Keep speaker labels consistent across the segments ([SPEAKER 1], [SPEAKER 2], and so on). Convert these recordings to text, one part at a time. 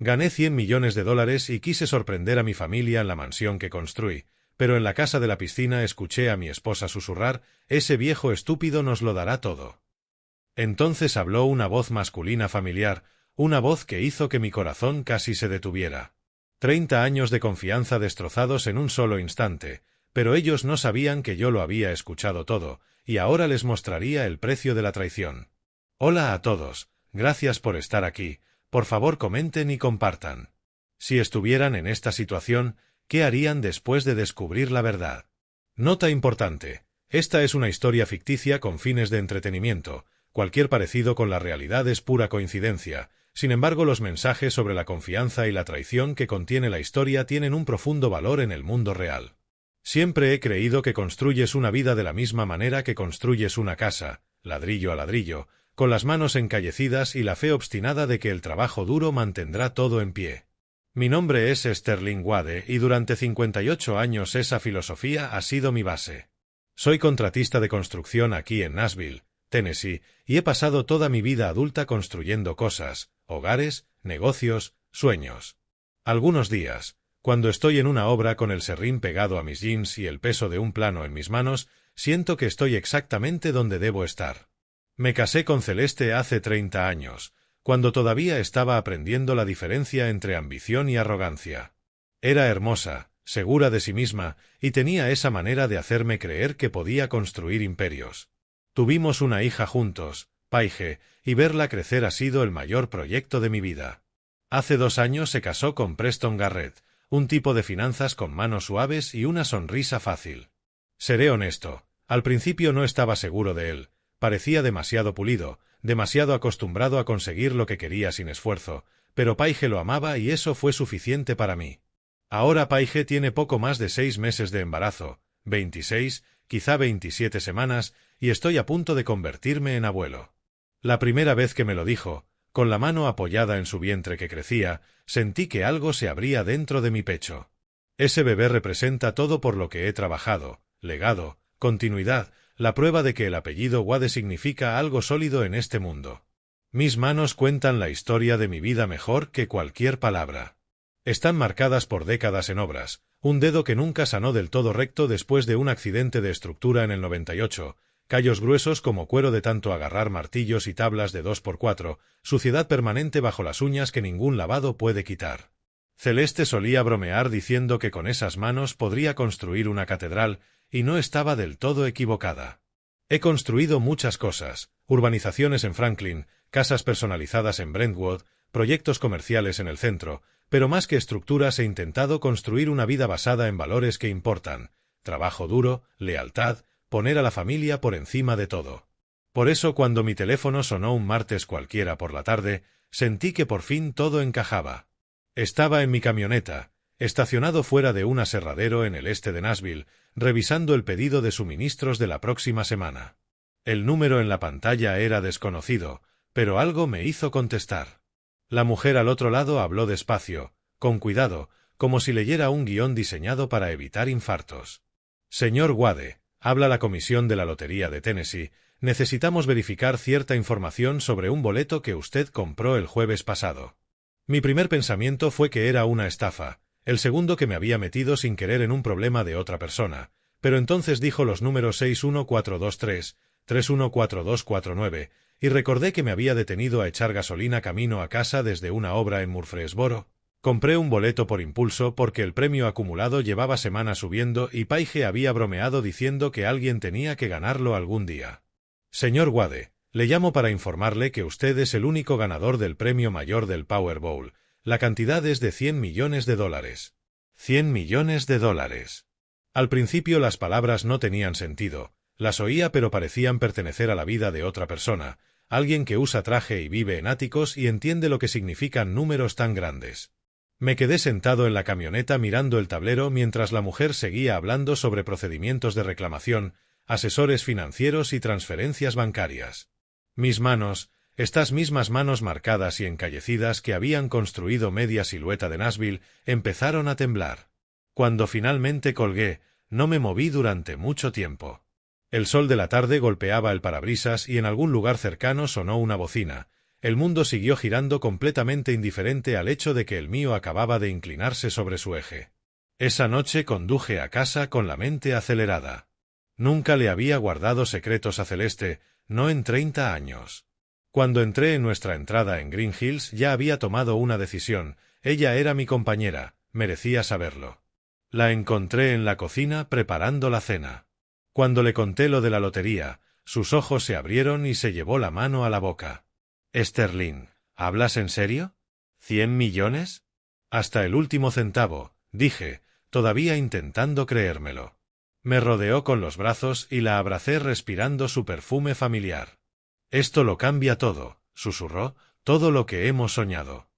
[SPEAKER 1] Gané 100 millones de dólares y quise sorprender a mi familia en la mansión que construí, pero en la casa de la piscina escuché a mi esposa susurrar: «Ese viejo estúpido nos lo dará todo». Entonces habló una voz masculina familiar, una voz que hizo que mi corazón casi se detuviera. 30 años de confianza destrozados en un solo instante, pero ellos no sabían que yo lo había escuchado todo, y ahora les mostraría el precio de la traición. Hola a todos, gracias por estar aquí, por favor comenten y compartan. Si estuvieran en esta situación, ¿qué harían después de descubrir la verdad? Nota importante, esta es una historia ficticia con fines de entretenimiento. Cualquier parecido con la realidad es pura coincidencia. Sin embargo, los mensajes sobre la confianza y la traición que contiene la historia tienen un profundo valor en el mundo real. Siempre he creído que construyes una vida de la misma manera que construyes una casa, ladrillo a ladrillo, con las manos encallecidas y la fe obstinada de que el trabajo duro mantendrá todo en pie. Mi nombre es Sterling Wade y durante 58 años esa filosofía ha sido mi base. Soy contratista de construcción aquí en Nashville, Tennessee, y he pasado toda mi vida adulta construyendo cosas, hogares, negocios, sueños. Algunos días, cuando estoy en una obra con el serrín pegado a mis jeans y el peso de un plano en mis manos, siento que estoy exactamente donde debo estar. Me casé con Celeste hace 30 años, cuando todavía estaba aprendiendo la diferencia entre ambición y arrogancia. Era hermosa, segura de sí misma, y tenía esa manera de hacerme creer que podía construir imperios. Tuvimos una hija juntos, Paige, y verla crecer ha sido el mayor proyecto de mi vida. Hace 2 años se casó con Preston Garrett, un tipo de finanzas con manos suaves y una sonrisa fácil. Seré honesto, al principio no estaba seguro de él, parecía demasiado pulido, demasiado acostumbrado a conseguir lo que quería sin esfuerzo, pero Paige lo amaba y eso fue suficiente para mí. Ahora Paige tiene poco más de 6 meses de embarazo, 26, quizá 27 semanas, y estoy a punto de convertirme en abuelo. La primera vez que me lo dijo, con la mano apoyada en su vientre que crecía, sentí que algo se abría dentro de mi pecho. Ese bebé representa todo por lo que he trabajado, legado, continuidad, la prueba de que el apellido Wade significa algo sólido en este mundo. Mis manos cuentan la historia de mi vida mejor que cualquier palabra. Están marcadas por décadas en obras, un dedo que nunca sanó del todo recto después de un accidente de estructura en el 98, callos gruesos como cuero de tanto agarrar martillos y tablas de 2×4, suciedad permanente bajo las uñas que ningún lavado puede quitar. Celeste solía bromear diciendo que con esas manos podría construir una catedral, y no estaba del todo equivocada. He construido muchas cosas, urbanizaciones en Franklin, casas personalizadas en Brentwood, proyectos comerciales en el centro, pero más que estructuras he intentado construir una vida basada en valores que importan: trabajo duro, lealtad, poner a la familia por encima de todo. Por eso cuando mi teléfono sonó un martes cualquiera por la tarde, sentí que por fin todo encajaba. Estaba en mi camioneta, estacionado fuera de un aserradero en el este de Nashville, revisando el pedido de suministros de la próxima semana. El número en la pantalla era desconocido, pero algo me hizo contestar. La mujer al otro lado habló despacio, con cuidado, como si leyera un guión diseñado para evitar infartos. Señor Wade, habla la comisión de la Lotería de Tennessee, necesitamos verificar cierta información sobre un boleto que usted compró el jueves pasado. Mi primer pensamiento fue que era una estafa, el segundo que me había metido sin querer en un problema de otra persona, pero entonces dijo los números 61423, 314249, y recordé que me había detenido a echar gasolina camino a casa desde una obra en Murfreesboro. Compré un boleto por impulso porque el premio acumulado llevaba semanas subiendo y Paige había bromeado diciendo que alguien tenía que ganarlo algún día. Señor Wade, le llamo para informarle que usted es el único ganador del premio mayor del Powerball. La cantidad es de 100 millones de dólares. 100 millones de dólares. Al principio las palabras no tenían sentido. Las oía pero parecían pertenecer a la vida de otra persona, alguien que usa traje y vive en áticos y entiende lo que significan números tan grandes. Me quedé sentado en la camioneta mirando el tablero mientras la mujer seguía hablando sobre procedimientos de reclamación, asesores financieros y transferencias bancarias. Mis manos, estas mismas manos marcadas y encallecidas que habían construido media silueta de Nashville, empezaron a temblar. Cuando finalmente colgué, no me moví durante mucho tiempo. El sol de la tarde golpeaba el parabrisas y en algún lugar cercano sonó una bocina. el mundo siguió girando completamente indiferente al hecho de que el mío acababa de inclinarse sobre su eje. Esa noche conduje a casa con la mente acelerada. Nunca le había guardado secretos a Celeste, no en 30 años. Cuando entré en nuestra entrada en Green Hills ya había tomado una decisión, ella era mi compañera, merecía saberlo. La encontré en la cocina preparando la cena. Cuando le conté lo de la lotería, sus ojos se abrieron y se llevó la mano a la boca. «Sterling, ¿hablas en serio? ¿100 millones?» «Hasta el último centavo», dije, todavía intentando creérmelo. Me rodeó con los brazos y la abracé respirando su perfume familiar. «Esto lo cambia todo», susurró, «todo lo que hemos soñado».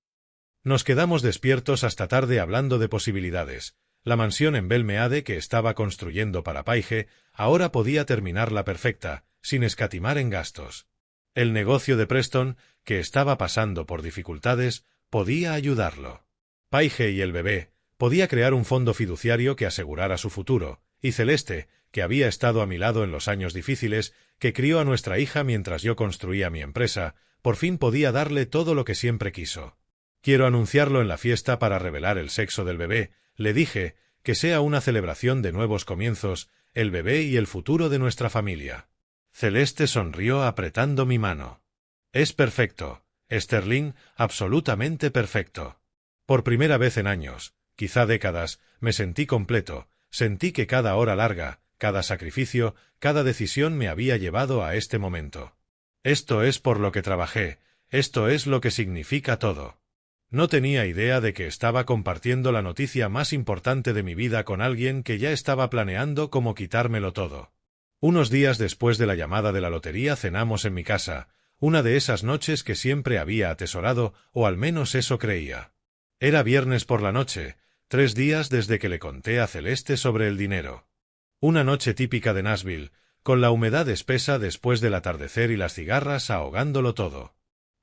[SPEAKER 1] Nos quedamos despiertos hasta tarde hablando de posibilidades. La mansión en Belmeade que estaba construyendo para Paige ahora podía terminarla perfecta, sin escatimar en gastos. El negocio de Preston, que estaba pasando por dificultades, podía ayudarlo. Paige y el bebé, podía crear un fondo fiduciario que asegurara su futuro, y Celeste, que había estado a mi lado en los años difíciles, que crió a nuestra hija mientras yo construía mi empresa, por fin podía darle todo lo que siempre quiso. «Quiero anunciarlo en la fiesta para revelar el sexo del bebé», le dije, «que sea una celebración de nuevos comienzos, el bebé y el futuro de nuestra familia». Celeste sonrió apretando mi mano. «Es perfecto, Sterling, absolutamente perfecto». Por primera vez en años, quizá décadas, me sentí completo, sentí que cada hora larga, cada sacrificio, cada decisión me había llevado a este momento. Esto es por lo que trabajé, esto es lo que significa todo. No tenía idea de que estaba compartiendo la noticia más importante de mi vida con alguien que ya estaba planeando cómo quitármelo todo. Unos días después de la llamada de la lotería cenamos en mi casa, una de esas noches que siempre había atesorado, o al menos eso creía. Era viernes por la noche, 3 días desde que le conté a Celeste sobre el dinero. Una noche típica de Nashville, con la humedad espesa después del atardecer y las cigarras ahogándolo todo.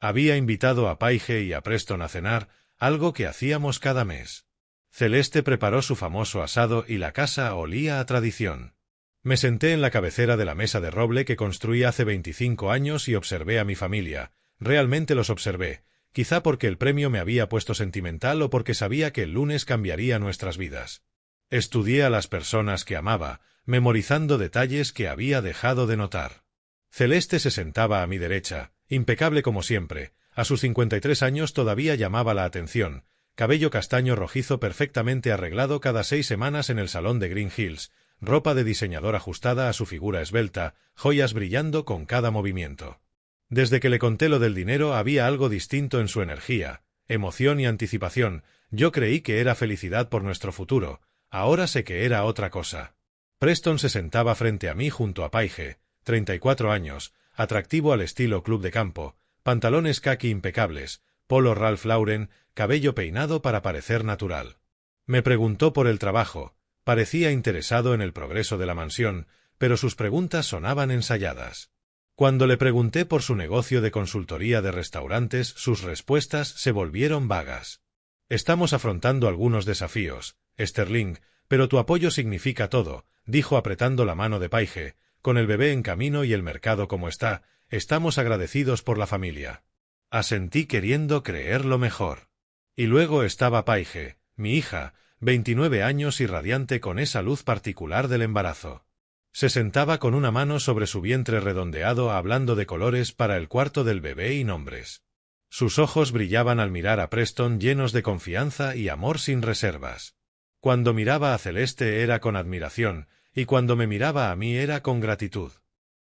[SPEAKER 1] Había invitado a Paige y a Preston a cenar, algo que hacíamos cada mes. Celeste preparó su famoso asado y la casa olía a tradición. Me senté en la cabecera de la mesa de roble que construí hace 25 años y observé a mi familia. Realmente los observé, quizá porque el premio me había puesto sentimental o porque sabía que el lunes cambiaría nuestras vidas. Estudié a las personas que amaba, memorizando detalles que había dejado de notar. Celeste se sentaba a mi derecha, impecable como siempre. A sus 53 años todavía llamaba la atención. Cabello castaño rojizo perfectamente arreglado cada 6 semanas en el salón de Green Hills, ropa de diseñador ajustada a su figura esbelta, joyas brillando con cada movimiento. Desde que le conté lo del dinero había algo distinto en su energía, emoción y anticipación. Yo creí que era felicidad por nuestro futuro, ahora sé que era otra cosa. Preston se sentaba frente a mí junto a Paige, 34 años, atractivo al estilo club de campo, pantalones caqui impecables, polo Ralph Lauren, cabello peinado para parecer natural. Me preguntó por el trabajo, parecía interesado en el progreso de la mansión, pero sus preguntas sonaban ensayadas. Cuando le pregunté por su negocio de consultoría de restaurantes, sus respuestas se volvieron vagas. «Estamos afrontando algunos desafíos, Sterling, pero tu apoyo significa todo», dijo apretando la mano de Paige. «Con el bebé en camino y el mercado como está, estamos agradecidos por la familia». Asentí queriendo creerlo mejor. Y luego estaba Paige, mi hija, 29 años y radiante con esa luz particular del embarazo. Se sentaba con una mano sobre su vientre redondeado hablando de colores para el cuarto del bebé y nombres. Sus ojos brillaban al mirar a Preston llenos de confianza y amor sin reservas. Cuando miraba a Celeste era con admiración, y cuando me miraba a mí era con gratitud.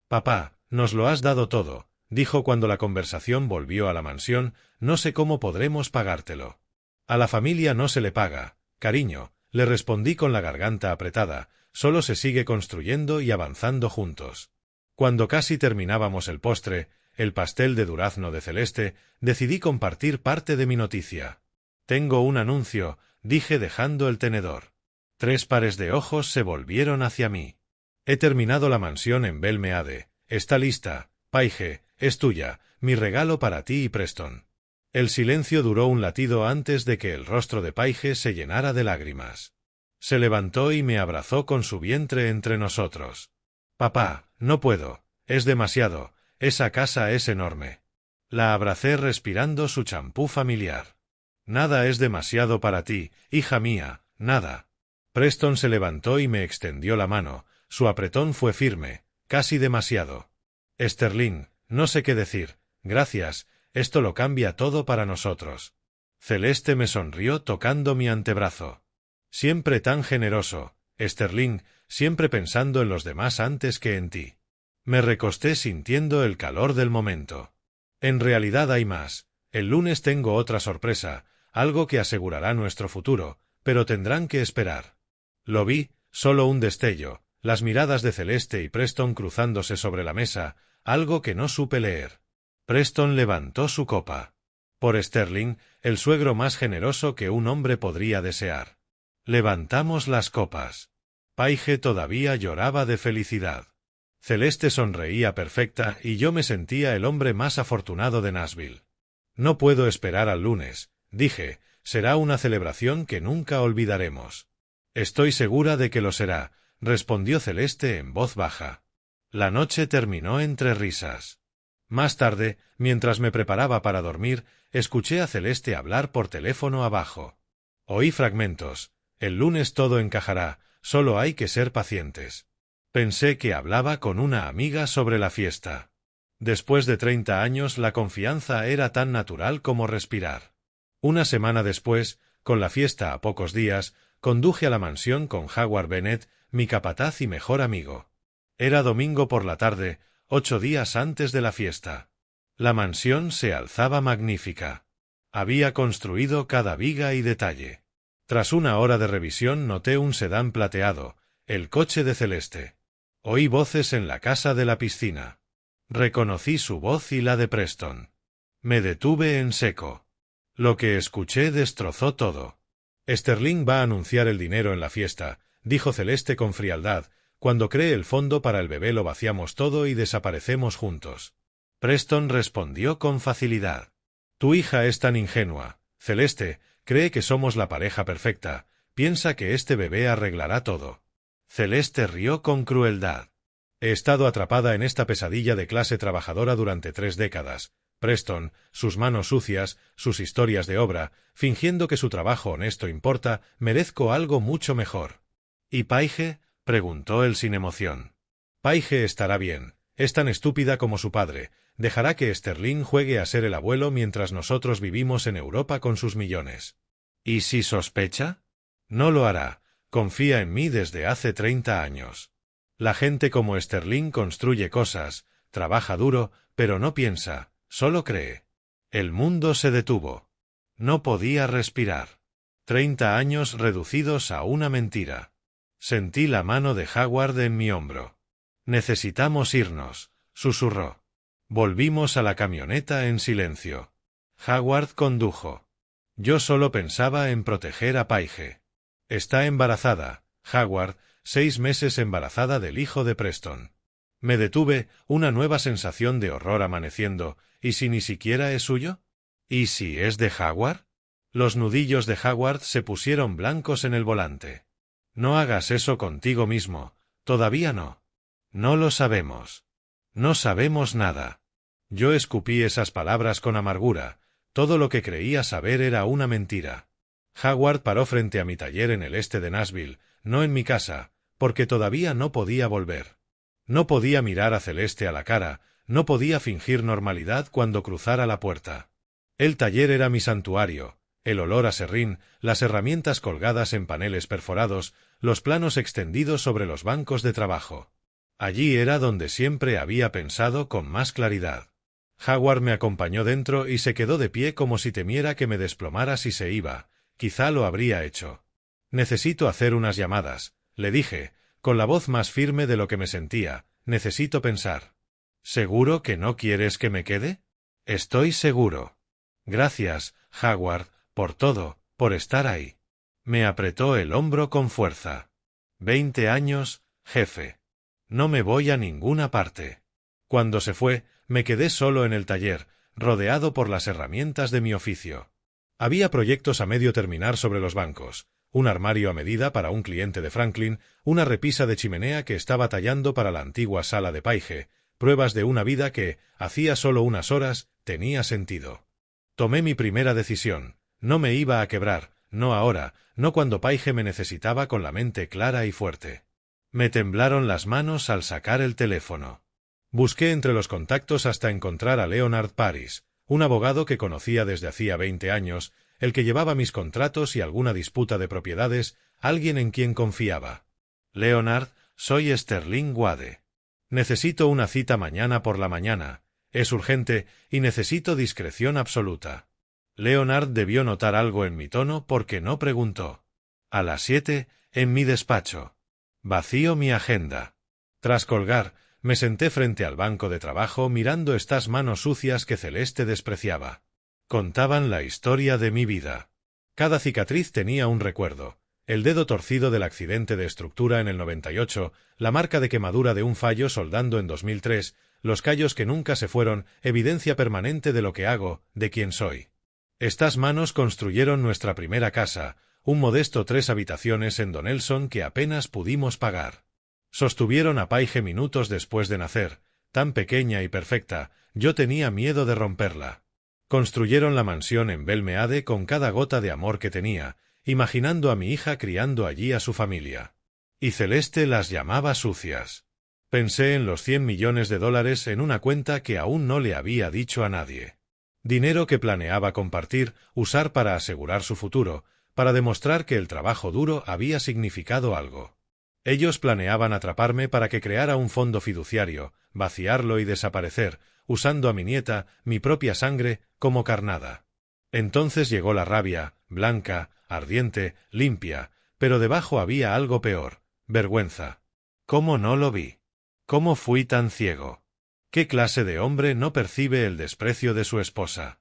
[SPEAKER 1] «Papá, nos lo has dado todo», dijo cuando la conversación volvió a la mansión, «no sé cómo podremos pagártelo». «A la familia no se le paga, cariño», le respondí con la garganta apretada, «solo se sigue construyendo y avanzando juntos». Cuando casi terminábamos el postre, el pastel de durazno de Celeste, decidí compartir parte de mi noticia. «Tengo un anuncio», dije dejando el tenedor. 3 pares de ojos se volvieron hacia mí. «He terminado la mansión en Belmeade. Está lista, Paige, es tuya, mi regalo para ti y Preston». El silencio duró un latido antes de que el rostro de Paige se llenara de lágrimas. Se levantó y me abrazó con su vientre entre nosotros. «Papá, no puedo, es demasiado, esa casa es enorme». La abracé respirando su champú familiar. Nada es demasiado para ti, hija mía, nada. Preston se levantó y me extendió la mano. Su apretón fue firme, casi demasiado. Sterling, no sé qué decir. Gracias, esto lo cambia todo para nosotros. Celeste me sonrió tocando mi antebrazo. Siempre tan generoso, Sterling, siempre pensando en los demás antes que en ti. Me recosté sintiendo el calor del momento. En realidad hay más. El lunes tengo otra sorpresa, algo que asegurará nuestro futuro, pero tendrán que esperar. Lo vi, solo un destello, las miradas de Celeste y Preston cruzándose sobre la mesa, algo que no supe leer. Preston levantó su copa. Por Sterling, el suegro más generoso que un hombre podría desear. Levantamos las copas. Paige todavía lloraba de felicidad. Celeste sonreía perfecta y yo me sentía el hombre más afortunado de Nashville. No puedo esperar al lunes, dije, será una celebración que nunca olvidaremos. Estoy segura de que lo será, respondió Celeste en voz baja. La noche terminó entre risas. Más tarde, mientras me preparaba para dormir, escuché a Celeste hablar por teléfono abajo. Oí fragmentos. El lunes todo encajará, solo hay que ser pacientes. Pensé que hablaba con una amiga sobre la fiesta. Después de 30 años la confianza era tan natural como respirar. Una semana después, con la fiesta a pocos días, conduje a la mansión con Howard Bennett, mi capataz y mejor amigo. Era domingo por la tarde, 8 días antes de la fiesta. La mansión se alzaba magnífica. Había construido cada viga y detalle. Tras una hora de revisión noté un sedán plateado, el coche de Celeste. Oí voces en la casa de la piscina. Reconocí su voz y la de Preston. Me detuve en seco. Lo que escuché destrozó todo. Sterling va a anunciar el dinero en la fiesta, dijo Celeste con frialdad. Cuando cree el fondo para el bebé lo vaciamos todo y desaparecemos juntos. Preston respondió con facilidad. Tu hija es tan ingenua, Celeste, cree que somos la pareja perfecta, piensa que este bebé arreglará todo. Celeste rió con crueldad. He estado atrapada en esta pesadilla de clase trabajadora durante 3 décadas. Preston, sus manos sucias, sus historias de obra, fingiendo que su trabajo honesto importa, merezco algo mucho mejor. ¿Y Paige? Preguntó él sin emoción. Paige estará bien, es tan estúpida como su padre, dejará que Sterling juegue a ser el abuelo mientras nosotros vivimos en Europa con sus millones. ¿Y si sospecha? No lo hará, confía en mí desde hace 30 años. La gente como Sterling construye cosas, trabaja duro, pero no piensa, solo cree. El mundo se detuvo. No podía respirar. 30 años reducidos a una mentira. Sentí la mano de Howard en mi hombro. Necesitamos irnos, susurró. Volvimos a la camioneta en silencio. Howard condujo. Yo solo pensaba en proteger a Paige. Está embarazada, Howard, 6 meses embarazada del hijo de Preston. Me detuve, una nueva sensación de horror amaneciendo. ¿Y si ni siquiera es suyo? ¿Y si es de Howard? Los nudillos de Howard se pusieron blancos en el volante. No hagas eso contigo mismo, todavía no. No lo sabemos. No sabemos nada. Yo escupí esas palabras con amargura. Todo lo que creía saber era una mentira. Howard paró frente a mi taller en el este de Nashville, no en mi casa, porque todavía no podía volver. No podía mirar a Celeste a la cara, no podía fingir normalidad cuando cruzara la puerta. El taller era mi santuario, el olor a serrín, las herramientas colgadas en paneles perforados, los planos extendidos sobre los bancos de trabajo. Allí era donde siempre había pensado con más claridad. Howard me acompañó dentro y se quedó de pie como si temiera que me desplomara si se iba. Quizá lo habría hecho. Necesito hacer unas llamadas, le dije, con la voz más firme de lo que me sentía. Necesito pensar. ¿Seguro que no quieres que me quede? Estoy seguro. Gracias, Howard, por todo, por estar ahí. Me apretó el hombro con fuerza. 20 años, jefe. No me voy a ninguna parte. Cuando se fue, me quedé solo en el taller, rodeado por las herramientas de mi oficio. Había proyectos a medio terminar sobre los bancos, un armario a medida para un cliente de Franklin, una repisa de chimenea que estaba tallando para la antigua sala de Paige, pruebas de una vida que, hacía solo unas horas, tenía sentido. Tomé mi primera decisión. No me iba a quebrar, no ahora, no cuando Paige me necesitaba con la mente clara y fuerte. Me temblaron las manos al sacar el teléfono. Busqué entre los contactos hasta encontrar a Leonard Paris, un abogado que conocía desde hacía 20 años, el que llevaba mis contratos y alguna disputa de propiedades, alguien en quien confiaba. Leonard, soy Sterling Wade. Necesito una cita mañana por la mañana. Es urgente y necesito discreción absoluta. Leonard debió notar algo en mi tono porque no preguntó. A las 7, en mi despacho. Vacío mi agenda. Tras colgar, me senté frente al banco de trabajo mirando estas manos sucias que Celeste despreciaba. Contaban la historia de mi vida. Cada cicatriz tenía un recuerdo. El dedo torcido del accidente de estructura en el 98, la marca de quemadura de un fallo soldando en 2003, los callos que nunca se fueron, evidencia permanente de lo que hago, de quién soy. Estas manos construyeron nuestra primera casa, un modesto 3 habitaciones en Donelson que apenas pudimos pagar. Sostuvieron a Paige minutos después de nacer, tan pequeña y perfecta, yo tenía miedo de romperla. Construyeron la mansión en Belmeade con cada gota de amor que tenía, imaginando a mi hija criando allí a su familia. Y Celeste las llamaba sucias. Pensé en los $100 millones en una cuenta que aún no le había dicho a nadie. Dinero que planeaba compartir, usar para asegurar su futuro, para demostrar que el trabajo duro había significado algo. Ellos planeaban atraparme para que creara un fondo fiduciario, vaciarlo y desaparecer, usando a mi nieta, mi propia sangre, como carnada. Entonces llegó la rabia, blanca, ardiente, limpia, pero debajo había algo peor, vergüenza. ¿Cómo no lo vi? ¿Cómo fui tan ciego? ¿Qué clase de hombre no percibe el desprecio de su esposa?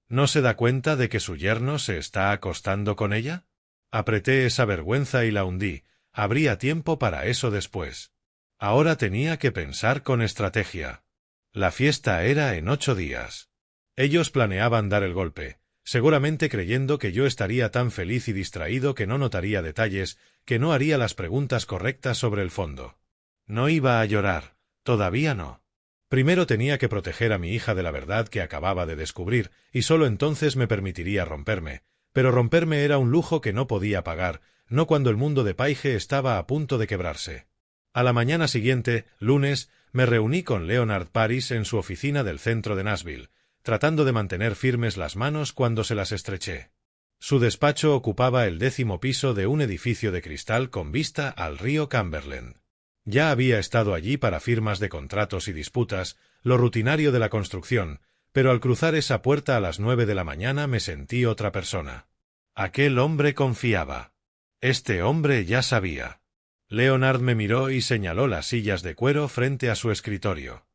[SPEAKER 1] ¿No se da cuenta de que su yerno se está acostando con ella? Apreté esa vergüenza y la hundí. Habría tiempo para eso después. Ahora tenía que pensar con estrategia. La fiesta era en 8 días. Ellos planeaban dar el golpe, seguramente creyendo que yo estaría tan feliz y distraído que no notaría detalles, que no haría las preguntas correctas sobre el fondo. No iba a llorar, todavía no. Primero tenía que proteger a mi hija de la verdad que acababa de descubrir, y solo entonces me permitiría romperme, pero romperme era un lujo que no podía pagar, no cuando el mundo de Paige estaba a punto de quebrarse. A la mañana siguiente, lunes, me reuní con Leonard Paris en su oficina del centro de Nashville, tratando de mantener firmes las manos cuando se las estreché. Su despacho ocupaba el 10º piso de un edificio de cristal con vista al río Cumberland. Ya había estado allí para firmas de contratos y disputas, lo rutinario de la construcción, pero al cruzar esa puerta a las 9 de la mañana me sentí otra persona. Aquel hombre confiaba. Este hombre ya sabía. Leonard me miró y señaló las sillas de cuero frente a su escritorio.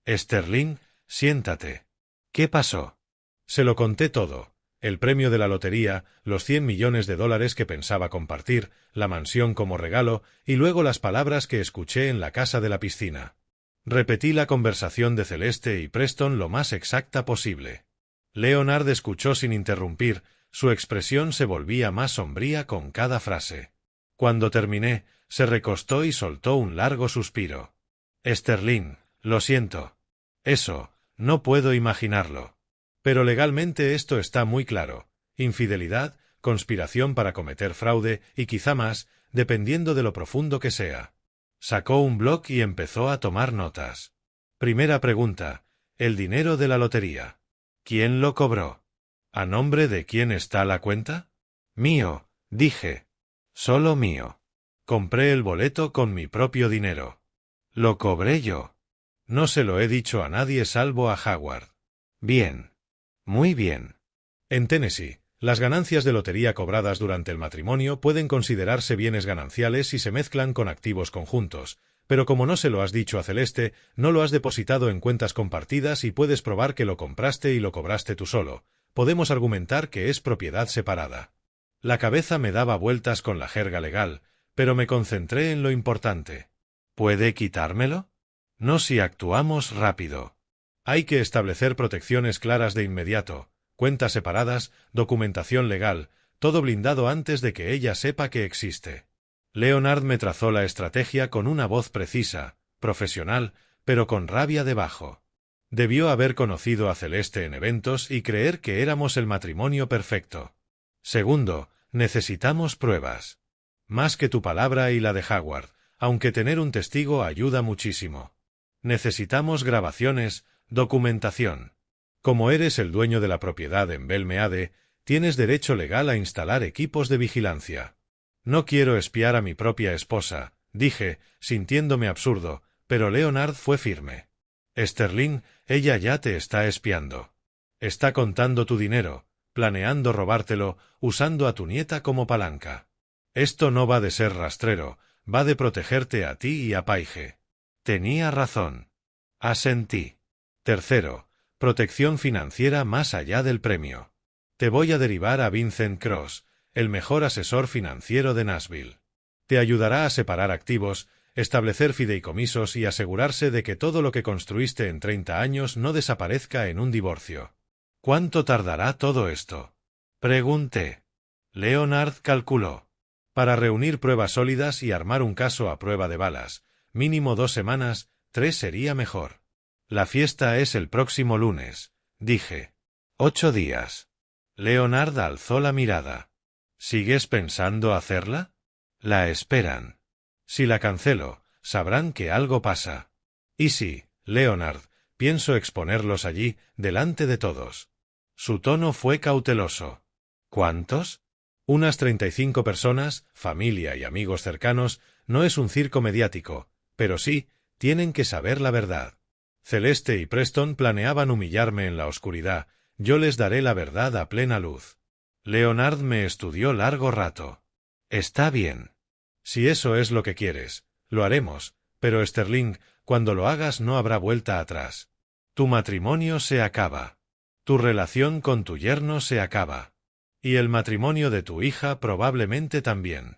[SPEAKER 1] Sterling, siéntate. ¿Qué pasó? Se lo conté todo. El premio de la lotería, los $100 millones que pensaba compartir, la mansión como regalo, y luego las palabras que escuché en la casa de la piscina. Repetí la conversación de Celeste y Preston lo más exacta posible. Leonard escuchó sin interrumpir, su expresión se volvía más sombría con cada frase. Cuando terminé, se recostó y soltó un largo suspiro. Sterling, lo siento. Eso, no puedo imaginarlo. Pero legalmente esto está muy claro. Infidelidad, conspiración para cometer fraude y quizá más, dependiendo de lo profundo que sea. Sacó un bloc y empezó a tomar notas. Primera pregunta. El dinero de la lotería. ¿Quién lo cobró? ¿A nombre de quién está la cuenta? Mío, dije. Solo mío. Compré el boleto con mi propio dinero. Lo cobré yo. No se lo he dicho a nadie salvo a Howard. Bien. Muy bien. En Tennessee, las ganancias de lotería cobradas durante el matrimonio pueden considerarse bienes gananciales si se mezclan con activos conjuntos, pero como no se lo has dicho a Celeste, no lo has depositado en cuentas compartidas y puedes probar que lo compraste y lo cobraste tú solo. Podemos argumentar que es propiedad separada. La cabeza me daba vueltas con la jerga legal, pero me concentré en lo importante. ¿Puede quitármelo? No si actuamos rápido. Hay que establecer protecciones claras de inmediato, cuentas separadas, documentación legal, todo blindado antes de que ella sepa que existe. Leonard me trazó la estrategia con una voz precisa, profesional, pero con rabia debajo. Debió haber conocido a Celeste en eventos y creer que éramos el matrimonio perfecto. Segundo, necesitamos pruebas. Más que tu palabra y la de Howard, aunque tener un testigo ayuda muchísimo. Necesitamos grabaciones, documentación. Como eres el dueño de la propiedad en Belmeade, tienes derecho legal a instalar equipos de vigilancia. No quiero espiar a mi propia esposa, dije, sintiéndome absurdo, pero Leonard fue firme. Sterling, ella ya te está espiando. Está contando tu dinero, planeando robártelo, usando a tu nieta como palanca. Esto no va de ser rastrero, va de protegerte a ti y a Paige. Tenía razón. Asentí. Tercero, protección financiera más allá del premio. Te voy a derivar a Vincent Cross, el mejor asesor financiero de Nashville. Te ayudará a separar activos, establecer fideicomisos y asegurarse de que todo lo que construiste en 30 años no desaparezca en un divorcio. ¿Cuánto tardará todo esto? Pregunté. Leonard calculó. Para reunir pruebas sólidas y armar un caso a prueba de balas, mínimo 2 semanas, 3 sería mejor. La fiesta es el próximo lunes, dije. 8 días. Leonard alzó la mirada. ¿Sigues pensando hacerla? La esperan. Si la cancelo, sabrán que algo pasa. Y sí, Leonard, pienso exponerlos allí, delante de todos. Su tono fue cauteloso. ¿Cuántos? Unas 35 personas, familia y amigos cercanos, no es un circo mediático, pero sí, tienen que saber la verdad. Celeste y Preston planeaban humillarme en la oscuridad, yo les daré la verdad a plena luz. Leonard me estudió largo rato. Está bien. Si eso es lo que quieres, lo haremos, pero Sterling, cuando lo hagas no habrá vuelta atrás. Tu matrimonio se acaba. Tu relación con tu yerno se acaba. Y el matrimonio de tu hija probablemente también.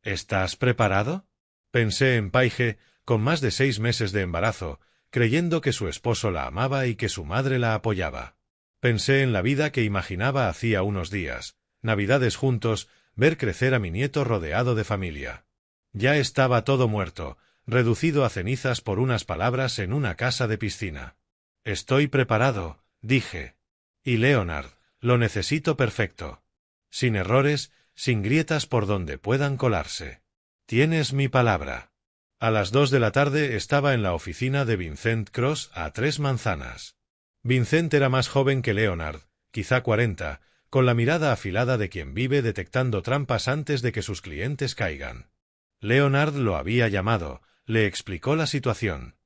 [SPEAKER 1] ¿Estás preparado? Pensé en Paige, con más de 6 meses de embarazo, creyendo que su esposo la amaba y que su madre la apoyaba. Pensé en la vida que imaginaba hacía unos días, navidades juntos, ver crecer a mi nieto rodeado de familia. Ya estaba todo muerto, reducido a cenizas por unas palabras en una casa de piscina. Estoy preparado, dije. Y Leonard, lo necesito perfecto. Sin errores, sin grietas por donde puedan colarse. Tienes mi palabra. A las 2 de la tarde estaba en la oficina de Vincent Cross a 3 manzanas. Vincent era más joven que Leonard, quizá 40, con la mirada afilada de quien vive detectando trampas antes de que sus clientes caigan. Leonard lo había llamado, le explicó la situación.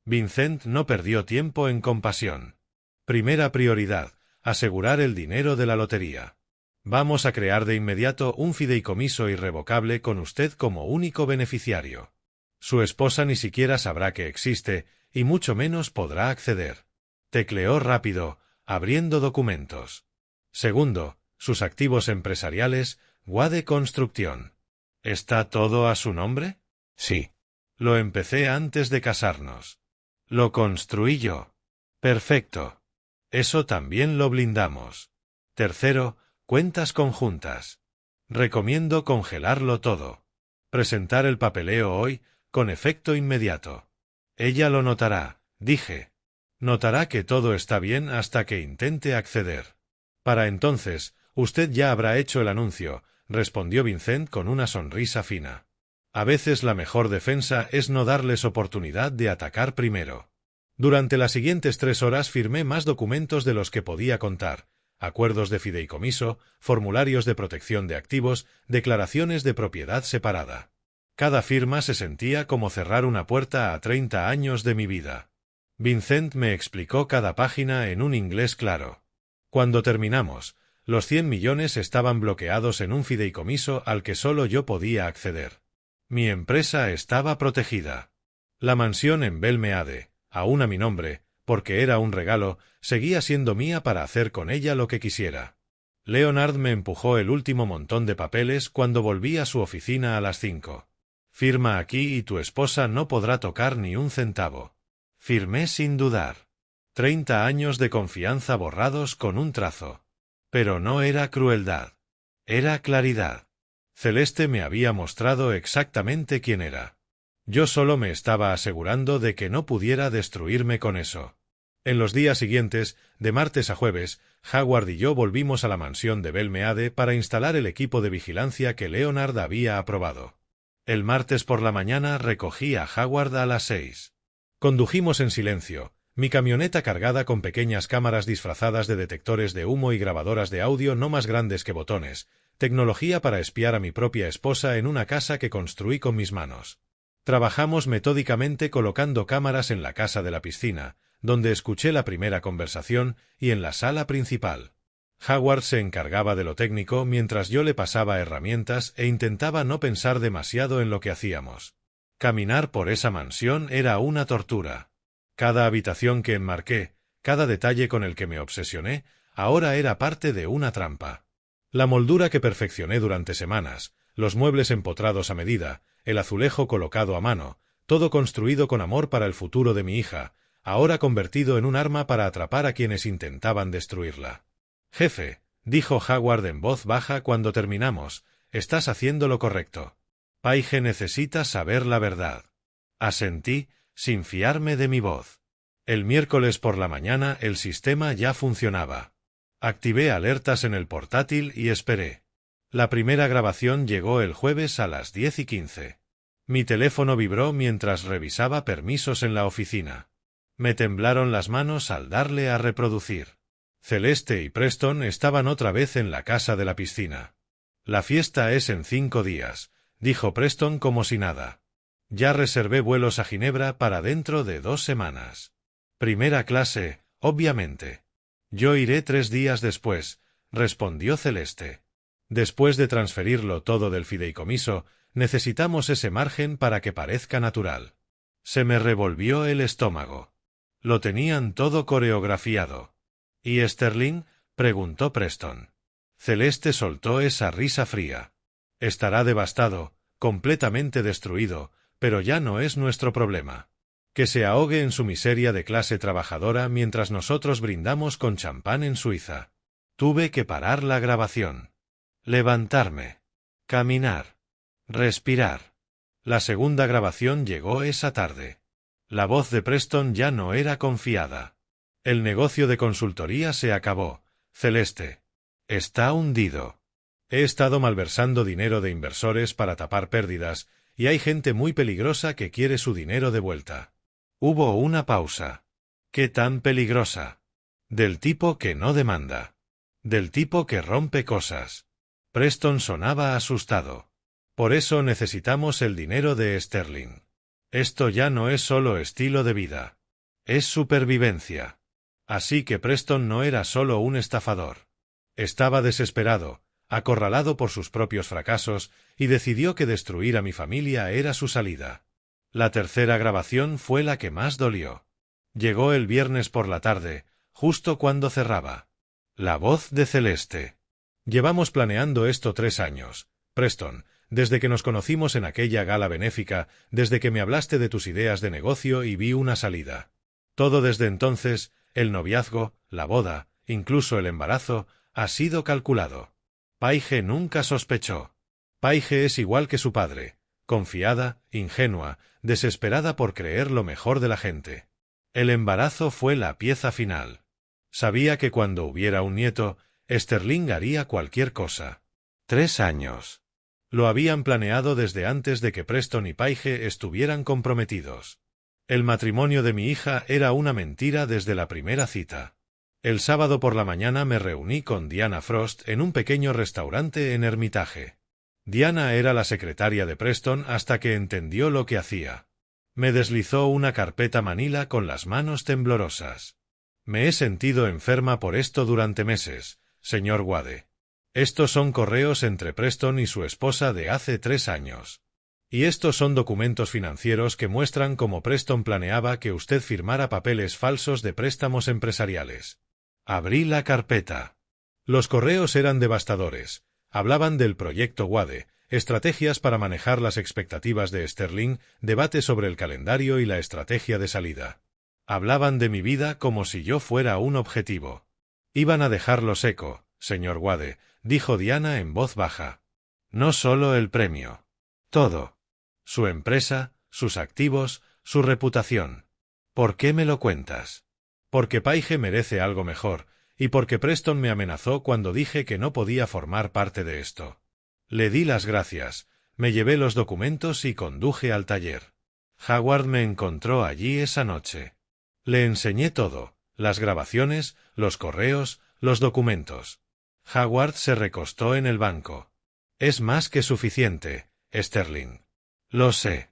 [SPEAKER 1] Vincent no perdió tiempo en compasión. Primera prioridad, asegurar el dinero de la lotería. Vamos a crear de inmediato un fideicomiso irrevocable con usted como único beneficiario. Su esposa ni siquiera sabrá que existe, y mucho menos podrá acceder. Tecleó rápido, abriendo documentos. Segundo, sus activos empresariales, Wade Construcción. ¿Está todo a su nombre? Sí. Lo empecé antes de casarnos. Lo construí yo. Perfecto. Eso también lo blindamos. Tercero, cuentas conjuntas. Recomiendo congelarlo todo. Presentar el papeleo hoy, con efecto inmediato. Ella lo notará, dije. Notará que todo está bien hasta que intente acceder. Para entonces, usted ya habrá hecho el anuncio, respondió Vincent con una sonrisa fina. A veces la mejor defensa es no darles oportunidad de atacar primero. Durante las siguientes 3 horas firmé más documentos de los que podía contar. Acuerdos de fideicomiso, formularios de protección de activos, declaraciones de propiedad separada. Cada firma se sentía como cerrar una puerta a 30 años de mi vida. Vincent me explicó cada página en un inglés claro. Cuando terminamos, los 100 millones estaban bloqueados en un fideicomiso al que solo yo podía acceder. Mi empresa estaba protegida. La mansión en Belmeade, aún a mi nombre, porque era un regalo, seguía siendo mía para hacer con ella lo que quisiera. Leonard me empujó el último montón de papeles cuando volví a su oficina a las 5. Firma aquí y tu esposa no podrá tocar ni un centavo. Firmé sin dudar. 30 años de confianza borrados con un trazo. Pero no era crueldad. Era claridad. Celeste me había mostrado exactamente quién era. Yo solo me estaba asegurando de que no pudiera destruirme con eso. En los días siguientes, de martes a jueves, Howard y yo volvimos a la mansión de Belmeade para instalar el equipo de vigilancia que Leonard había aprobado. El martes por la mañana recogí a Howard a las 6. Condujimos en silencio, mi camioneta cargada con pequeñas cámaras disfrazadas de detectores de humo y grabadoras de audio no más grandes que botones, tecnología para espiar a mi propia esposa en una casa que construí con mis manos. Trabajamos metódicamente colocando cámaras en la casa de la piscina, donde escuché la primera conversación, y en la sala principal. Howard se encargaba de lo técnico mientras yo le pasaba herramientas e intentaba no pensar demasiado en lo que hacíamos. Caminar por esa mansión era una tortura. Cada habitación que enmarqué, cada detalle con el que me obsesioné, ahora era parte de una trampa. La moldura que perfeccioné durante semanas, los muebles empotrados a medida, el azulejo colocado a mano, todo construido con amor para el futuro de mi hija, ahora convertido en un arma para atrapar a quienes intentaban destruirla. «Jefe», dijo Howard en voz baja cuando terminamos, «estás haciendo lo correcto. Paige necesita saber la verdad». Asentí, sin fiarme de mi voz. El miércoles por la mañana el sistema ya funcionaba. Activé alertas en el portátil y esperé. La primera grabación llegó el jueves a las 10:15. Mi teléfono vibró mientras revisaba permisos en la oficina. Me temblaron las manos al darle a reproducir. Celeste y Preston estaban otra vez en la casa de la piscina. «La fiesta es en 5 días», dijo Preston como si nada. «Ya reservé vuelos a Ginebra para dentro de 2 semanas. Primera clase, obviamente». «Yo iré 3 días después», respondió Celeste. «Después de transferirlo todo del fideicomiso, necesitamos ese margen para que parezca natural». Se me revolvió el estómago. Lo tenían todo coreografiado. «¿Y Sterling?», preguntó Preston. Celeste soltó esa risa fría. «Estará devastado, completamente destruido, pero ya no es nuestro problema. Que se ahogue en su miseria de clase trabajadora mientras nosotros brindamos con champán en Suiza». Tuve que parar la grabación. Levantarme. Caminar. Respirar. La segunda grabación llegó esa tarde. La voz de Preston ya no era confiada. «El negocio de consultoría se acabó, Celeste. Está hundido. He estado malversando dinero de inversores para tapar pérdidas, y hay gente muy peligrosa que quiere su dinero de vuelta». Hubo una pausa. «¿Qué tan peligrosa?» «Del tipo que no demanda. Del tipo que rompe cosas». Preston sonaba asustado. «Por eso necesitamos el dinero de Sterling. Esto ya no es solo estilo de vida. Es supervivencia». Así que Preston no era solo un estafador. Estaba desesperado, acorralado por sus propios fracasos, y decidió que destruir a mi familia era su salida. La tercera grabación fue la que más dolió. Llegó el viernes por la tarde, justo cuando cerraba. La voz de Celeste. «Llevamos planeando esto 3 años, Preston, desde que nos conocimos en aquella gala benéfica, desde que me hablaste de tus ideas de negocio y vi una salida. Todo desde entonces, el noviazgo, la boda, incluso el embarazo, ha sido calculado. Paige nunca sospechó. Paige es igual que su padre, confiada, ingenua, desesperada por creer lo mejor de la gente. El embarazo fue la pieza final. Sabía que cuando hubiera un nieto, Sterling haría cualquier cosa. 3 años. Lo habían planeado desde antes de que Preston y Paige estuvieran comprometidos. El matrimonio de mi hija era una mentira desde la primera cita. El sábado por la mañana me reuní con Diana Frost en un pequeño restaurante en Hermitage. Diana era la secretaria de Preston hasta que entendió lo que hacía. Me deslizó una carpeta manila con las manos temblorosas. «Me he sentido enferma por esto durante meses, señor Wade. Estos son correos entre Preston y su esposa de hace 3 años. Y estos son documentos financieros que muestran cómo Preston planeaba que usted firmara papeles falsos de préstamos empresariales». Abrí la carpeta. Los correos eran devastadores. Hablaban del proyecto Wade, estrategias para manejar las expectativas de Sterling, debate sobre el calendario y la estrategia de salida. Hablaban de mi vida como si yo fuera un objetivo. «Iban a dejarlo seco, señor Wade», dijo Diana en voz baja. «No solo el premio. Todo. Su empresa, sus activos, su reputación. ¿Por qué me lo cuentas?» Porque Paige merece algo mejor, y porque Preston me amenazó cuando dije que no podía formar parte de esto. Le di las gracias, me llevé los documentos y conduje al taller. Howard me encontró allí esa noche. Le enseñé todo, las grabaciones, los correos, los documentos. Howard se recostó en el banco. Es más que suficiente, Sterling. Lo sé.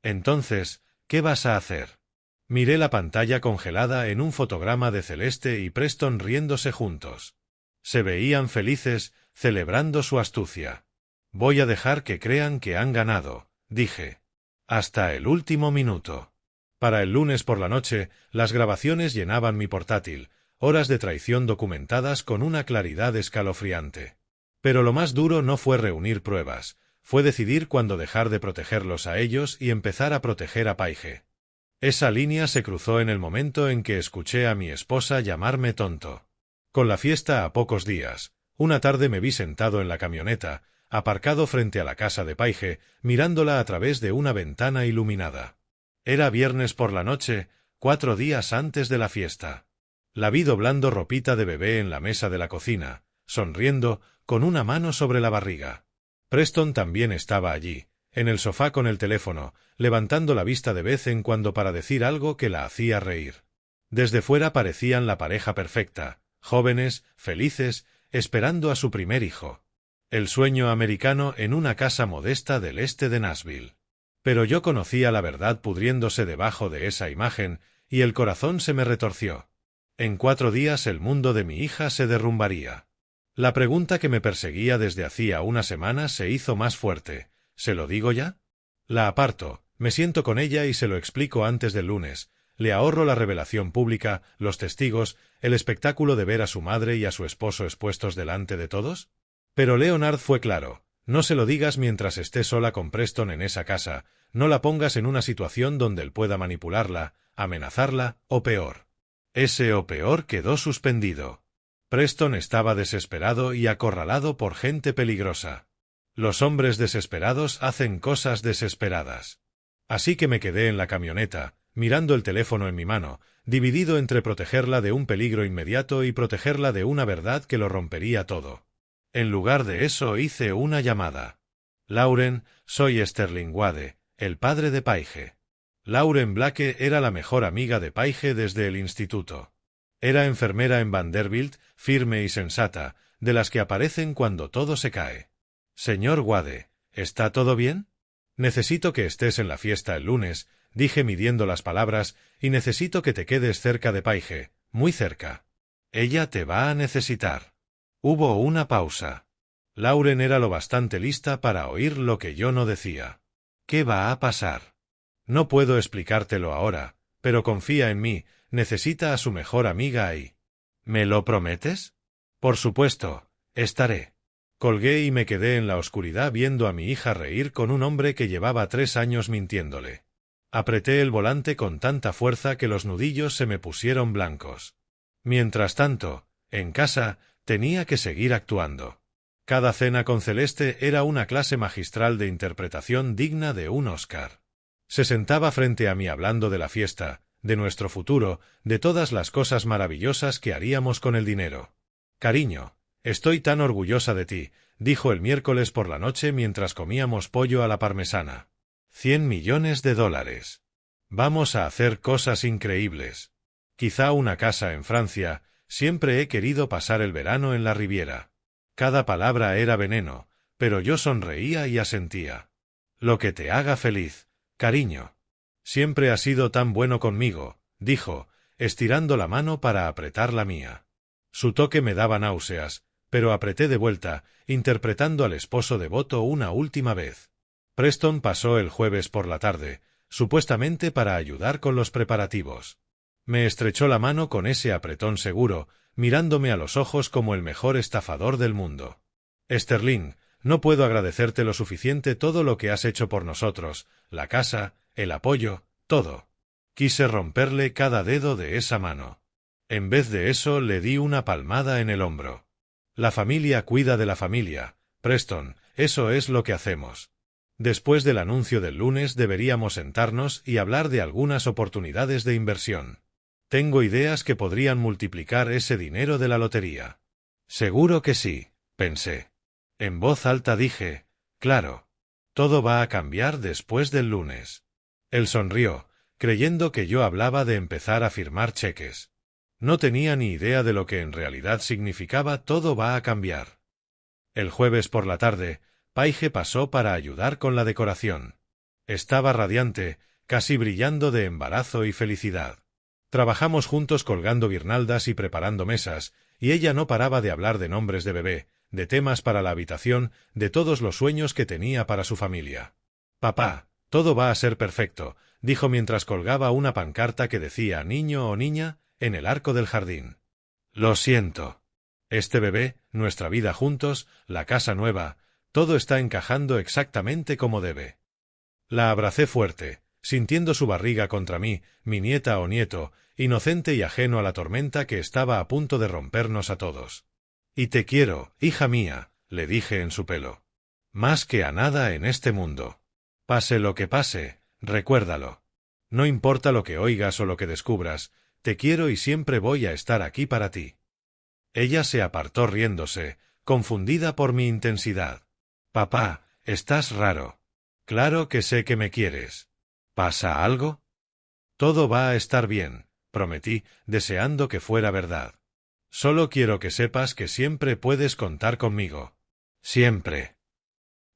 [SPEAKER 1] Entonces, ¿qué vas a hacer? Miré la pantalla congelada en un fotograma de Celeste y Preston riéndose juntos. Se veían felices, celebrando su astucia. Voy a dejar que crean que han ganado, dije. Hasta el último minuto. Para el lunes por la noche, las grabaciones llenaban mi portátil, horas de traición documentadas con una claridad escalofriante. Pero lo más duro no fue reunir pruebas, fue decidir cuándo dejar de protegerlos a ellos y empezar a proteger a Paige. Esa línea se cruzó en el momento en que escuché a mi esposa llamarme tonto. Con la fiesta a pocos días, una tarde me vi sentado en la camioneta, aparcado frente a la casa de Paige, mirándola a través de una ventana iluminada. Era viernes por la noche, 4 días antes de la fiesta. La vi doblando ropita de bebé en la mesa de la cocina, sonriendo, con una mano sobre la barriga. Preston también estaba allí, en el sofá con el teléfono, levantando la vista de vez en cuando para decir algo que la hacía reír. Desde fuera parecían la pareja perfecta, jóvenes, felices, esperando a su primer hijo. El sueño americano en una casa modesta del este de Nashville. Pero yo conocía la verdad pudriéndose debajo de esa imagen, y el corazón se me retorció. En 4 días el mundo de mi hija se derrumbaría. La pregunta que me perseguía desde hacía una semana se hizo más fuerte. ¿Se lo digo ya? La aparto, me siento con ella y se lo explico antes del lunes. Le ahorro la revelación pública, los testigos, el espectáculo de ver a su madre y a su esposo expuestos delante de todos. Pero Leonard fue claro. No se lo digas mientras esté sola con Preston en esa casa, no la pongas en una situación donde él pueda manipularla, amenazarla, o peor. Ese o peor quedó suspendido. Preston estaba desesperado y acorralado por gente peligrosa. Los hombres desesperados hacen cosas desesperadas. Así que me quedé en la camioneta, mirando el teléfono en mi mano, dividido entre protegerla de un peligro inmediato y protegerla de una verdad que lo rompería todo. En lugar de eso hice una llamada. Lauren, soy Sterling Wade, el padre de Paige. Lauren Blake era la mejor amiga de Paige desde el instituto. Era enfermera en Vanderbilt, firme y sensata, de las que aparecen cuando todo se cae. Señor Wade, ¿está todo bien? Necesito que estés en la fiesta el lunes, dije midiendo las palabras, y necesito que te quedes cerca de Paige, muy cerca. Ella te va a necesitar. Hubo una pausa. Lauren era lo bastante lista para oír lo que yo no decía. ¿Qué va a pasar? No puedo explicártelo ahora, pero confía en mí, necesita a su mejor amiga ahí. ¿Me lo prometes? Por supuesto, estaré. Colgué y me quedé en la oscuridad viendo a mi hija reír con un hombre que llevaba 3 años mintiéndole. Apreté el volante con tanta fuerza que los nudillos se me pusieron blancos. Mientras tanto, en casa, tenía que seguir actuando. Cada cena con Celeste era una clase magistral de interpretación digna de un Oscar. Se sentaba frente a mí hablando de la fiesta, de nuestro futuro, de todas las cosas maravillosas que haríamos con el dinero. Cariño, estoy tan orgullosa de ti, dijo el miércoles por la noche mientras comíamos pollo a la parmesana. $100 millones. Vamos a hacer cosas increíbles. Quizá una casa en Francia. Siempre he querido pasar el verano en la Riviera. Cada palabra era veneno, pero yo sonreía y asentía. Lo que te haga feliz, cariño. Siempre has sido tan bueno conmigo, dijo, estirando la mano para apretar la mía. Su toque me daba náuseas, pero apreté de vuelta, interpretando al esposo devoto una última vez. Preston pasó el jueves por la tarde, supuestamente para ayudar con los preparativos. Me estrechó la mano con ese apretón seguro, mirándome a los ojos como el mejor estafador del mundo. Sterling, no puedo agradecerte lo suficiente todo lo que has hecho por nosotros, la casa, el apoyo, todo. Quise romperle cada dedo de esa mano. En vez de eso le di una palmada en el hombro. La familia cuida de la familia, Preston, eso es lo que hacemos. Después del anuncio del lunes deberíamos sentarnos y hablar de algunas oportunidades de inversión. Tengo ideas que podrían multiplicar ese dinero de la lotería. Seguro que sí, pensé. En voz alta dije, claro. Todo va a cambiar después del lunes. Él sonrió, creyendo que yo hablaba de empezar a firmar cheques. No tenía ni idea de lo que en realidad significaba todo va a cambiar. El jueves por la tarde, Paige pasó para ayudar con la decoración. Estaba radiante, casi brillando de embarazo y felicidad. Trabajamos juntos colgando guirnaldas y preparando mesas, y ella no paraba de hablar de nombres de bebé, de temas para la habitación, de todos los sueños que tenía para su familia. «Papá, todo va a ser perfecto», dijo mientras colgaba una pancarta que decía «niño o niña» en el arco del jardín. «Lo siento. Este bebé, nuestra vida juntos, la casa nueva, todo está encajando exactamente como debe». La abracé fuerte, sintiendo su barriga contra mí, mi nieta o nieto, inocente y ajeno a la tormenta que estaba a punto de rompernos a todos. «Y te quiero, hija mía», le dije en su pelo. «Más que a nada en este mundo. Pase lo que pase, recuérdalo. No importa lo que oigas o lo que descubras, te quiero y siempre voy a estar aquí para ti». Ella se apartó riéndose, confundida por mi intensidad. «Papá, estás raro. Claro que sé que me quieres. ¿Pasa algo?» «Todo va a estar bien», prometí, deseando que fuera verdad. «Solo quiero que sepas que siempre puedes contar conmigo. Siempre».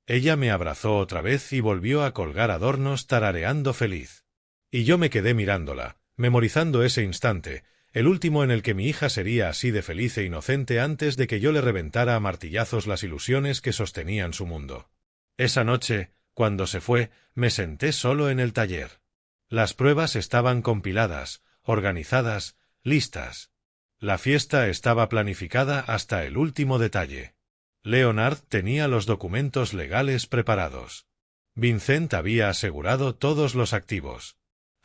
[SPEAKER 1] Ella me abrazó otra vez y volvió a colgar adornos tarareando feliz. Y yo me quedé mirándola, memorizando ese instante, el último en el que mi hija sería así de feliz e inocente antes de que yo le reventara a martillazos las ilusiones que sostenían su mundo. Esa noche, cuando se fue, me senté solo en el taller. Las pruebas estaban compiladas, organizadas, listas. La fiesta estaba planificada hasta el último detalle. Leonard tenía los documentos legales preparados. Vincent había asegurado todos los activos.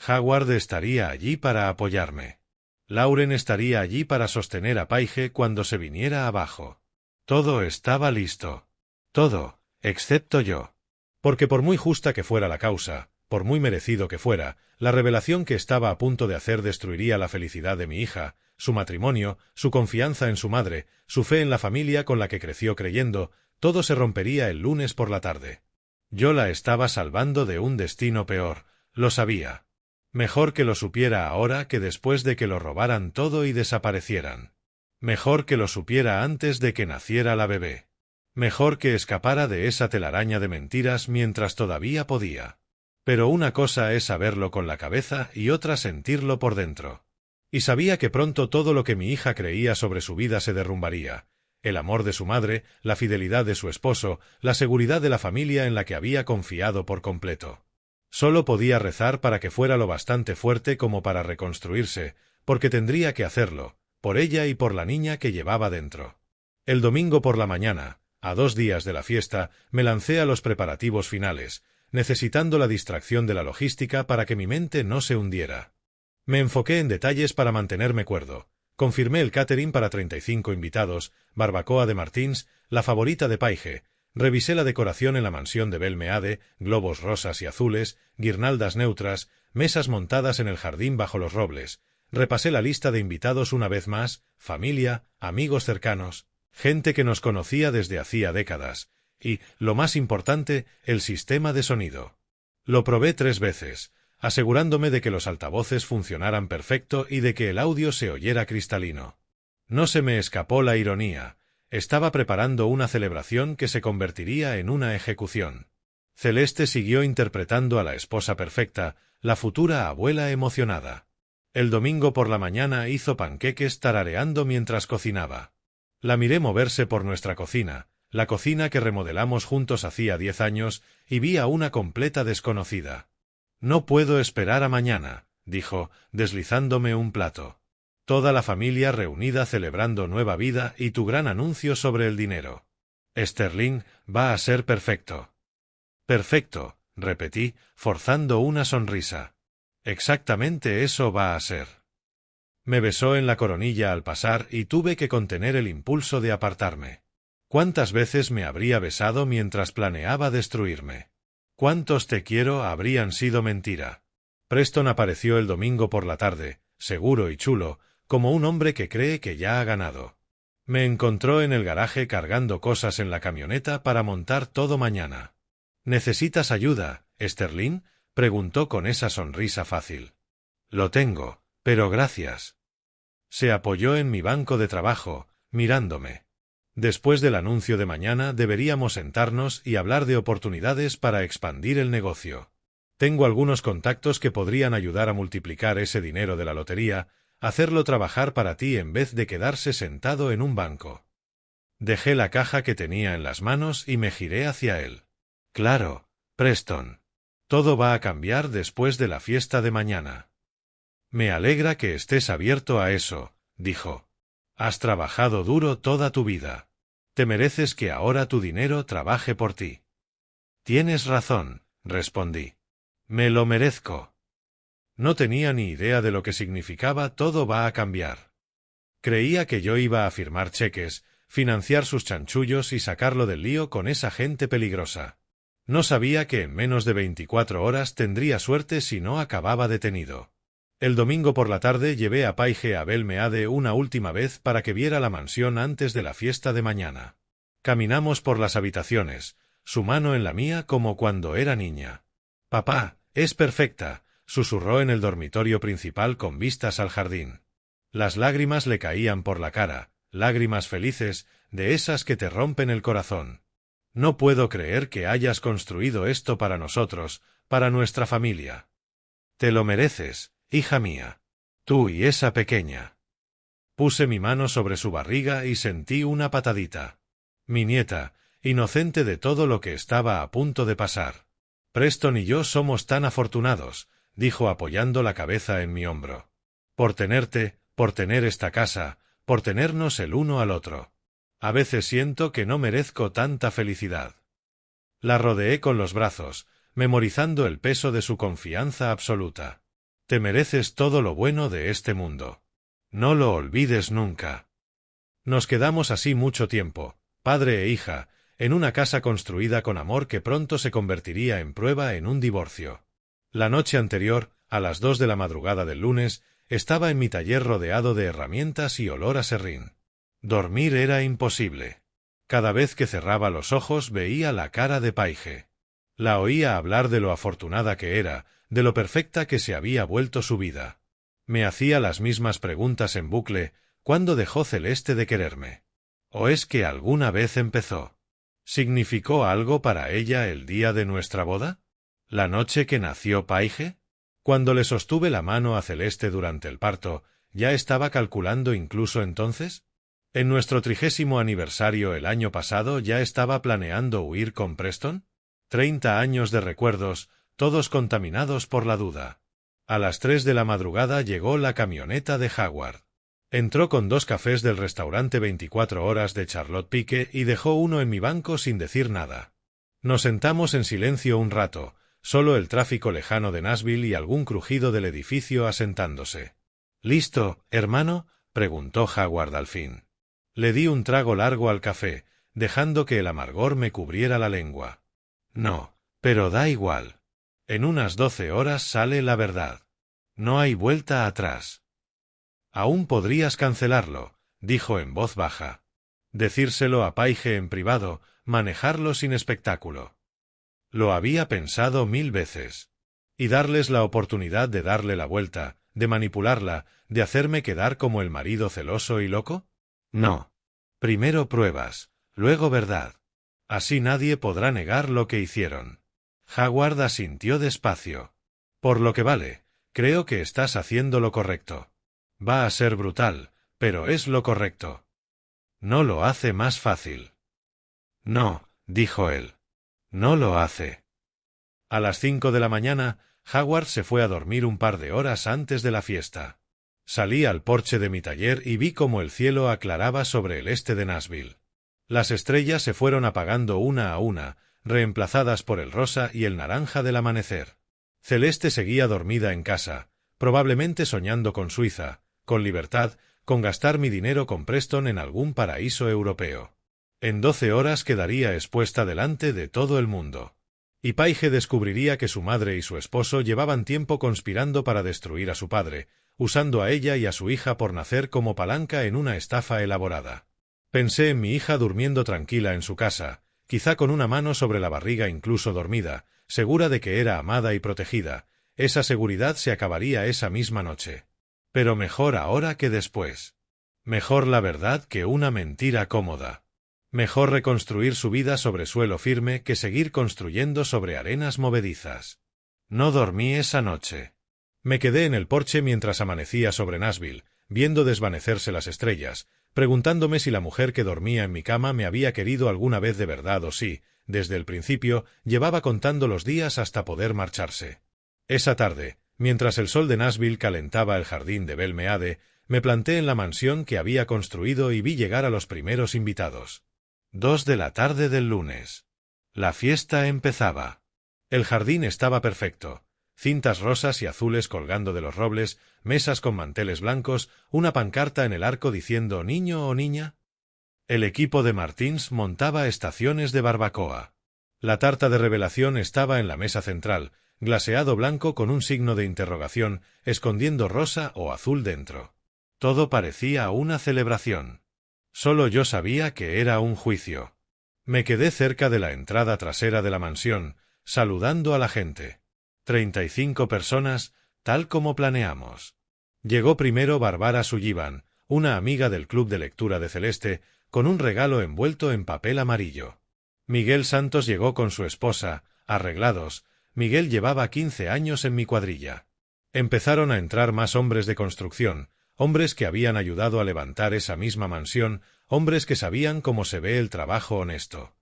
[SPEAKER 1] Howard estaría allí para apoyarme. Lauren estaría allí para sostener a Paige cuando se viniera abajo. Todo estaba listo. Todo, excepto yo. Porque por muy justa que fuera la causa, por muy merecido que fuera, la revelación que estaba a punto de hacer destruiría la felicidad de mi hija, su matrimonio, su confianza en su madre, su fe en la familia con la que creció creyendo, todo se rompería el lunes por la tarde. Yo la estaba salvando de un destino peor, lo sabía. Mejor que lo supiera ahora que después de que lo robaran todo y desaparecieran. Mejor que lo supiera antes de que naciera la bebé. Mejor que escapara de esa telaraña de mentiras mientras todavía podía. Pero una cosa es saberlo con la cabeza y otra sentirlo por dentro. Y sabía que pronto todo lo que mi hija creía sobre su vida se derrumbaría. El amor de su madre, la fidelidad de su esposo, la seguridad de la familia en la que había confiado por completo. Solo podía rezar para que fuera lo bastante fuerte como para reconstruirse, porque tendría que hacerlo, por ella y por la niña que llevaba dentro. El domingo por la mañana, a 2 días de la fiesta, me lancé a los preparativos finales, necesitando la distracción de la logística para que mi mente no se hundiera. Me enfoqué en detalles para mantenerme cuerdo. Confirmé el catering para 35 invitados, barbacoa de Martins, la favorita de Paige. Revisé la decoración en la mansión de Belmeade, globos rosas y azules, guirnaldas neutras, mesas montadas en el jardín bajo los robles. Repasé la lista de invitados una vez más, familia, amigos cercanos, gente que nos conocía desde hacía décadas, y, lo más importante, el sistema de sonido. Lo probé 3 veces, asegurándome de que los altavoces funcionaran perfecto y de que el audio se oyera cristalino. No se me escapó la ironía. Estaba preparando una celebración que se convertiría en una ejecución. Celeste siguió interpretando a la esposa perfecta, la futura abuela emocionada. El domingo por la mañana hizo panqueques tarareando mientras cocinaba. La miré moverse por nuestra cocina, la cocina que remodelamos juntos hacía 10 años, y vi a una completa desconocida. «No puedo esperar a mañana», dijo, deslizándome un plato. «Toda la familia reunida celebrando nueva vida y tu gran anuncio sobre el dinero. Sterling, va a ser perfecto». «Perfecto», repetí, forzando una sonrisa. «Exactamente eso va a ser». Me besó en la coronilla al pasar y tuve que contener el impulso de apartarme. ¿Cuántas veces me habría besado mientras planeaba destruirme? ¿Cuántos te quiero habrían sido mentira? Preston apareció el domingo por la tarde, seguro y chulo, como un hombre que cree que ya ha ganado. Me encontró en el garaje cargando cosas en la camioneta para montar todo mañana. —¿Necesitas ayuda, Sterling? —preguntó con esa sonrisa fácil. —Lo tengo, pero gracias. Se apoyó en mi banco de trabajo, mirándome. Después del anuncio de mañana deberíamos sentarnos y hablar de oportunidades para expandir el negocio. Tengo algunos contactos que podrían ayudar a multiplicar ese dinero de la lotería, hacerlo trabajar para ti en vez de quedarse sentado en un banco. Dejé la caja que tenía en las manos y me giré hacia él. Claro, Preston. Todo va a cambiar después de la fiesta de mañana. Me alegra que estés abierto a eso, dijo. Has trabajado duro toda tu vida. Te mereces que ahora tu dinero trabaje por ti. Tienes razón, respondí. Me lo merezco. No tenía ni idea de lo que significaba todo va a cambiar. Creía que yo iba a firmar cheques, financiar sus chanchullos y sacarlo del lío con esa gente peligrosa. No sabía que en menos de 24 horas tendría suerte si no acababa detenido. El domingo por la tarde llevé a Paige a Belmeade una última vez para que viera la mansión antes de la fiesta de mañana. Caminamos por las habitaciones, su mano en la mía como cuando era niña. «Papá, es perfecta», susurró en el dormitorio principal con vistas al jardín. Las lágrimas le caían por la cara, lágrimas felices, de esas que te rompen el corazón. «No puedo creer que hayas construido esto para nosotros, para nuestra familia. Te lo mereces, hija mía. Tú y esa pequeña». Puse mi mano sobre su barriga y sentí una patadita. Mi nieta, inocente de todo lo que estaba a punto de pasar. «Preston y yo somos tan afortunados», dijo apoyando la cabeza en mi hombro. «Por tenerte, por tener esta casa, por tenernos el uno al otro. A veces siento que no merezco tanta felicidad». La rodeé con los brazos, memorizando el peso de su confianza absoluta. «Te mereces todo lo bueno de este mundo. No lo olvides nunca». Nos quedamos así mucho tiempo, padre e hija, en una casa construida con amor que pronto se convertiría en prueba en un divorcio. La noche anterior, a las 2 de la madrugada del lunes, estaba en mi taller rodeado de herramientas y olor a serrín. Dormir era imposible. Cada vez que cerraba los ojos veía la cara de Paige. La oía hablar de lo afortunada que era, de lo perfecta que se había vuelto su vida. Me hacía las mismas preguntas en bucle. ¿Cuándo dejó Celeste de quererme? ¿O es que alguna vez empezó? ¿Significó algo para ella el día de nuestra boda? ¿La noche que nació Paige? Cuando le sostuve la mano a Celeste durante el parto, ¿ya estaba calculando incluso entonces? ¿En nuestro 30º aniversario el año pasado ya estaba planeando huir con Preston? 30 años de recuerdos, todos contaminados por la duda. A las 3 de la madrugada llegó la camioneta de Howard. Entró con 2 cafés del restaurante 24 horas de Charlotte Pique y dejó uno en mi banco sin decir nada. Nos sentamos en silencio un rato, solo el tráfico lejano de Nashville y algún crujido del edificio asentándose. —¿Listo, hermano? —preguntó Howard al fin. Le di un trago largo al café, dejando que el amargor me cubriera la lengua. —No, pero da igual. En unas 12 horas sale la verdad. No hay vuelta atrás. —Aún podrías cancelarlo —dijo en voz baja—. Decírselo a Paige en privado, manejarlo sin espectáculo. Lo había pensado 1000 veces. Y darles la oportunidad de darle la vuelta, de manipularla, de hacerme quedar como el marido celoso y loco. No. Primero pruebas, luego verdad. Así nadie podrá negar lo que hicieron. Howard asintió despacio. Por lo que vale, creo que estás haciendo lo correcto. Va a ser brutal, pero es lo correcto. No lo hace más fácil. No, dijo él. No lo hace. A las 5 de la mañana, Howard se fue a dormir un par de horas antes de la fiesta. Salí al porche de mi taller y vi cómo el cielo aclaraba sobre el este de Nashville. Las estrellas se fueron apagando una a una, reemplazadas por el rosa y el naranja del amanecer. Celeste seguía dormida en casa, probablemente soñando con Suiza, con libertad, con gastar mi dinero con Preston en algún paraíso europeo. En 12 horas quedaría expuesta delante de todo el mundo. Y Paige descubriría que su madre y su esposo llevaban tiempo conspirando para destruir a su padre, usando a ella y a su hija por nacer como palanca en una estafa elaborada. Pensé en mi hija durmiendo tranquila en su casa, quizá con una mano sobre la barriga incluso dormida, segura de que era amada y protegida. Esa seguridad se acabaría esa misma noche. Pero mejor ahora que después. Mejor la verdad que una mentira cómoda. Mejor reconstruir su vida sobre suelo firme que seguir construyendo sobre arenas movedizas. No dormí esa noche. Me quedé en el porche mientras amanecía sobre Nashville, viendo desvanecerse las estrellas, preguntándome si la mujer que dormía en mi cama me había querido alguna vez de verdad o si, desde el principio, llevaba contando los días hasta poder marcharse. Esa tarde, mientras el sol de Nashville calentaba el jardín de Belmeade, me planté en la mansión que había construido y vi llegar a los primeros invitados. 2 de la tarde del lunes. La fiesta empezaba. El jardín estaba perfecto. Cintas rosas y azules colgando de los robles, mesas con manteles blancos, una pancarta en el arco diciendo «¿Niño o niña?». El equipo de Martins montaba estaciones de barbacoa. La tarta de revelación estaba en la mesa central, glaseado blanco con un signo de interrogación, escondiendo rosa o azul dentro. Todo parecía una celebración. Solo yo sabía que era un juicio. Me quedé cerca de la entrada trasera de la mansión, saludando a la gente. 35 personas, tal como planeamos. Llegó primero Barbara Sullivan, una amiga del club de lectura de Celeste, con un regalo envuelto en papel amarillo. Miguel Santos llegó con su esposa, arreglados. Miguel llevaba 15 años en mi cuadrilla. Empezaron a entrar más hombres de construcción, hombres que habían ayudado a levantar esa misma mansión, hombres que sabían cómo se ve el trabajo honesto.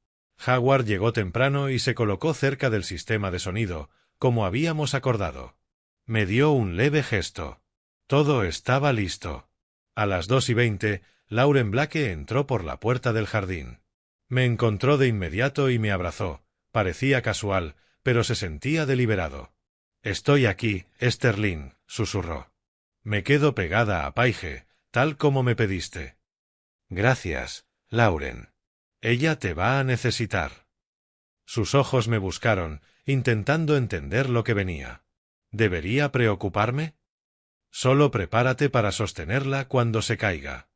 [SPEAKER 1] Howard llegó temprano y se colocó cerca del sistema de sonido, como habíamos acordado. Me dio un leve gesto. Todo estaba listo. A las 2:20, Lauren Blake entró por la puerta del jardín. Me encontró de inmediato y me abrazó. Parecía casual, pero se sentía deliberado. «Estoy aquí, Sterling», susurró. «Me quedo pegada a Paige, tal como me pediste». «Gracias, Lauren. Ella te va a necesitar». Sus ojos me buscaron, intentando entender lo que venía. ¿Debería preocuparme? Solo prepárate para sostenerla cuando se caiga.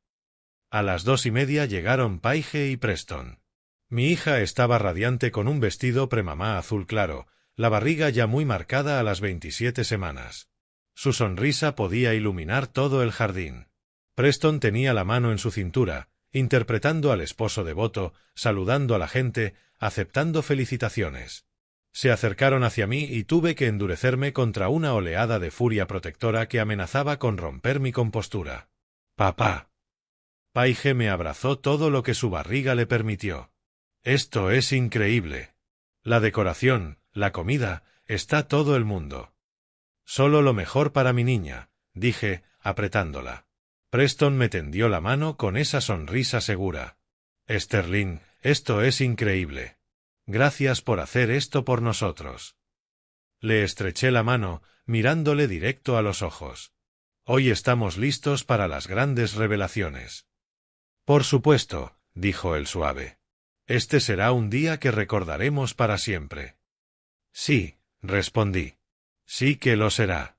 [SPEAKER 1] A las 2:30 llegaron Paige y Preston. Mi hija estaba radiante con un vestido premamá azul claro, la barriga ya muy marcada a las 27 semanas. Su sonrisa podía iluminar todo el jardín. Preston tenía la mano en su cintura, interpretando al esposo devoto, saludando a la gente, aceptando felicitaciones. Se acercaron hacia mí y tuve que endurecerme contra una oleada de furia protectora que amenazaba con romper mi compostura. «Papá». Paige me abrazó todo lo que su barriga le permitió. «Esto es increíble. La decoración, la comida, está todo el mundo». «Solo lo mejor para mi niña», dije, apretándola. Preston me tendió la mano con esa sonrisa segura. «Sterling, esto es increíble. Gracias por hacer esto por nosotros». Le estreché la mano, mirándole directo a los ojos. «Hoy estamos listos para las grandes revelaciones». «Por supuesto», dijo él suave. «Este será un día que recordaremos para siempre». «Sí», respondí. «Sí que lo será».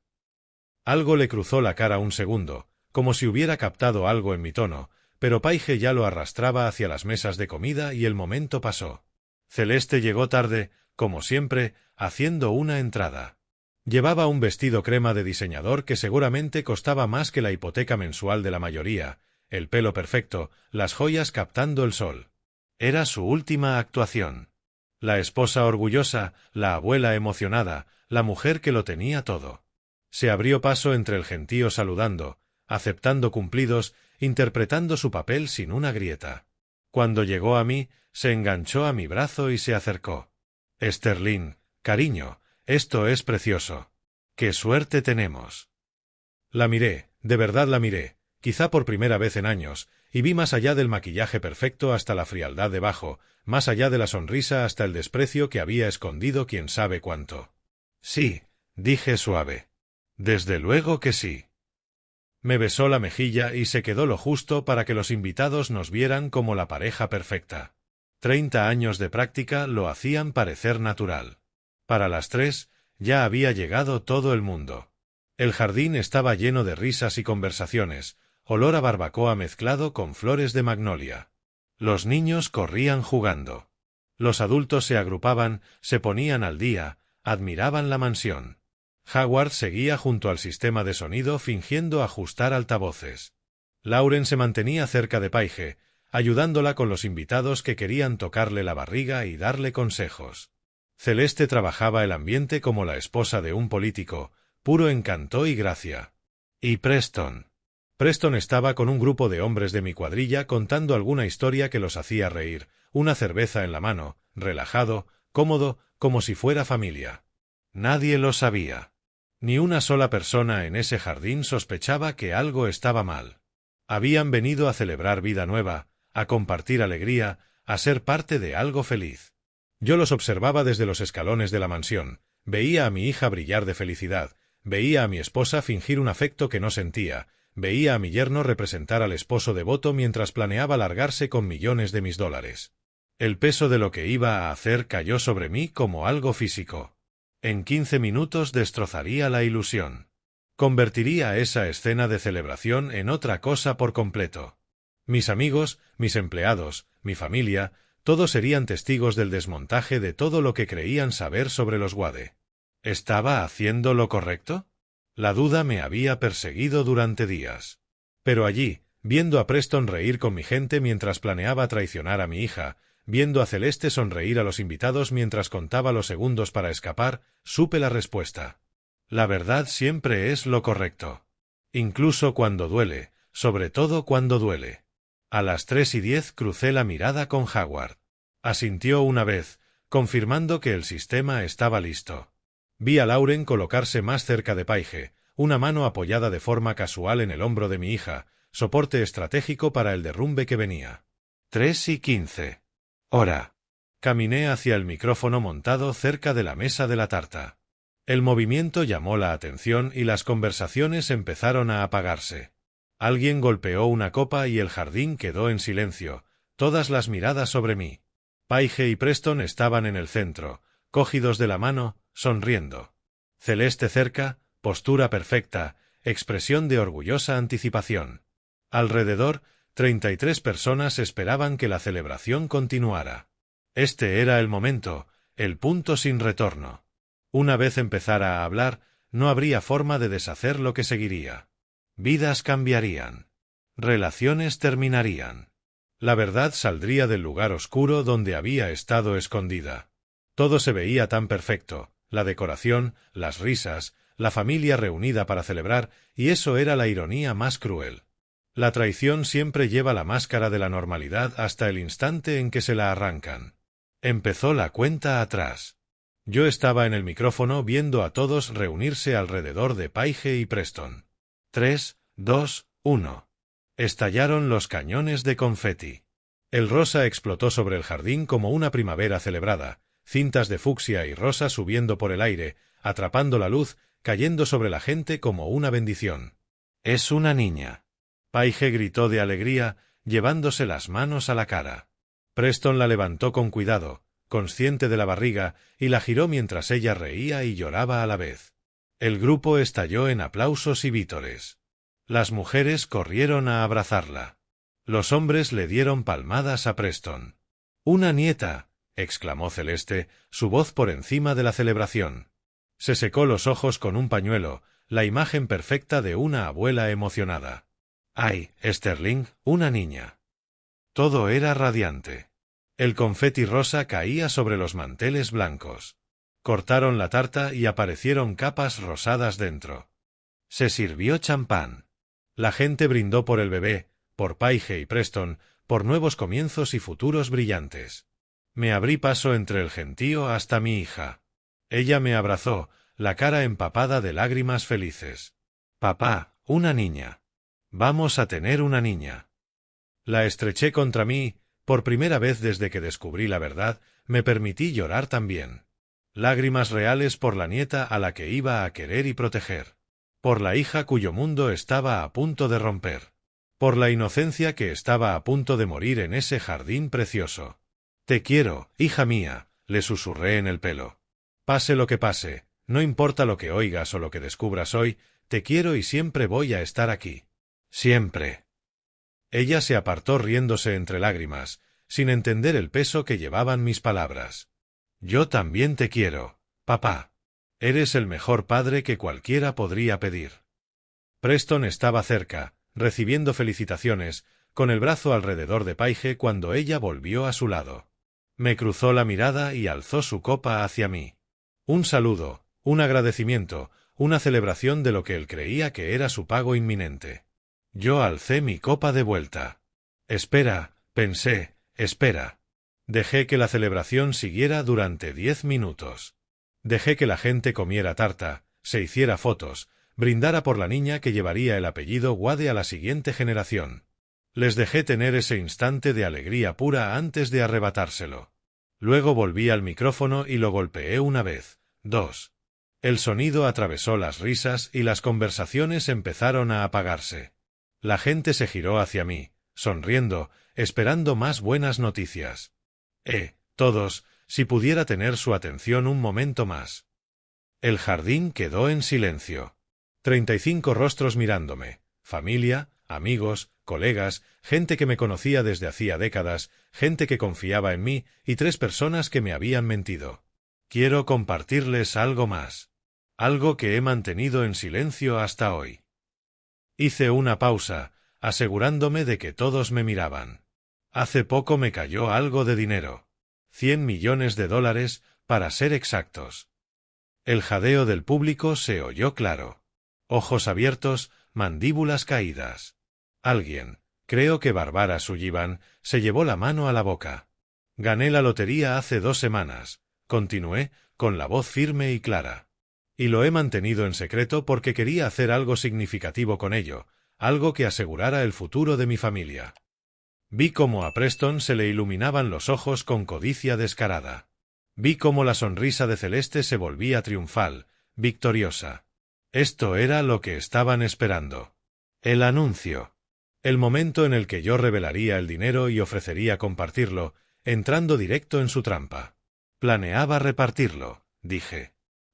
[SPEAKER 1] Algo le cruzó la cara un segundo, como si hubiera captado algo en mi tono, pero Paige ya lo arrastraba hacia las mesas de comida y el momento pasó. Celeste llegó tarde, como siempre, haciendo una entrada. Llevaba un vestido crema de diseñador que seguramente costaba más que la hipoteca mensual de la mayoría, el pelo perfecto, las joyas captando el sol. Era su última actuación. La esposa orgullosa, la abuela emocionada, la mujer que lo tenía todo. Se abrió paso entre el gentío saludando, aceptando cumplidos, interpretando su papel sin una grieta. Cuando llegó a mí, se enganchó a mi brazo y se acercó. «Sterling, cariño, esto es precioso. ¡Qué suerte tenemos!». La miré, de verdad la miré, quizá por primera vez en años, y vi más allá del maquillaje perfecto hasta la frialdad debajo, más allá de la sonrisa hasta el desprecio que había escondido quién sabe cuánto. «Sí», dije suave. «Desde luego que sí». Me besó la mejilla y se quedó lo justo para que los invitados nos vieran como la pareja perfecta. 30 años de práctica lo hacían parecer natural. Para las 3, ya había llegado todo el mundo. El jardín estaba lleno de risas y conversaciones, olor a barbacoa mezclado con flores de magnolia. Los niños corrían jugando. Los adultos se agrupaban, se ponían al día, admiraban la mansión. Howard seguía junto al sistema de sonido fingiendo ajustar altavoces. Lauren se mantenía cerca de Paige, ayudándola con los invitados que querían tocarle la barriga y darle consejos. Celeste trabajaba el ambiente como la esposa de un político, puro encanto y gracia. Y Preston. Preston estaba con un grupo de hombres de mi cuadrilla contando alguna historia que los hacía reír, una cerveza en la mano, relajado, cómodo, como si fuera familia. Nadie lo sabía. Ni una sola persona en ese jardín sospechaba que algo estaba mal. Habían venido a celebrar vida nueva, a compartir alegría, a ser parte de algo feliz. Yo los observaba desde los escalones de la mansión, veía a mi hija brillar de felicidad, veía a mi esposa fingir un afecto que no sentía, veía a mi yerno representar al esposo devoto mientras planeaba largarse con millones de mis dólares. El peso de lo que iba a hacer cayó sobre mí como algo físico. En 15 minutos destrozaría la ilusión. Convertiría esa escena de celebración en otra cosa por completo. Mis amigos, mis empleados, mi familia, todos serían testigos del desmontaje de todo lo que creían saber sobre los Wade. ¿Estaba haciendo lo correcto? La duda me había perseguido durante días. Pero allí, viendo a Preston reír con mi gente mientras planeaba traicionar a mi hija, viendo a Celeste sonreír a los invitados mientras contaba los segundos para escapar, supe la respuesta. La verdad siempre es lo correcto. Incluso cuando duele, sobre todo cuando duele. A las 3:10 crucé la mirada con Howard. Asintió una vez, confirmando que el sistema estaba listo. Vi a Lauren colocarse más cerca de Paige, una mano apoyada de forma casual en el hombro de mi hija, soporte estratégico para el derrumbe que venía. 3:15. Hora. Caminé hacia el micrófono montado cerca de la mesa de la tarta. El movimiento llamó la atención y las conversaciones empezaron a apagarse. Alguien golpeó una copa y el jardín quedó en silencio, todas las miradas sobre mí. Paige y Preston estaban en el centro, cogidos de la mano, sonriendo. Celeste cerca, postura perfecta, expresión de orgullosa anticipación. Alrededor, 33 personas esperaban que la celebración continuara. Este era el momento, el punto sin retorno. Una vez empezara a hablar, no habría forma de deshacer lo que seguiría. Vidas cambiarían. Relaciones terminarían. La verdad saldría del lugar oscuro donde había estado escondida. Todo se veía tan perfecto, la decoración, las risas, la familia reunida para celebrar, y eso era la ironía más cruel. La traición siempre lleva la máscara de la normalidad hasta el instante en que se la arrancan. Empezó la cuenta atrás. Yo estaba en el micrófono viendo a todos reunirse alrededor de Paige y Preston. 3, 2, 1. Estallaron los cañones de confeti. El rosa explotó sobre el jardín como una primavera celebrada, cintas de fucsia y rosa subiendo por el aire, atrapando la luz, cayendo sobre la gente como una bendición. «Es una niña». Paige gritó de alegría, llevándose las manos a la cara. Preston la levantó con cuidado, consciente de la barriga, y la giró mientras ella reía y lloraba a la vez. El grupo estalló en aplausos y vítores. Las mujeres corrieron a abrazarla. Los hombres le dieron palmadas a Preston. «¡Una nieta!», exclamó Celeste, su voz por encima de la celebración. Se secó los ojos con un pañuelo, la imagen perfecta de una abuela emocionada. «¡Ay, Sterling, una niña!». Todo era radiante. El confeti rosa caía sobre los manteles blancos. Cortaron la tarta y aparecieron capas rosadas dentro. Se sirvió champán. La gente brindó por el bebé, por Paige y Preston, por nuevos comienzos y futuros brillantes. Me abrí paso entre el gentío hasta mi hija. Ella me abrazó, la cara empapada de lágrimas felices. «Papá, una niña. Vamos a tener una niña». La estreché contra mí, por primera vez desde que descubrí la verdad, me permití llorar también. Lágrimas reales por la nieta a la que iba a querer y proteger. Por la hija cuyo mundo estaba a punto de romper. Por la inocencia que estaba a punto de morir en ese jardín precioso. «Te quiero, hija mía», le susurré en el pelo. «Pase lo que pase, no importa lo que oigas o lo que descubras hoy, te quiero y siempre voy a estar aquí. Siempre. Ella se apartó riéndose entre lágrimas, sin entender el peso que llevaban mis palabras. Yo también te quiero, papá. Eres el mejor padre que cualquiera podría pedir. Preston estaba cerca, recibiendo felicitaciones, con el brazo alrededor de Paige cuando ella volvió a su lado. Me cruzó la mirada y alzó su copa hacia mí. Un saludo, un agradecimiento, una celebración de lo que él creía que era su pago inminente. Yo alcé mi copa de vuelta. Espera, pensé, espera. Dejé que la celebración siguiera durante 10 minutos. Dejé que la gente comiera tarta, se hiciera fotos, brindara por la niña que llevaría el apellido Wade a la siguiente generación. Les dejé tener ese instante de alegría pura antes de arrebatárselo. Luego volví al micrófono y lo golpeé una vez, 2. El sonido atravesó las risas y las conversaciones empezaron a apagarse. La gente se giró hacia mí, sonriendo, esperando más buenas noticias. Todos, si pudiera tener su atención un momento más. El jardín quedó en silencio. 35 rostros mirándome, familia, amigos, colegas, gente que me conocía desde hacía décadas, gente que confiaba en mí y 3 personas que me habían mentido. Quiero compartirles algo más. Algo que he mantenido en silencio hasta hoy. Hice una pausa, asegurándome de que todos me miraban. Hace poco me cayó algo de dinero. $100 millones, para ser exactos. El jadeo del público se oyó claro. Ojos abiertos, mandíbulas caídas. Alguien, creo que Barbara Sullivan, se llevó la mano a la boca. Gané la lotería hace 2 semanas, continué, con la voz firme y clara. Y lo he mantenido en secreto porque quería hacer algo significativo con ello, algo que asegurara el futuro de mi familia. Vi cómo a Preston se le iluminaban los ojos con codicia descarada. Vi cómo la sonrisa de Celeste se volvía triunfal, victoriosa. Esto era lo que estaban esperando. El anuncio. El momento en el que yo revelaría el dinero y ofrecería compartirlo, entrando directo en su trampa. Planeaba repartirlo, dije.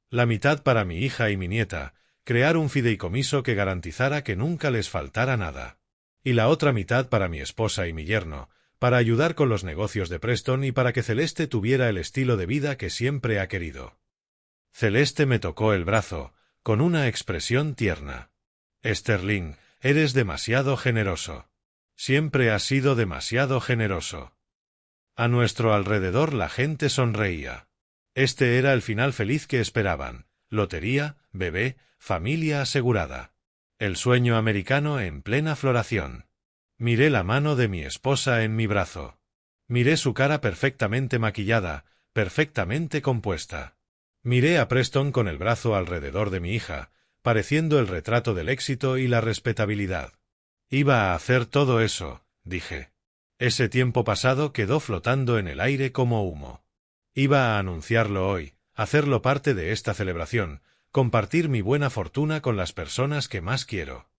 [SPEAKER 1] La mitad para mi hija y mi nieta, crear un fideicomiso que garantizara que nunca les faltara nada. Y la otra mitad para mi esposa y mi yerno, para ayudar con los negocios de Preston y para que Celeste tuviera el estilo de vida que siempre ha querido. Celeste me tocó el brazo, con una expresión tierna. Sterling, eres demasiado generoso. Siempre has sido demasiado generoso. A nuestro alrededor la gente sonreía. Este era el final feliz que esperaban. Lotería, bebé, familia asegurada. El sueño americano en plena floración. Miré la mano de mi esposa en mi brazo. Miré su cara perfectamente maquillada, perfectamente compuesta. Miré a Preston con el brazo alrededor de mi hija, pareciendo el retrato del éxito y la respetabilidad. Iba a hacer todo eso, dije. Ese tiempo pasado quedó flotando en el aire como humo. Iba a anunciarlo hoy, hacerlo parte de esta celebración, compartir mi buena fortuna con las personas que más quiero.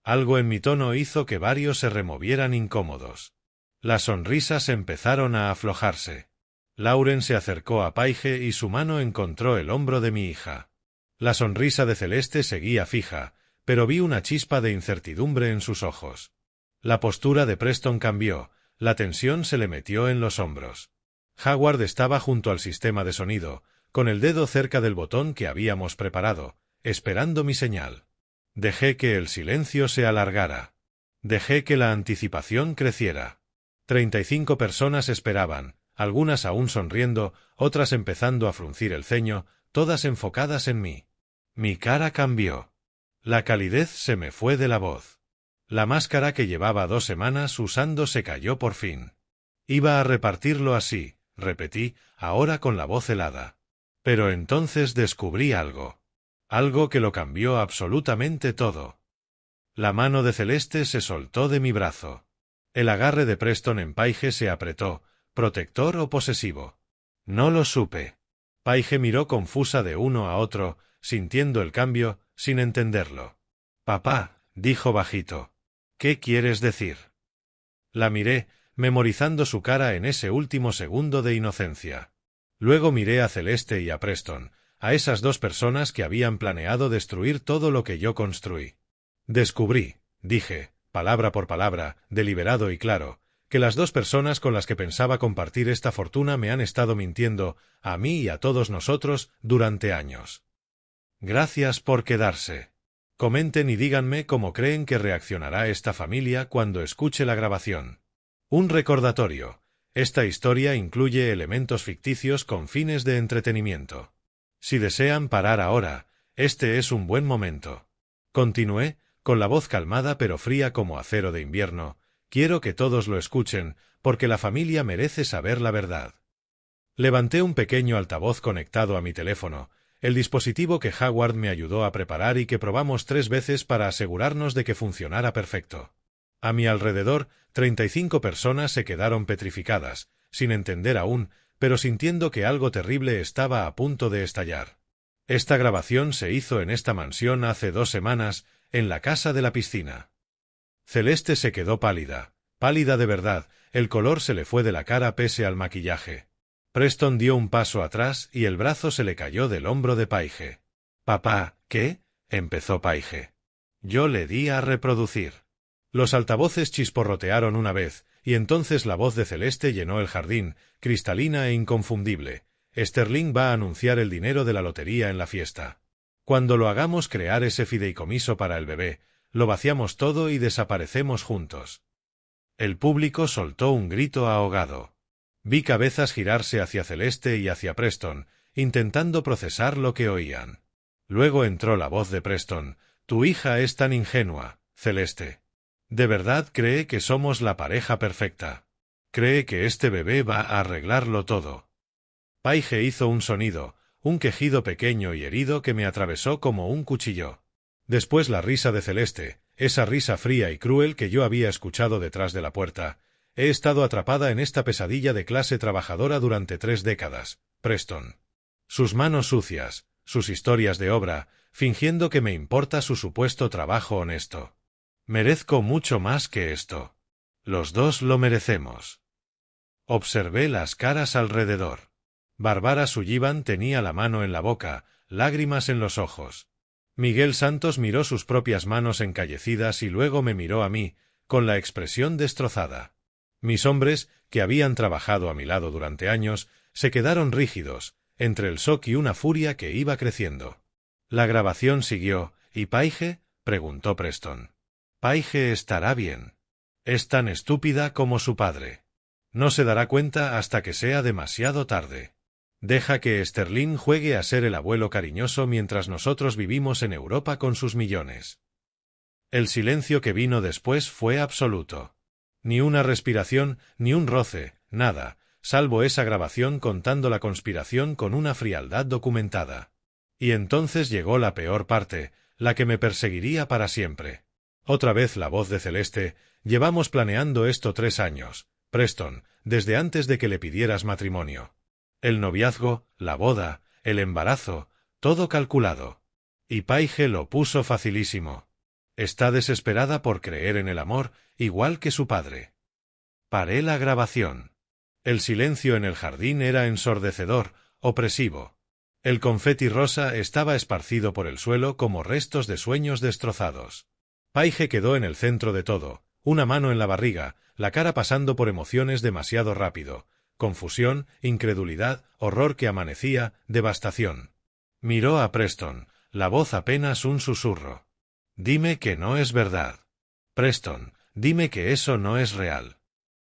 [SPEAKER 1] Algo en mi tono hizo que varios se removieran incómodos. Las sonrisas empezaron a aflojarse. Lauren se acercó a Paige y su mano encontró el hombro de mi hija. La sonrisa de Celeste seguía fija, pero vi una chispa de incertidumbre en sus ojos. La postura de Preston cambió, la tensión se le metió en los hombros. Howard estaba junto al sistema de sonido, con el dedo cerca del botón que habíamos preparado, esperando mi señal. Dejé que el silencio se alargara. Dejé que la anticipación creciera. 35 personas esperaban, algunas aún sonriendo, otras empezando a fruncir el ceño, todas enfocadas en mí. Mi cara cambió. La calidez se me fue de la voz. La máscara que llevaba 2 semanas usando se cayó por fin. Iba a repartirlo así, repetí, ahora con la voz helada. Pero entonces descubrí algo. Algo que lo cambió absolutamente todo. La mano de Celeste se soltó de mi brazo. El agarre de Preston en Paige se apretó, protector o posesivo. No lo supe. Paige miró confusa de uno a otro, sintiendo el cambio, sin entenderlo. «Papá», dijo bajito. «¿Qué quieres decir?» La miré, memorizando su cara en ese último segundo de inocencia. Luego miré a Celeste y a Preston, a esas dos personas que habían planeado destruir todo lo que yo construí. Descubrí, dije, palabra por palabra, deliberado y claro, que las dos personas con las que pensaba compartir esta fortuna me han estado mintiendo, a mí y a todos nosotros, durante años. Gracias por quedarse. Comenten y díganme cómo creen que reaccionará esta familia cuando escuche la grabación. Un recordatorio. Esta historia incluye elementos ficticios con fines de entretenimiento. Si desean parar ahora, este es un buen momento. Continué, con la voz calmada pero fría como acero de invierno. Quiero que todos lo escuchen, porque la familia merece saber la verdad. Levanté un pequeño altavoz conectado a mi teléfono, el dispositivo que Howard me ayudó a preparar y que probamos 3 veces para asegurarnos de que funcionara perfecto. A mi alrededor, 35 personas se quedaron petrificadas, sin entender aún, pero sintiendo que algo terrible estaba a punto de estallar. Esta grabación se hizo en esta mansión hace 2 semanas, en la casa de la piscina. Celeste se quedó pálida, pálida de verdad, el color se le fue de la cara pese al maquillaje. Preston dio un paso atrás y el brazo se le cayó del hombro de Paige. «Papá, ¿qué?», empezó Paige. Yo le di a reproducir. Los altavoces chisporrotearon una vez, y entonces la voz de Celeste llenó el jardín, cristalina e inconfundible. «Sterling va a anunciar el dinero de la lotería en la fiesta. Cuando lo hagamos crear ese fideicomiso para el bebé, lo vaciamos todo y desaparecemos juntos». El público soltó un grito ahogado. Vi cabezas girarse hacia Celeste y hacia Preston, intentando procesar lo que oían. Luego entró la voz de Preston. «Tu hija es tan ingenua, Celeste. ¿De verdad cree que somos la pareja perfecta? ¿Cree que este bebé va a arreglarlo todo?» Paige hizo un sonido, un quejido pequeño y herido que me atravesó como un cuchillo. Después la risa de Celeste, esa risa fría y cruel que yo había escuchado detrás de la puerta. «He estado atrapada en esta pesadilla de clase trabajadora durante 3 décadas, Preston. Sus manos sucias, sus historias de obra, fingiendo que me importa su supuesto trabajo honesto. Merezco mucho más que esto. Los dos lo merecemos». Observé las caras alrededor. Bárbara Sullivan tenía la mano en la boca, lágrimas en los ojos. Miguel Santos miró sus propias manos encallecidas y luego me miró a mí, con la expresión destrozada. Mis hombres, que habían trabajado a mi lado durante años, se quedaron rígidos, entre el shock y una furia que iba creciendo. La grabación siguió, ¿y Paige?, preguntó Preston. «Paige estará bien. Es tan estúpida como su padre. No se dará cuenta hasta que sea demasiado tarde. Deja que Sterling juegue a ser el abuelo cariñoso mientras nosotros vivimos en Europa con sus millones». El silencio que vino después fue absoluto. Ni una respiración, ni un roce, nada, salvo esa grabación contando la conspiración con una frialdad documentada. Y entonces llegó la peor parte, la que me perseguiría para siempre. Otra vez la voz de Celeste. «Llevamos planeando esto 3 años, Preston, desde antes de que le pidieras matrimonio. El noviazgo, la boda, el embarazo, todo calculado. Y Paige lo puso facilísimo. Está desesperada por creer en el amor, igual que su padre». Paré la grabación. El silencio en el jardín era ensordecedor, opresivo. El confeti rosa estaba esparcido por el suelo como restos de sueños destrozados. Paige quedó en el centro de todo, una mano en la barriga, la cara pasando por emociones demasiado rápido, confusión, incredulidad, horror que amanecía, devastación. Miró a Preston, la voz apenas un susurro. «Dime que no es verdad. Preston, dime que eso no es real».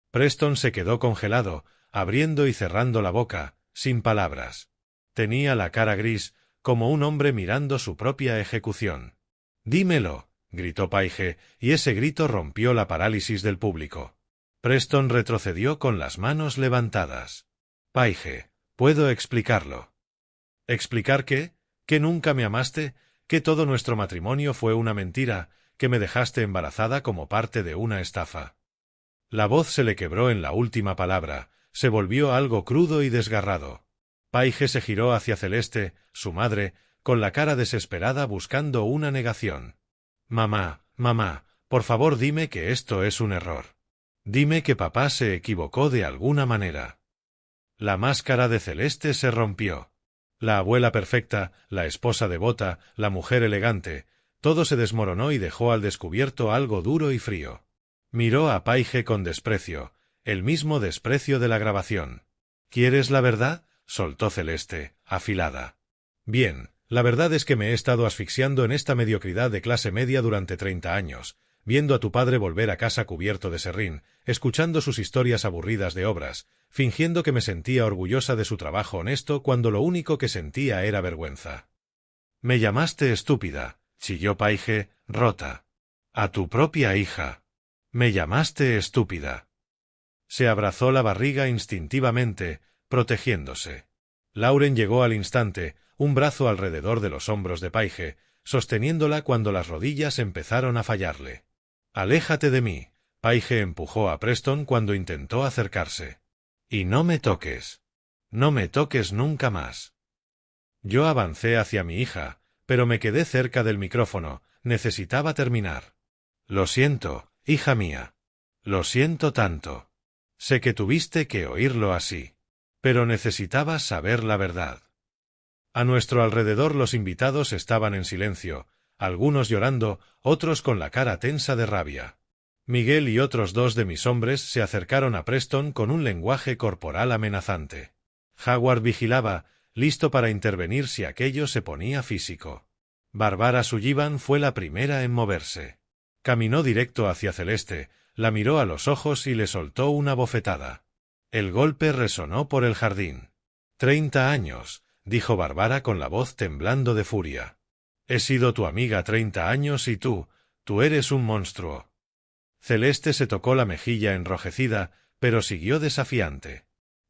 [SPEAKER 1] Preston se quedó congelado, abriendo y cerrando la boca, sin palabras. Tenía la cara gris, como un hombre mirando su propia ejecución. «Dímelo», gritó Paige, y ese grito rompió la parálisis del público. Preston retrocedió con las manos levantadas. «Paige, puedo explicarlo». «¿Explicar qué? ¿Que nunca me amaste? ¿Que todo nuestro matrimonio fue una mentira? ¿Que me dejaste embarazada como parte de una estafa?» La voz se le quebró en la última palabra, se volvió algo crudo y desgarrado. Paige se giró hacia Celeste, su madre, con la cara desesperada buscando una negación. «Mamá, mamá, por favor dime que esto es un error. Dime que papá se equivocó de alguna manera». La máscara de Celeste se rompió. La abuela perfecta, la esposa devota, la mujer elegante, todo se desmoronó y dejó al descubierto algo duro y frío. Miró a Paige con desprecio, el mismo desprecio de la grabación. ¿Quieres la verdad?, soltó Celeste, afilada. Bien, la verdad es que me he estado asfixiando en esta mediocridad de clase media durante 30 años, viendo a tu padre volver a casa cubierto de serrín, escuchando sus historias aburridas de obras, fingiendo que me sentía orgullosa de su trabajo honesto cuando lo único que sentía era vergüenza. Me llamaste estúpida, chilló Paige, rota. A tu propia hija. Me llamaste estúpida. Se abrazó la barriga instintivamente, protegiéndose. Lauren llegó al instante, un brazo alrededor de los hombros de Paige, sosteniéndola cuando las rodillas empezaron a fallarle. «Aléjate de mí», Paige empujó a Preston cuando intentó acercarse. «Y no me toques. No me toques nunca más». Yo avancé hacia mi hija, pero me quedé cerca del micrófono, necesitaba terminar. «Lo siento, hija mía. Lo siento tanto. Sé que tuviste que oírlo así. Pero necesitabas saber la verdad». A nuestro alrededor los invitados estaban en silencio, algunos llorando, otros con la cara tensa de rabia. Miguel y otros 2 de mis hombres se acercaron a Preston con un lenguaje corporal amenazante. Howard vigilaba, listo para intervenir si aquello se ponía físico. Barbara Sullivan fue la primera en moverse. Caminó directo hacia Celeste, la miró a los ojos y le soltó una bofetada. El golpe resonó por el jardín. 30 años, dijo Barbara con la voz temblando de furia. He sido tu amiga 30 años y tú eres un monstruo. Celeste se tocó la mejilla enrojecida, pero siguió desafiante.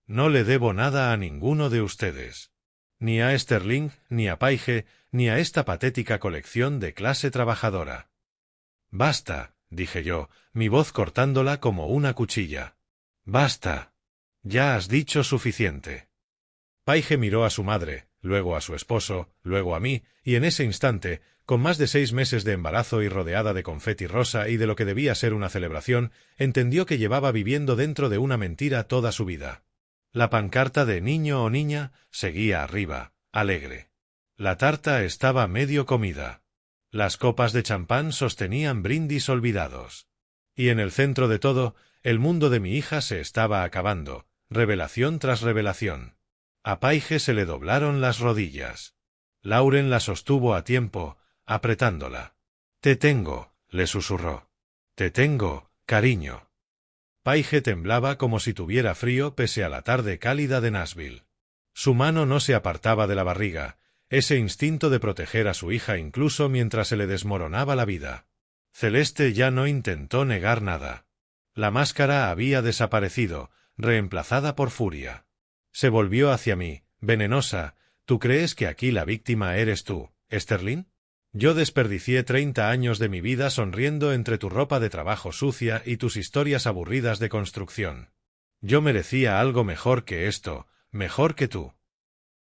[SPEAKER 1] No le debo nada a ninguno de ustedes. Ni a Sterling, ni a Paige, ni a esta patética colección de clase trabajadora. Basta, dije yo, mi voz cortándola como una cuchilla. Basta. Ya has dicho suficiente. Paige miró a su madre, luego a su esposo, luego a mí, y en ese instante, con más de 6 meses de embarazo y rodeada de confeti rosa y de lo que debía ser una celebración, entendió que llevaba viviendo dentro de una mentira toda su vida. La pancarta de niño o niña seguía arriba, alegre. La tarta estaba medio comida. Las copas de champán sostenían brindis olvidados. Y en el centro de todo, el mundo de mi hija se estaba acabando, revelación tras revelación. A Paige se le doblaron las rodillas. Lauren la sostuvo a tiempo, apretándola. «Te tengo», le susurró. «Te tengo, cariño». Paige temblaba como si tuviera frío pese a la tarde cálida de Nashville. Su mano no se apartaba de la barriga, ese instinto de proteger a su hija incluso mientras se le desmoronaba la vida. Celeste ya no intentó negar nada. La máscara había desaparecido, reemplazada por furia. Se volvió hacia mí, venenosa. ¿Tú crees que aquí la víctima eres tú, Sterling? Yo desperdicié 30 años de mi vida sonriendo entre tu ropa de trabajo sucia y tus historias aburridas de construcción. Yo merecía algo mejor que esto, mejor que tú.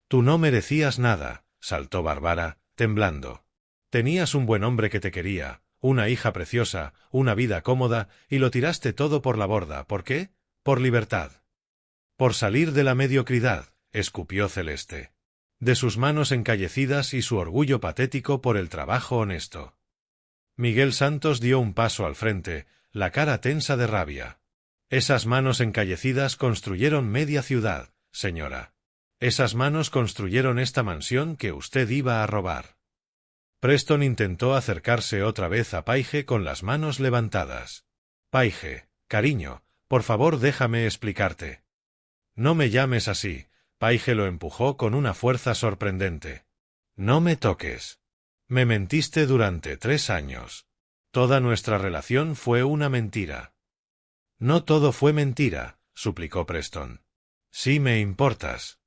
[SPEAKER 1] Tú no merecías nada, saltó Barbara, temblando. Tenías un buen hombre que te quería, una hija preciosa, una vida cómoda, y lo tiraste todo por la borda. ¿Por qué? Por libertad. Por salir de la mediocridad, escupió Celeste. De sus manos encallecidas y su orgullo patético por el trabajo honesto. Miguel Santos dio un paso al frente, la cara tensa de rabia. Esas manos encallecidas construyeron media ciudad, señora. Esas manos construyeron esta mansión que usted iba a robar. Preston intentó acercarse otra vez a Paige con las manos levantadas. Paige, cariño, por favor déjame explicarte. No me llames así. Paige lo empujó con una fuerza sorprendente. No me toques. Me mentiste durante 3 años. Toda nuestra relación fue una mentira. No todo fue mentira, suplicó Preston. Sí me importas.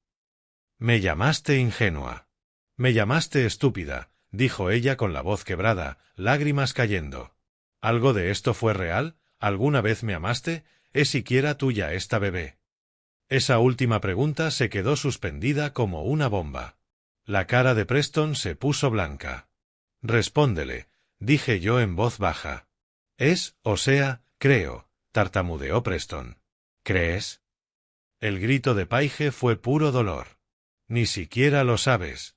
[SPEAKER 1] Me llamaste ingenua. Me llamaste estúpida, dijo ella con la voz quebrada, lágrimas cayendo. ¿Algo de esto fue real? ¿Alguna vez me amaste? ¿Es siquiera tuya esta bebé? Esa última pregunta se quedó suspendida como una bomba. La cara de Preston se puso blanca. Respóndele, dije yo en voz baja. Creo, tartamudeó Preston. ¿Crees? El grito de Paige fue puro dolor. Ni siquiera lo sabes.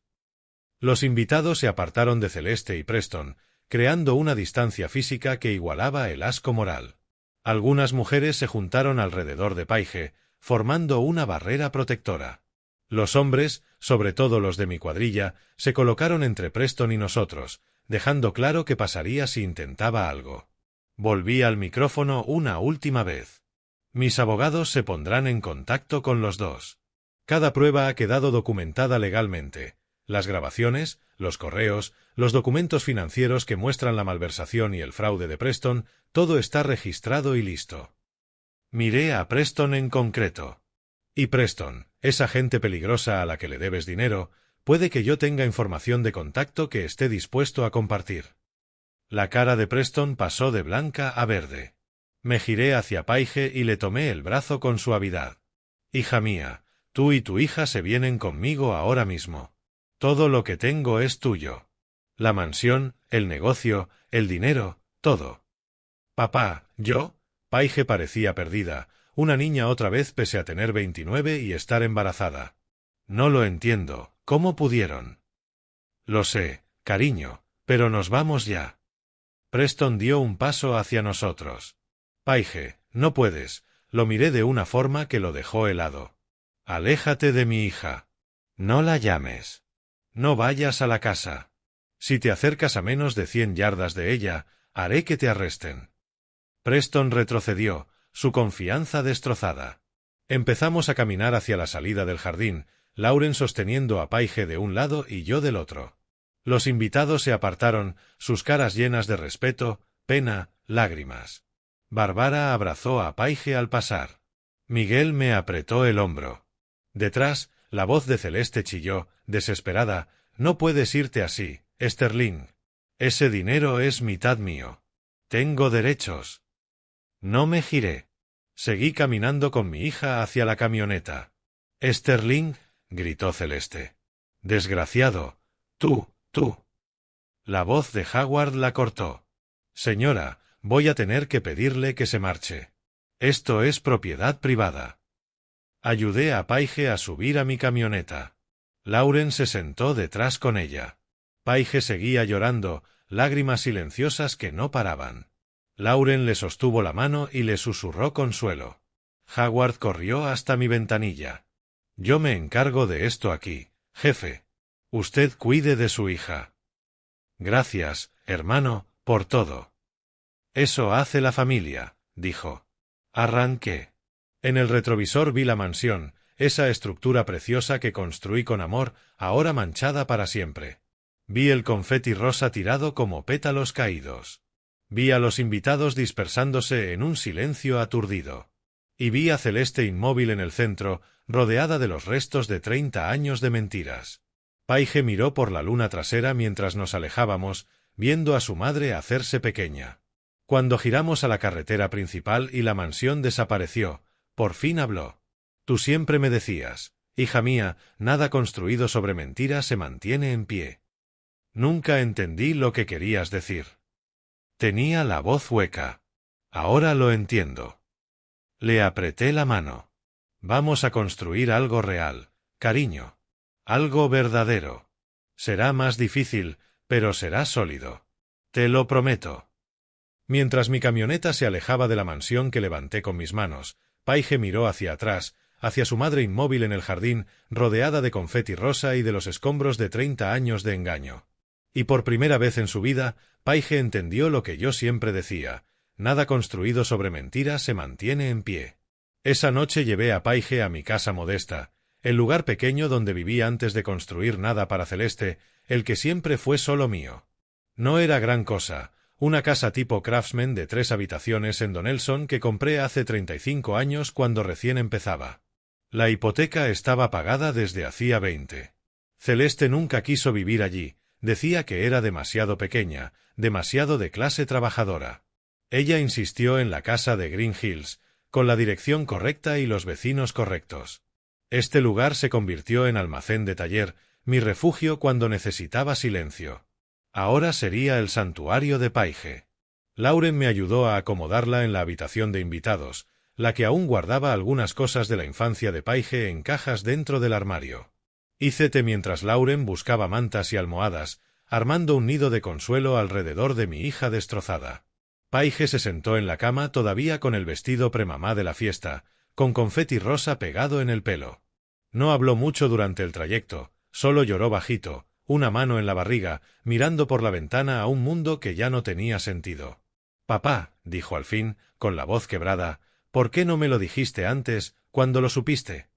[SPEAKER 1] Los invitados se apartaron de Celeste y Preston, creando una distancia física que igualaba el asco moral. Algunas mujeres se juntaron alrededor de Paige, formando una barrera protectora. Los hombres, sobre todo los de mi cuadrilla, se colocaron entre Preston y nosotros, dejando claro que pasaría si intentaba algo. Volví al micrófono una última vez. Mis abogados se pondrán en contacto con los dos. Cada prueba ha quedado documentada legalmente. Las grabaciones, los correos, los documentos financieros que muestran la malversación y el fraude de Preston, todo está registrado y listo. Miré a Preston en concreto. Y Preston, esa gente peligrosa a la que le debes dinero, puede que yo tenga información de contacto que esté dispuesto a compartir. La cara de Preston pasó de blanca a verde. Me giré hacia Paige y le tomé el brazo con suavidad. Hija mía, tú y tu hija se vienen conmigo ahora mismo. Todo lo que tengo es tuyo. La mansión, el negocio, el dinero, todo. Papá, ¿yo? Paige parecía perdida, una niña otra vez pese a tener 29 y estar embarazada. No lo entiendo, ¿cómo pudieron? Lo sé, cariño, pero nos vamos ya. Preston dio un paso hacia nosotros. Paige, no puedes, lo miré de una forma que lo dejó helado. Aléjate de mi hija. No la llames. No vayas a la casa. Si te acercas a menos de 100 yardas de ella, haré que te arresten. Preston retrocedió, su confianza destrozada. Empezamos a caminar hacia la salida del jardín, Lauren sosteniendo a Paige de un lado y yo del otro. Los invitados se apartaron, sus caras llenas de respeto, pena, lágrimas. Bárbara abrazó a Paige al pasar. Miguel me apretó el hombro. Detrás, la voz de Celeste chilló, desesperada: «No puedes irte así, Sterling. Ese dinero es mitad mío. Tengo derechos». No me giré. Seguí caminando con mi hija hacia la camioneta. «Sterling», gritó Celeste. «Desgraciado. Tú. La voz de Howard la cortó. «Señora, voy a tener que pedirle que se marche. Esto es propiedad privada». Ayudé a Paige a subir a mi camioneta. Lauren se sentó detrás con ella. Paige seguía llorando, lágrimas silenciosas que no paraban. Lauren le sostuvo la mano y le susurró consuelo. Howard corrió hasta mi ventanilla. «Yo me encargo de esto aquí, jefe. Usted cuide de su hija». «Gracias, hermano, por todo». «Eso hace la familia», dijo. Arranqué. En el retrovisor vi la mansión, esa estructura preciosa que construí con amor, ahora manchada para siempre. Vi el confeti rosa tirado como pétalos caídos. Vi a los invitados dispersándose en un silencio aturdido. Y vi a Celeste inmóvil en el centro, rodeada de los restos de 30 años de mentiras. Paige miró por la luna trasera mientras nos alejábamos, viendo a su madre hacerse pequeña. Cuando giramos a la carretera principal y la mansión desapareció, por fin habló. «Tú siempre me decías, hija mía, nada construido sobre mentiras se mantiene en pie». Nunca entendí lo que querías decir. Tenía la voz hueca. Ahora lo entiendo. Le apreté la mano. «Vamos a construir algo real, cariño. Algo verdadero. Será más difícil, pero será sólido. Te lo prometo». Mientras mi camioneta se alejaba de la mansión que levanté con mis manos, Paige miró hacia atrás, hacia su madre inmóvil en el jardín, rodeada de confeti rosa y de los escombros de 30 años de engaño. Y por primera vez en su vida, Paige entendió lo que yo siempre decía: nada construido sobre mentiras se mantiene en pie. Esa noche llevé a Paige a mi casa modesta, el lugar pequeño donde viví antes de construir nada para Celeste, el que siempre fue solo mío. No era gran cosa, una casa tipo Craftsman de 3 habitaciones en Donelson que compré hace 35 años cuando recién empezaba. La hipoteca estaba pagada desde hacía 20. Celeste nunca quiso vivir allí, decía que era demasiado pequeña, demasiado de clase trabajadora. Ella insistió en la casa de Green Hills, con la dirección correcta y los vecinos correctos. Este lugar se convirtió en almacén de taller, mi refugio cuando necesitaba silencio. Ahora sería el santuario de Paige. Lauren me ayudó a acomodarla en la habitación de invitados, la que aún guardaba algunas cosas de la infancia de Paige en cajas dentro del armario. Hice mientras Lauren buscaba mantas y almohadas, armando un nido de consuelo alrededor de mi hija destrozada. Paige se sentó en la cama todavía con el vestido premamá de la fiesta, con confeti rosa pegado en el pelo. No habló mucho durante el trayecto, solo lloró bajito, una mano en la barriga, mirando por la ventana a un mundo que ya no tenía sentido. «Papá», dijo al fin, con la voz quebrada, «¿por qué no me lo dijiste antes, cuando lo supiste?»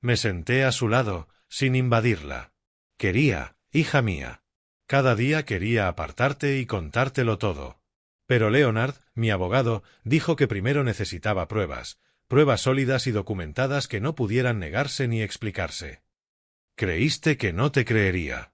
[SPEAKER 1] Me senté a su lado, sin invadirla. Quería, hija mía. Cada día quería apartarte y contártelo todo. Pero Leonard, mi abogado, dijo que primero necesitaba pruebas sólidas y documentadas que no pudieran negarse ni explicarse. Creíste que no te creería.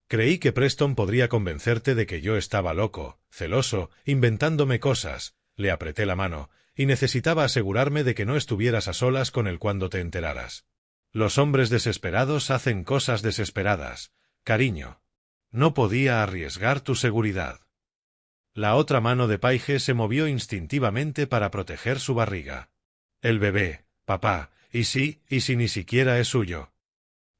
[SPEAKER 1] Creí que Preston podría convencerte de que yo estaba loco, celoso, inventándome cosas. Le apreté la mano, y necesitaba asegurarme de que no estuvieras a solas con él cuando te enteraras. Los hombres desesperados hacen cosas desesperadas, cariño. No podía arriesgar tu seguridad. La otra mano de Paige se movió instintivamente para proteger su barriga. El bebé, papá, ¿y si ni siquiera es suyo?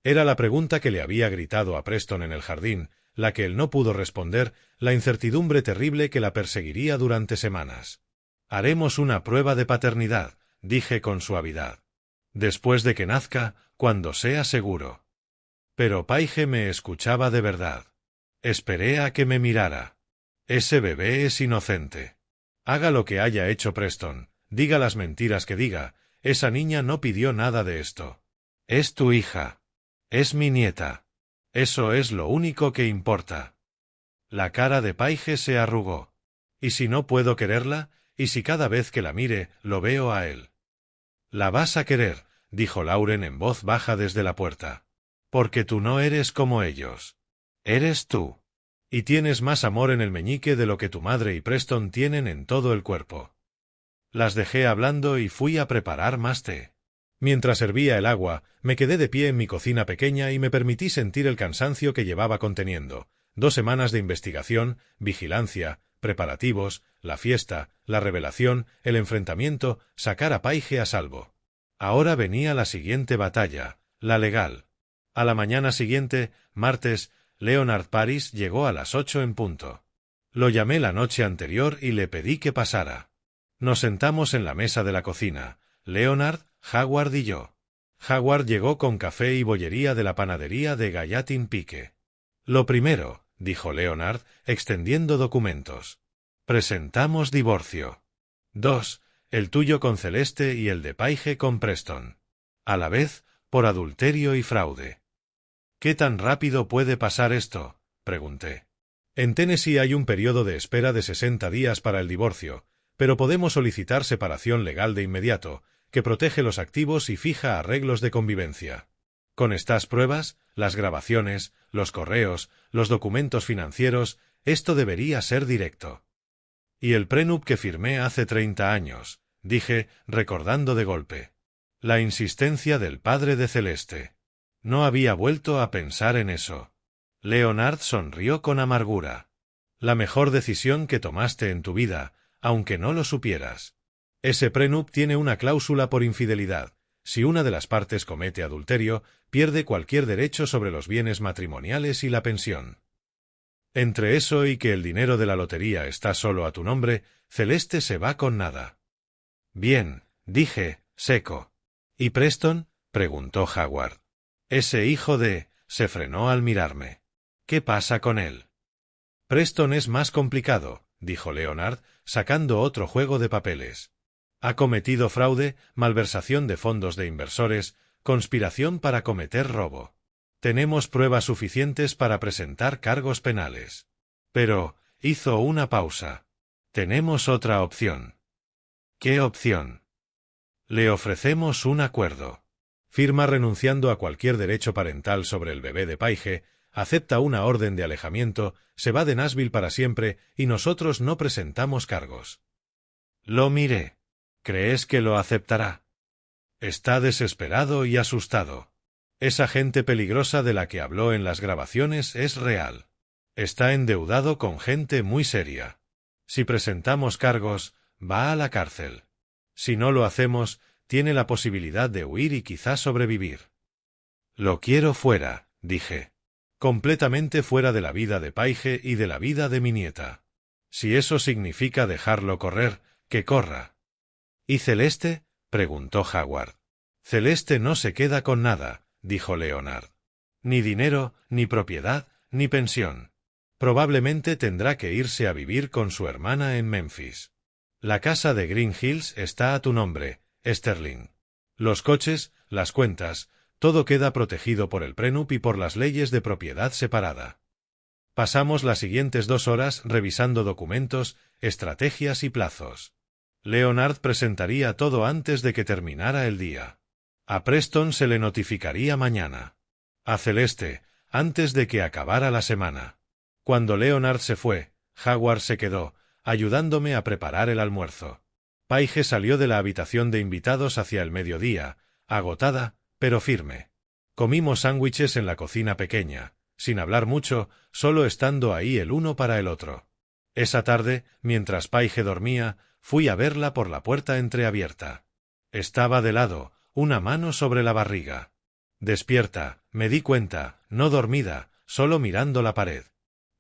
[SPEAKER 1] Era la pregunta que le había gritado a Preston en el jardín, la que él no pudo responder, la incertidumbre terrible que la perseguiría durante semanas. Haremos una prueba de paternidad, dije con suavidad. Después de que nazca, cuando sea seguro. Pero Paige me escuchaba de verdad. Esperé a que me mirara. Ese bebé es inocente. Haga lo que haya hecho Preston, diga las mentiras que diga, esa niña no pidió nada de esto. Es tu hija. Es mi nieta. Eso es lo único que importa. La cara de Paige se arrugó. ¿Y si no puedo quererla? ¿Y si cada vez que la mire, lo veo a él? La vas a querer, dijo Lauren en voz baja desde la puerta. Porque tú no eres como ellos. Eres tú. Y tienes más amor en el meñique de lo que tu madre y Preston tienen en todo el cuerpo. Las dejé hablando y fui a preparar más té. Mientras hervía el agua, me quedé de pie en mi cocina pequeña y me permití sentir el cansancio que llevaba conteniendo. 2 semanas de investigación, vigilancia, preparativos, la fiesta, la revelación, el enfrentamiento, sacar a Paige a salvo. Ahora venía la siguiente batalla, la legal. A la mañana siguiente, martes, Leonard Paris llegó a las 8 en punto. Lo llamé la noche anterior y le pedí que pasara. Nos sentamos en la mesa de la cocina, Leonard, Howard y yo. Howard llegó con café y bollería de la panadería de Gallatin Peak. Lo primero, dijo Leonard, extendiendo documentos. Presentamos divorcio. 2. El tuyo con Celeste y el de Paige con Preston. A la vez, por adulterio y fraude. ¿Qué tan rápido puede pasar esto?, pregunté. En Tennessee hay un periodo de espera de 60 días para el divorcio, pero podemos solicitar separación legal de inmediato, que protege los activos y fija arreglos de convivencia. Con estas pruebas, las grabaciones, los correos, los documentos financieros, esto debería ser directo. Y el prenup que firmé hace 30 años, dije, recordando de golpe. La insistencia del padre de Celeste. No había vuelto a pensar en eso. Leonard sonrió con amargura. La mejor decisión que tomaste en tu vida, aunque no lo supieras. Ese prenup tiene una cláusula por infidelidad. Si una de las partes comete adulterio, pierde cualquier derecho sobre los bienes matrimoniales y la pensión. Entre eso y que el dinero de la lotería está solo a tu nombre, Celeste se va con nada. Bien, dije, seco. ¿Y Preston?, preguntó Howard. Ese hijo de... se frenó al mirarme. ¿Qué pasa con él? Preston es más complicado, dijo Leonard, sacando otro juego de papeles. Ha cometido fraude, malversación de fondos de inversores, conspiración para cometer robo. Tenemos pruebas suficientes para presentar cargos penales. Pero, hizo una pausa. Tenemos otra opción. ¿Qué opción? Le ofrecemos un acuerdo. Firma renunciando a cualquier derecho parental sobre el bebé de Paige, acepta una orden de alejamiento, se va de Nashville para siempre y nosotros no presentamos cargos. Lo miré. ¿Crees que lo aceptará? Está desesperado y asustado. Esa gente peligrosa de la que habló en las grabaciones es real. Está endeudado con gente muy seria. Si presentamos cargos, va a la cárcel. Si no lo hacemos, tiene la posibilidad de huir y quizás sobrevivir. Lo quiero fuera, dije. Completamente fuera de la vida de Paige y de la vida de mi nieta. Si eso significa dejarlo correr, que corra. ¿Y Celeste? Preguntó Howard. Celeste no se queda con nada, dijo Leonard. Ni dinero, ni propiedad, ni pensión. Probablemente tendrá que irse a vivir con su hermana en Memphis. La casa de Green Hills está a tu nombre, Sterling. Los coches, las cuentas, todo queda protegido por el prenup y por las leyes de propiedad separada. Pasamos las siguientes 2 horas revisando documentos, estrategias y plazos. Leonard presentaría todo antes de que terminara el día. A Preston se le notificaría mañana. A Celeste, antes de que acabara la semana. Cuando Leonard se fue, Howard se quedó, ayudándome a preparar el almuerzo. Paige salió de la habitación de invitados hacia el mediodía, agotada, pero firme. Comimos sándwiches en la cocina pequeña, sin hablar mucho, solo estando ahí el uno para el otro. Esa tarde, mientras Paige dormía, fui a verla por la puerta entreabierta. Estaba de lado, una mano sobre la barriga. Despierta, me di cuenta, no dormida, solo mirando la pared.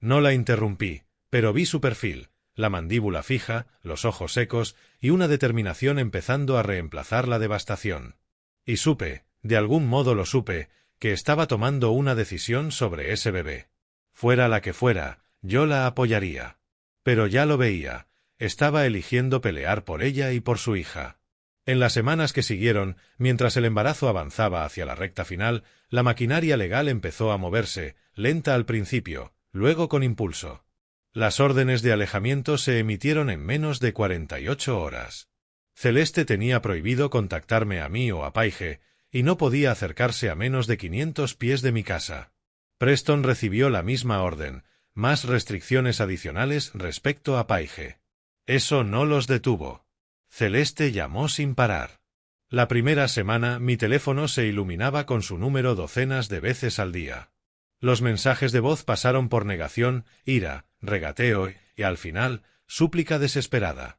[SPEAKER 1] No la interrumpí, pero vi su perfil, la mandíbula fija, los ojos secos y una determinación empezando a reemplazar la devastación. Y supe, de algún modo lo supe, que estaba tomando una decisión sobre ese bebé. Fuera la que fuera, yo la apoyaría. Pero ya lo veía, estaba eligiendo pelear por ella y por su hija. En las semanas que siguieron, mientras el embarazo avanzaba hacia la recta final, la maquinaria legal empezó a moverse, lenta al principio, luego con impulso. Las órdenes de alejamiento se emitieron en menos de 48 horas. Celeste tenía prohibido contactarme a mí o a Paige, y no podía acercarse a menos de 500 pies de mi casa. Preston recibió la misma orden, más restricciones adicionales respecto a Paige. Eso no los detuvo. Celeste llamó sin parar. La primera semana mi teléfono se iluminaba con su número docenas de veces al día. Los mensajes de voz pasaron por negación, ira, regateo y, al final, súplica desesperada.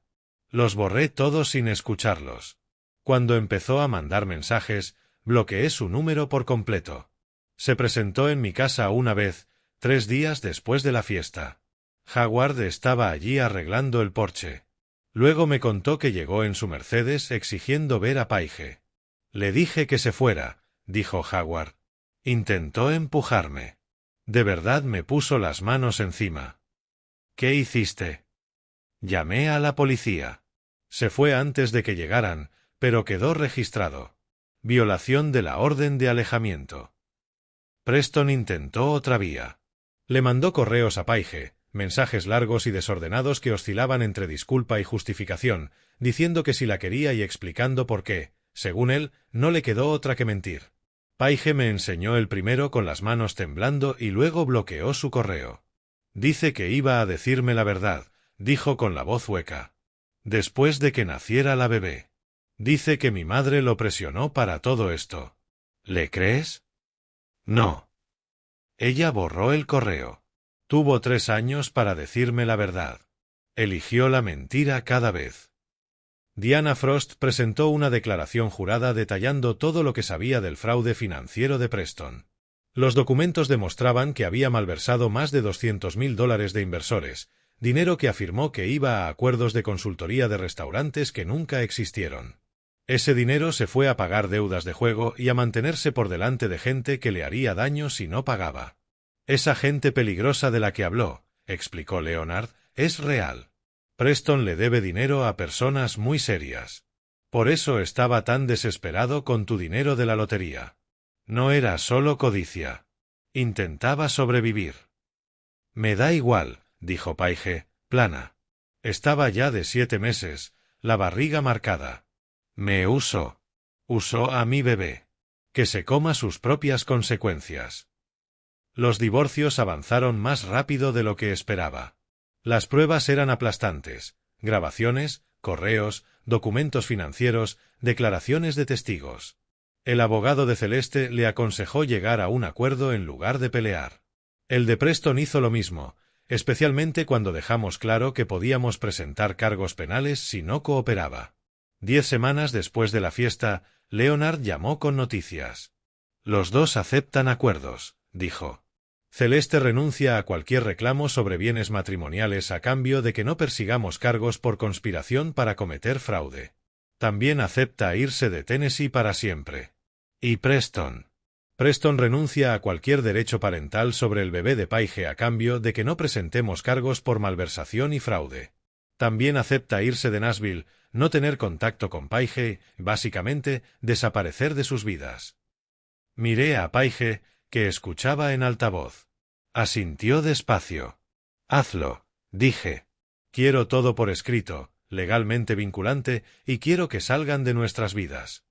[SPEAKER 1] Los borré todos sin escucharlos. Cuando empezó a mandar mensajes, bloqueé su número por completo. Se presentó en mi casa una vez, 3 días después de la fiesta. Howard estaba allí arreglando el porche. Luego me contó que llegó en su Mercedes exigiendo ver a Paige. Le dije que se fuera, dijo Howard. Intentó empujarme. De verdad me puso las manos encima. ¿Qué hiciste? Llamé a la policía. Se fue antes de que llegaran, pero quedó registrado. Violación de la orden de alejamiento. Preston intentó otra vía. Le mandó correos a Paige, mensajes largos y desordenados que oscilaban entre disculpa y justificación, diciendo que si la quería y explicando por qué, según él, no le quedó otra que mentir. Paige me enseñó el primero con las manos temblando y luego bloqueó su correo. Dice que iba a decirme la verdad, dijo con la voz hueca. Después de que naciera la bebé. Dice que mi madre lo presionó para todo esto. ¿Le crees? No. Ella borró el correo. Tuvo 3 años para decirme la verdad. Eligió la mentira cada vez. Diana Frost presentó una declaración jurada detallando todo lo que sabía del fraude financiero de Preston. Los documentos demostraban que había malversado más de $200.000 de inversores, dinero que afirmó que iba a acuerdos de consultoría de restaurantes que nunca existieron. Ese dinero se fue a pagar deudas de juego y a mantenerse por delante de gente que le haría daño si no pagaba. Esa gente peligrosa de la que habló, explicó Leonard, es real. Preston le debe dinero a personas muy serias. Por eso estaba tan desesperado con tu dinero de la lotería. No era solo codicia. Intentaba sobrevivir. Me da igual, dijo Paige, plana. Estaba ya de 7 meses, la barriga marcada. Me usó. Usó a mi bebé. Que se coma sus propias consecuencias. Los divorcios avanzaron más rápido de lo que esperaba. Las pruebas eran aplastantes. Grabaciones, correos, documentos financieros, declaraciones de testigos. El abogado de Celeste le aconsejó llegar a un acuerdo en lugar de pelear. El de Preston hizo lo mismo, especialmente cuando dejamos claro que podíamos presentar cargos penales si no cooperaba. 10 semanas después de la fiesta, Leonard llamó con noticias. Los dos aceptan acuerdos, dijo. Celeste renuncia a cualquier reclamo sobre bienes matrimoniales a cambio de que no persigamos cargos por conspiración para cometer fraude. También acepta irse de Tennessee para siempre. ¿Y Preston? Preston renuncia a cualquier derecho parental sobre el bebé de Paige a cambio de que no presentemos cargos por malversación y fraude. También acepta irse de Nashville, no tener contacto con Paige, básicamente, desaparecer de sus vidas. Miré a Paige, que escuchaba en altavoz. Asintió despacio. Hazlo, dije. Quiero todo por escrito, legalmente vinculante, y quiero que salgan de nuestras vidas.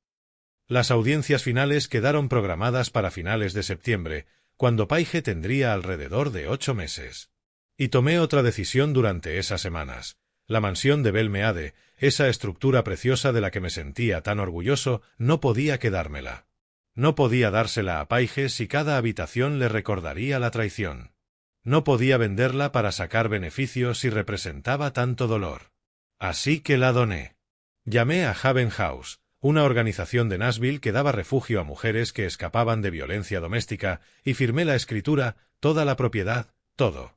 [SPEAKER 1] Las audiencias finales quedaron programadas para finales de septiembre, cuando Paige tendría alrededor de 8 meses. Y tomé otra decisión durante esas semanas. La mansión de Belmeade, esa estructura preciosa de la que me sentía tan orgulloso, no podía quedármela. No podía dársela a Paige si cada habitación le recordaría la traición. No podía venderla para sacar beneficios si representaba tanto dolor. Así que la doné. Llamé a Haven House, una organización de Nashville que daba refugio a mujeres que escapaban de violencia doméstica, y firmé la escritura, toda la propiedad, todo.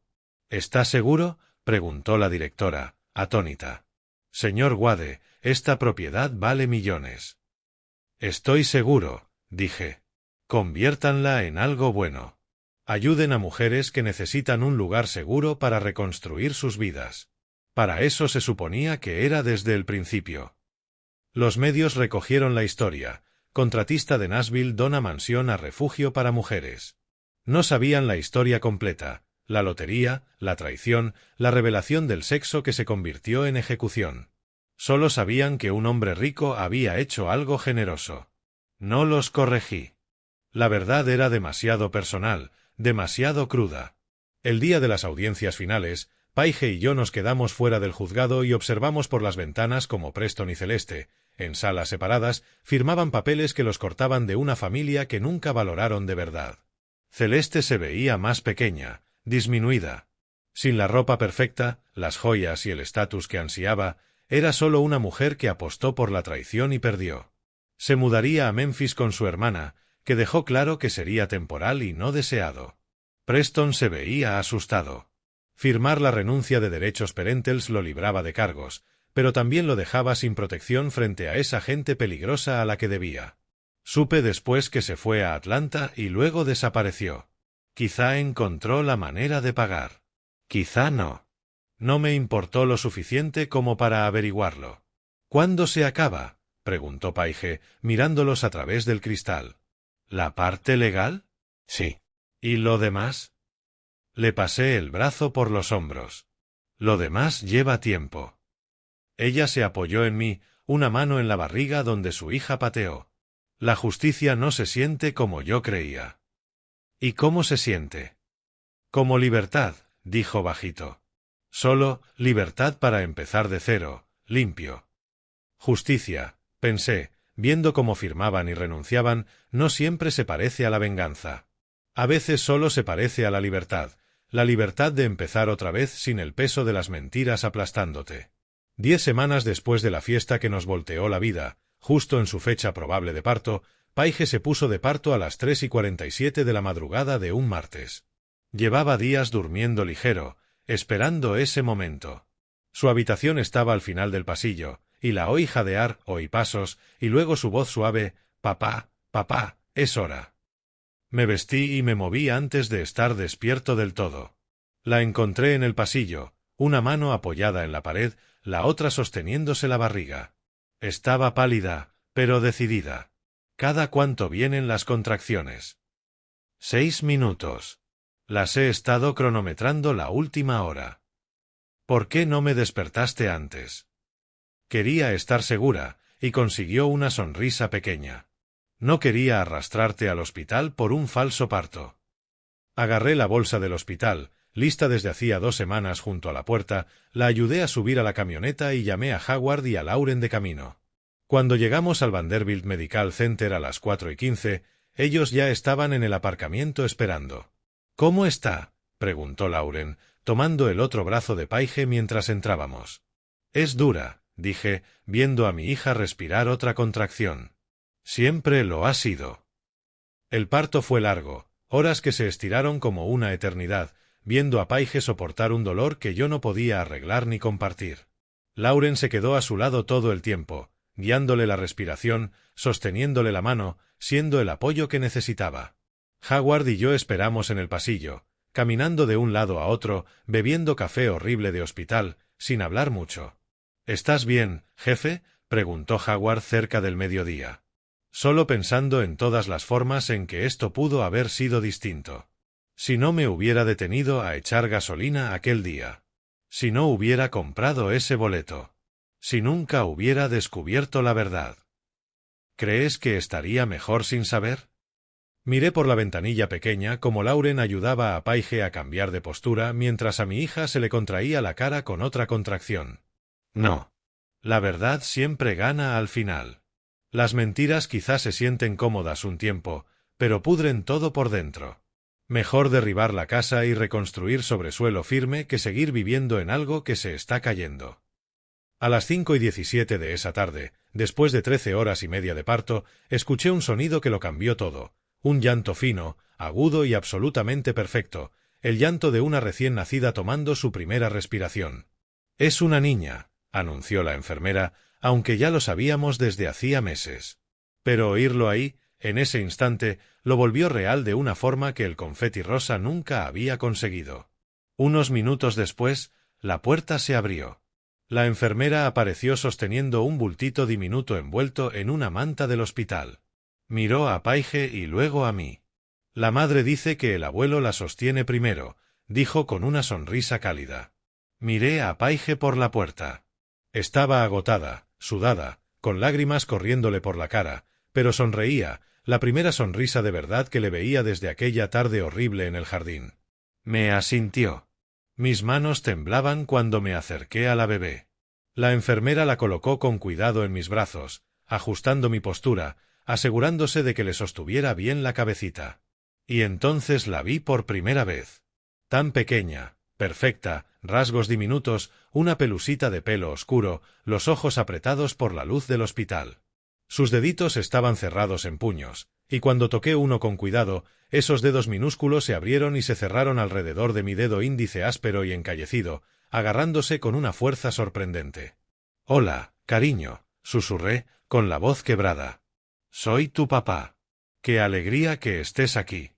[SPEAKER 1] ¿Está seguro?, preguntó la directora, atónita. Señor Wade, esta propiedad vale millones. Estoy seguro, dije. Conviértanla en algo bueno. Ayuden a mujeres que necesitan un lugar seguro para reconstruir sus vidas. Para eso se suponía que era desde el principio. Los medios recogieron la historia. Contratista de Nashville dona mansión a refugio para mujeres. No sabían la historia completa, la lotería, la traición, la revelación del sexo que se convirtió en ejecución. Solo sabían que un hombre rico había hecho algo generoso. No los corregí. La verdad era demasiado personal, demasiado cruda. El día de las audiencias finales, Paige y yo nos quedamos fuera del juzgado y observamos por las ventanas como Preston y Celeste, en salas separadas, firmaban papeles que los cortaban de una familia que nunca valoraron de verdad. Celeste se veía más pequeña, disminuida. Sin la ropa perfecta, las joyas y el estatus que ansiaba, era solo una mujer que apostó por la traición y perdió. Se mudaría a Memphis con su hermana, que dejó claro que sería temporal y no deseado. Preston se veía asustado. Firmar la renuncia de derechos parentales lo libraba de cargos, pero también lo dejaba sin protección frente a esa gente peligrosa a la que debía. Supe después que se fue a Atlanta y luego desapareció. Quizá encontró la manera de pagar. Quizá no. No me importó lo suficiente como para averiguarlo. ¿Cuándo se acaba?, preguntó Paige, mirándolos a través del cristal. ¿La parte legal? Sí. ¿Y lo demás? Le pasé el brazo por los hombros. Lo demás lleva tiempo. Ella se apoyó en mí, una mano en la barriga donde su hija pateó. La justicia no se siente como yo creía. ¿Y cómo se siente? Como libertad, dijo bajito. Solo libertad para empezar de cero, limpio. Justicia, pensé, viendo cómo firmaban y renunciaban, no siempre se parece a la venganza. A veces solo se parece a la libertad de empezar otra vez sin el peso de las mentiras aplastándote. 10 semanas después de la fiesta que nos volteó la vida, justo en su fecha probable de parto, Paige se puso de parto a las 3:47 de la madrugada de un martes. Llevaba días durmiendo ligero, esperando ese momento. Su habitación estaba al final del pasillo, y la oí jadear, oí pasos, y luego su voz suave, «Papá, papá, es hora». Me vestí y me moví antes de estar despierto del todo. La encontré en el pasillo, una mano apoyada en la pared, la otra sosteniéndose la barriga. Estaba pálida, pero decidida. ¿Cada cuánto vienen las contracciones? 6 minutos. Las he estado cronometrando la última hora. ¿Por qué no me despertaste antes? Quería estar segura, y consiguió una sonrisa pequeña. No quería arrastrarte al hospital por un falso parto. Agarré la bolsa del hospital, lista desde hacía 2 semanas junto a la puerta, la ayudé a subir a la camioneta y llamé a Howard y a Lauren de camino. Cuando llegamos al Vanderbilt Medical Center a las 4:15, ellos ya estaban en el aparcamiento esperando. ¿Cómo está?, preguntó Lauren, tomando el otro brazo de Paige mientras entrábamos. Es dura, dije, viendo a mi hija respirar otra contracción. Siempre lo ha sido. El parto fue largo, horas que se estiraron como una eternidad, viendo a Paige soportar un dolor que yo no podía arreglar ni compartir. Lauren se quedó a su lado todo el tiempo, guiándole la respiración, sosteniéndole la mano, siendo el apoyo que necesitaba. Howard y yo esperamos en el pasillo, caminando de un lado a otro, bebiendo café horrible de hospital, sin hablar mucho. —¿Estás bien, jefe? —preguntó Howard cerca del mediodía. Solo pensando en todas las formas en que esto pudo haber sido distinto. Si no me hubiera detenido a echar gasolina aquel día. Si no hubiera comprado ese boleto. Si nunca hubiera descubierto la verdad. ¿Crees que estaría mejor sin saber? Miré por la ventanilla pequeña como Lauren ayudaba a Paige a cambiar de postura mientras a mi hija se le contraía la cara con otra contracción. No. La verdad siempre gana al final. Las mentiras quizás se sienten cómodas un tiempo, pero pudren todo por dentro. Mejor derribar la casa y reconstruir sobre suelo firme que seguir viviendo en algo que se está cayendo. A las 5:17 de esa tarde, después de 13 horas y media de parto, escuché un sonido que lo cambió todo. Un llanto fino, agudo y absolutamente perfecto, el llanto de una recién nacida tomando su primera respiración. «Es una niña», anunció la enfermera, aunque ya lo sabíamos desde hacía meses. Pero oírlo ahí, en ese instante, lo volvió real de una forma que el confeti rosa nunca había conseguido. Unos minutos después, la puerta se abrió. La enfermera apareció sosteniendo un bultito diminuto envuelto en una manta del hospital. Miró a Paige y luego a mí. «La madre dice que el abuelo la sostiene primero», dijo con una sonrisa cálida. Miré a Paige por la puerta. Estaba agotada, sudada, con lágrimas corriéndole por la cara, pero sonreía, la primera sonrisa de verdad que le veía desde aquella tarde horrible en el jardín. Me asintió. Mis manos temblaban cuando me acerqué a la bebé. La enfermera la colocó con cuidado en mis brazos, ajustando mi postura, asegurándose de que le sostuviera bien la cabecita. Y entonces la vi por primera vez. Tan pequeña, perfecta, rasgos diminutos, una pelusita de pelo oscuro, los ojos apretados por la luz del hospital. Sus deditos estaban cerrados en puños, y cuando toqué uno con cuidado, esos dedos minúsculos se abrieron y se cerraron alrededor de mi dedo índice áspero y encallecido, agarrándose con una fuerza sorprendente. «Hola, cariño», susurré, con la voz quebrada. «Soy tu papá. ¡Qué alegría que estés aquí!».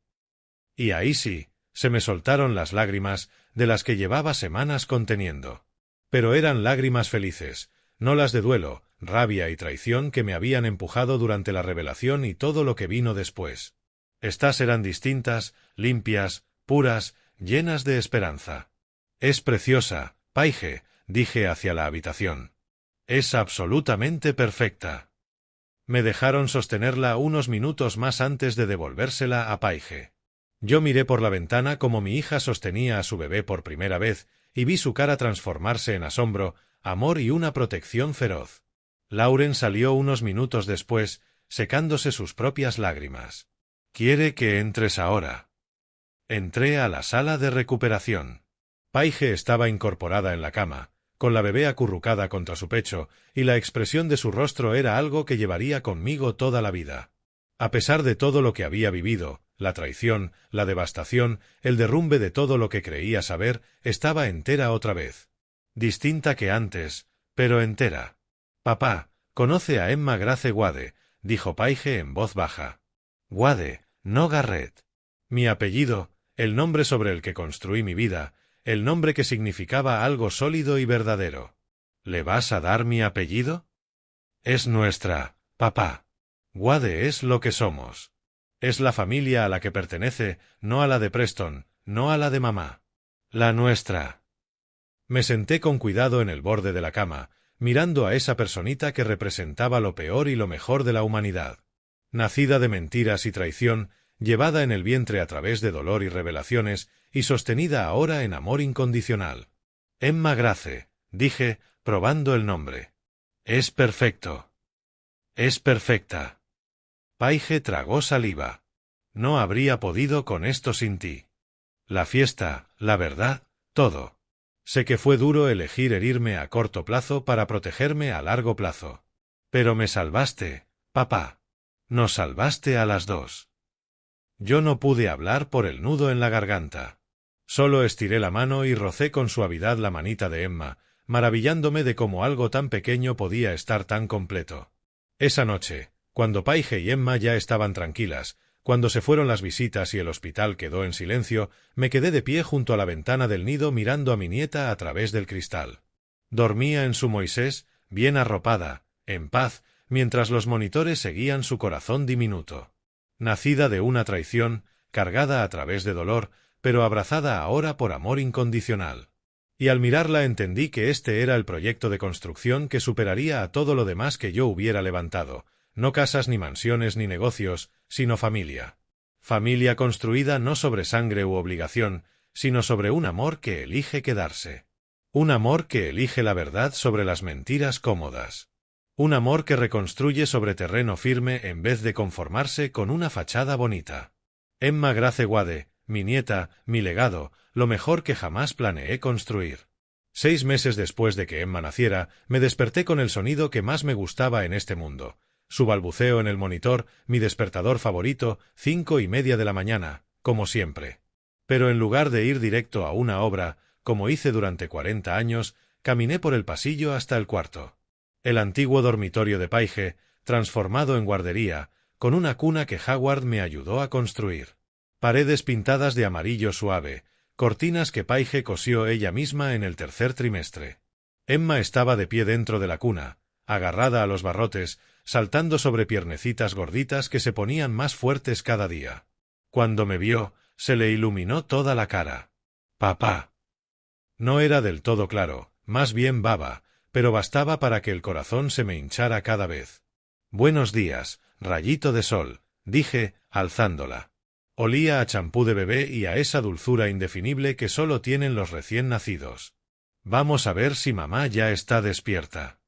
[SPEAKER 1] Y ahí sí, se me soltaron las lágrimas, de las que llevaba semanas conteniendo. Pero eran lágrimas felices, no las de duelo, rabia y traición que me habían empujado durante la revelación y todo lo que vino después. Estas eran distintas, limpias, puras, llenas de esperanza. «Es preciosa, Paige», dije hacia la habitación. «Es absolutamente perfecta». Me dejaron sostenerla unos minutos más antes de devolvérsela a Paige. Yo miré por la ventana como mi hija sostenía a su bebé por primera vez y vi su cara transformarse en asombro, amor y una protección feroz. Lauren salió unos minutos después, secándose sus propias lágrimas. «¿Quiere que entres ahora?» Entré a la sala de recuperación. Paige estaba incorporada en la cama, con la bebé acurrucada contra su pecho, y la expresión de su rostro era algo que llevaría conmigo toda la vida. A pesar de todo lo que había vivido, la traición, la devastación, el derrumbe de todo lo que creía saber, estaba entera otra vez. Distinta que antes, pero entera. «Papá, conoce a Emma Grace Wade», dijo Paige en voz baja. «Wade, no Garrett. Mi apellido, el nombre sobre el que construí mi vida, el nombre que significaba algo sólido y verdadero. ¿Le vas a dar mi apellido? Es nuestra, papá. Wade es lo que somos. Es la familia a la que pertenece, no a la de Preston, no a la de mamá. La nuestra». Me senté con cuidado en el borde de la cama, mirando a esa personita que representaba lo peor y lo mejor de la humanidad. Nacida de mentiras y traición, llevada en el vientre a través de dolor y revelaciones, y sostenida ahora en amor incondicional. «Emma Grace», dije, probando el nombre. «Es perfecto. Es perfecta». Paige tragó saliva. «No habría podido con esto sin ti. La fiesta, la verdad, todo. Sé que fue duro elegir herirme a corto plazo para protegerme a largo plazo. Pero me salvaste, papá. Nos salvaste a las dos». Yo no pude hablar por el nudo en la garganta. Solo estiré la mano y rocé con suavidad la manita de Emma, maravillándome de cómo algo tan pequeño podía estar tan completo. Esa noche, cuando Paige y Emma ya estaban tranquilas, cuando se fueron las visitas y el hospital quedó en silencio, me quedé de pie junto a la ventana del nido mirando a mi nieta a través del cristal. Dormía en su Moisés, bien arropada, en paz, mientras los monitores seguían su corazón diminuto. Nacida de una traición, cargada a través de dolor, pero abrazada ahora por amor incondicional. Y al mirarla entendí que este era el proyecto de construcción que superaría a todo lo demás que yo hubiera levantado, no casas ni mansiones ni negocios, sino familia. Familia construida no sobre sangre u obligación, sino sobre un amor que elige quedarse. Un amor que elige la verdad sobre las mentiras cómodas. Un amor que reconstruye sobre terreno firme en vez de conformarse con una fachada bonita. Emma Grace Wade, mi nieta, mi legado, lo mejor que jamás planeé construir. 6 meses después de que Emma naciera, me desperté con el sonido que más me gustaba en este mundo. Su balbuceo en el monitor, mi despertador favorito, 5:30 de la mañana, como siempre. Pero en lugar de ir directo a una obra, como hice durante 40 años, caminé por el pasillo hasta el cuarto. El antiguo dormitorio de Paige, transformado en guardería, con una cuna que Howard me ayudó a construir. Paredes pintadas de amarillo suave, cortinas que Paige cosió ella misma en el 3er trimestre. Emma estaba de pie dentro de la cuna, agarrada a los barrotes, saltando sobre piernecitas gorditas que se ponían más fuertes cada día. Cuando me vio, se le iluminó toda la cara. «Papá». No era del todo claro, más bien baba, pero bastaba para que el corazón se me hinchara cada vez. «Buenos días, rayito de sol», dije, alzándola. Olía a champú de bebé y a esa dulzura indefinible que solo tienen los recién nacidos. «Vamos a ver si mamá ya está despierta».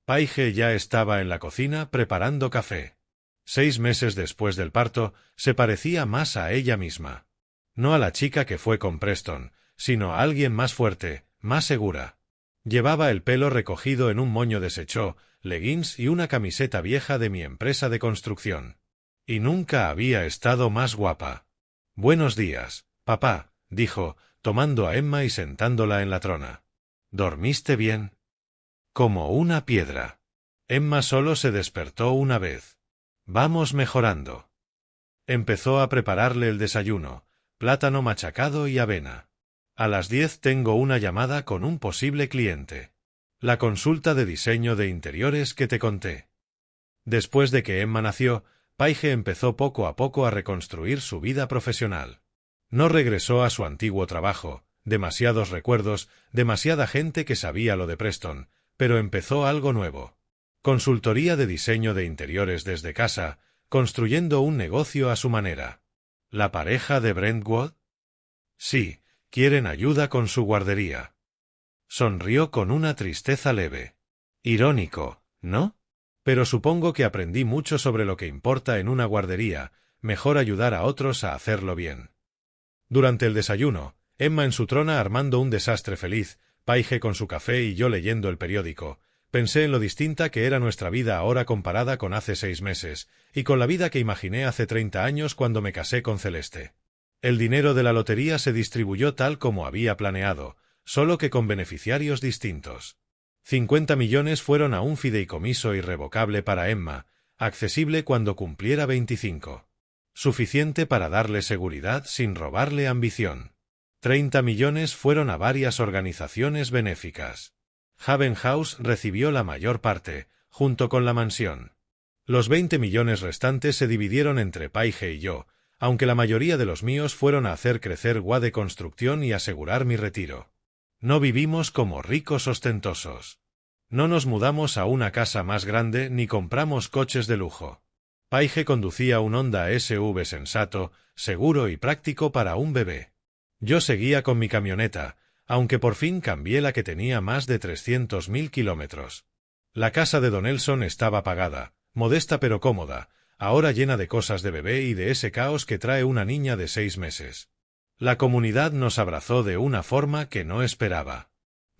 [SPEAKER 1] Paige ya estaba en la cocina preparando café. 6 meses después del parto, se parecía más a ella misma. No a la chica que fue con Preston, sino a alguien más fuerte, más segura. Llevaba el pelo recogido en un moño deshecho, leggings y una camiseta vieja de mi empresa de construcción. Y nunca había estado más guapa. «Buenos días, papá», dijo, tomando a Emma y sentándola en la trona. «¿Dormiste bien?» «Como una piedra». Emma solo se despertó una vez. «Vamos mejorando». Empezó a prepararle el desayuno, plátano machacado y avena. «A las 10 tengo una llamada con un posible cliente. La consulta de diseño de interiores que te conté». Después de que Emma nació, Paige empezó poco a poco a reconstruir su vida profesional. No regresó a su antiguo trabajo, demasiados recuerdos, demasiada gente que sabía lo de Preston, pero empezó algo nuevo. Consultoría de diseño de interiores desde casa, construyendo un negocio a su manera. ¿La pareja de Brentwood? Sí, quieren ayuda con su guardería. Sonrió con una tristeza leve. Irónico, ¿no? Pero supongo que aprendí mucho sobre lo que importa en una guardería, mejor ayudar a otros a hacerlo bien. Durante el desayuno, Emma en su trona armando un desastre feliz, Paige con su café y yo leyendo el periódico, pensé en lo distinta que era nuestra vida ahora comparada con hace 6 meses, y con la vida que imaginé hace 30 años cuando me casé con Celeste. El dinero de la lotería se distribuyó tal como había planeado, solo que con beneficiarios distintos. 50 millones fueron a un fideicomiso irrevocable para Emma, accesible cuando cumpliera 25. Suficiente para darle seguridad sin robarle ambición. 30 millones fueron a varias organizaciones benéficas. Haven House recibió la mayor parte, junto con la mansión. Los 20 millones restantes se dividieron entre Paige y yo, aunque la mayoría de los míos fueron a hacer crecer Wade Construcción y asegurar mi retiro. No vivimos como ricos ostentosos. No nos mudamos a una casa más grande ni compramos coches de lujo. Paige conducía un Honda SV sensato, seguro y práctico para un bebé. Yo seguía con mi camioneta, aunque por fin cambié la que tenía más de 300.000 kilómetros. La casa de Donelson estaba pagada, modesta pero cómoda, ahora llena de cosas de bebé y de ese caos que trae una niña de 6 meses. La comunidad nos abrazó de una forma que no esperaba.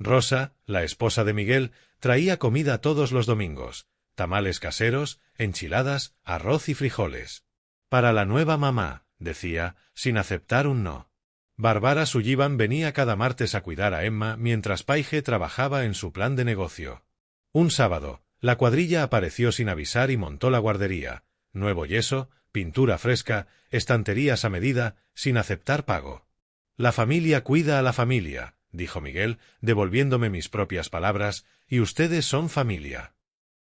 [SPEAKER 1] Rosa, la esposa de Miguel, traía comida todos los domingos, tamales caseros, enchiladas, arroz y frijoles. Para la nueva mamá, decía, sin aceptar un no. Barbara Sullivan venía cada martes a cuidar a Emma mientras Paige trabajaba en su plan de negocio. Un sábado, la cuadrilla apareció sin avisar y montó la guardería. Nuevo yeso, pintura fresca, estanterías a medida, sin aceptar pago. La familia cuida a la familia, dijo Miguel, devolviéndome mis propias palabras, y ustedes son familia.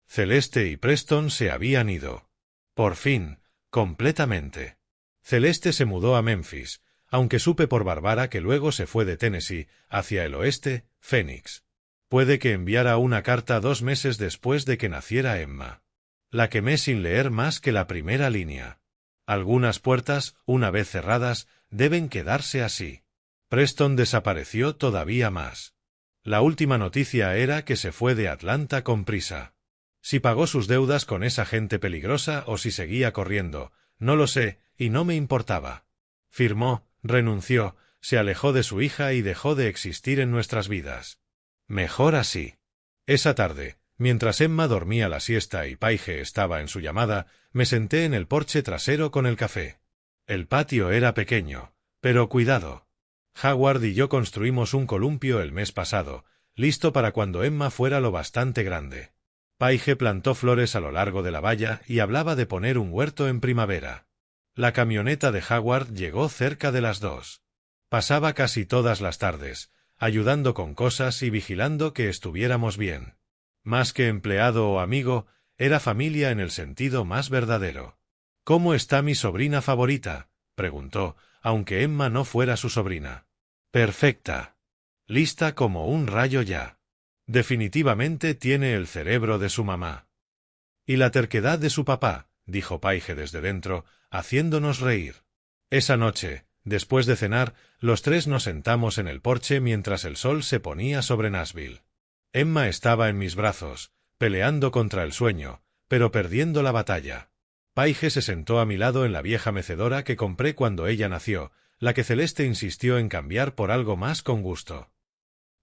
[SPEAKER 1] Celeste y Preston se habían ido. Por fin, completamente. Celeste se mudó a Memphis, aunque supe por Barbara que luego se fue de Tennessee, hacia el oeste, Phoenix. Puede que enviara una carta 2 meses después de que naciera Emma. La quemé sin leer más que la primera línea. Algunas puertas, una vez cerradas, deben quedarse así. Preston desapareció todavía más. La última noticia era que se fue de Atlanta con prisa. Si pagó sus deudas con esa gente peligrosa o si seguía corriendo, no lo sé, y no me importaba. Firmó, renunció, se alejó de su hija y dejó de existir en nuestras vidas. Mejor así. Esa tarde, mientras Emma dormía la siesta y Paige estaba en su llamada, me senté en el porche trasero con el café. El patio era pequeño, pero cuidado. Howard y yo construimos un columpio el mes pasado, listo para cuando Emma fuera lo bastante grande. Paige plantó flores a lo largo de la valla y hablaba de poner un huerto en primavera. La camioneta de Howard llegó cerca de las 2. Pasaba casi todas las tardes, ayudando con cosas y vigilando que estuviéramos bien. Más que empleado o amigo, era familia en el sentido más verdadero. «¿Cómo está mi sobrina favorita?», preguntó, aunque Emma no fuera su sobrina. «Perfecta. Lista como un rayo ya. Definitivamente tiene el cerebro de su mamá». «Y la terquedad de su papá», dijo Paige desde dentro, haciéndonos reír. Esa noche, después de cenar, los 3 nos sentamos en el porche mientras el sol se ponía sobre Nashville. Emma estaba en mis brazos, peleando contra el sueño, pero perdiendo la batalla. Paige se sentó a mi lado en la vieja mecedora que compré cuando ella nació, la que Celeste insistió en cambiar por algo más con gusto.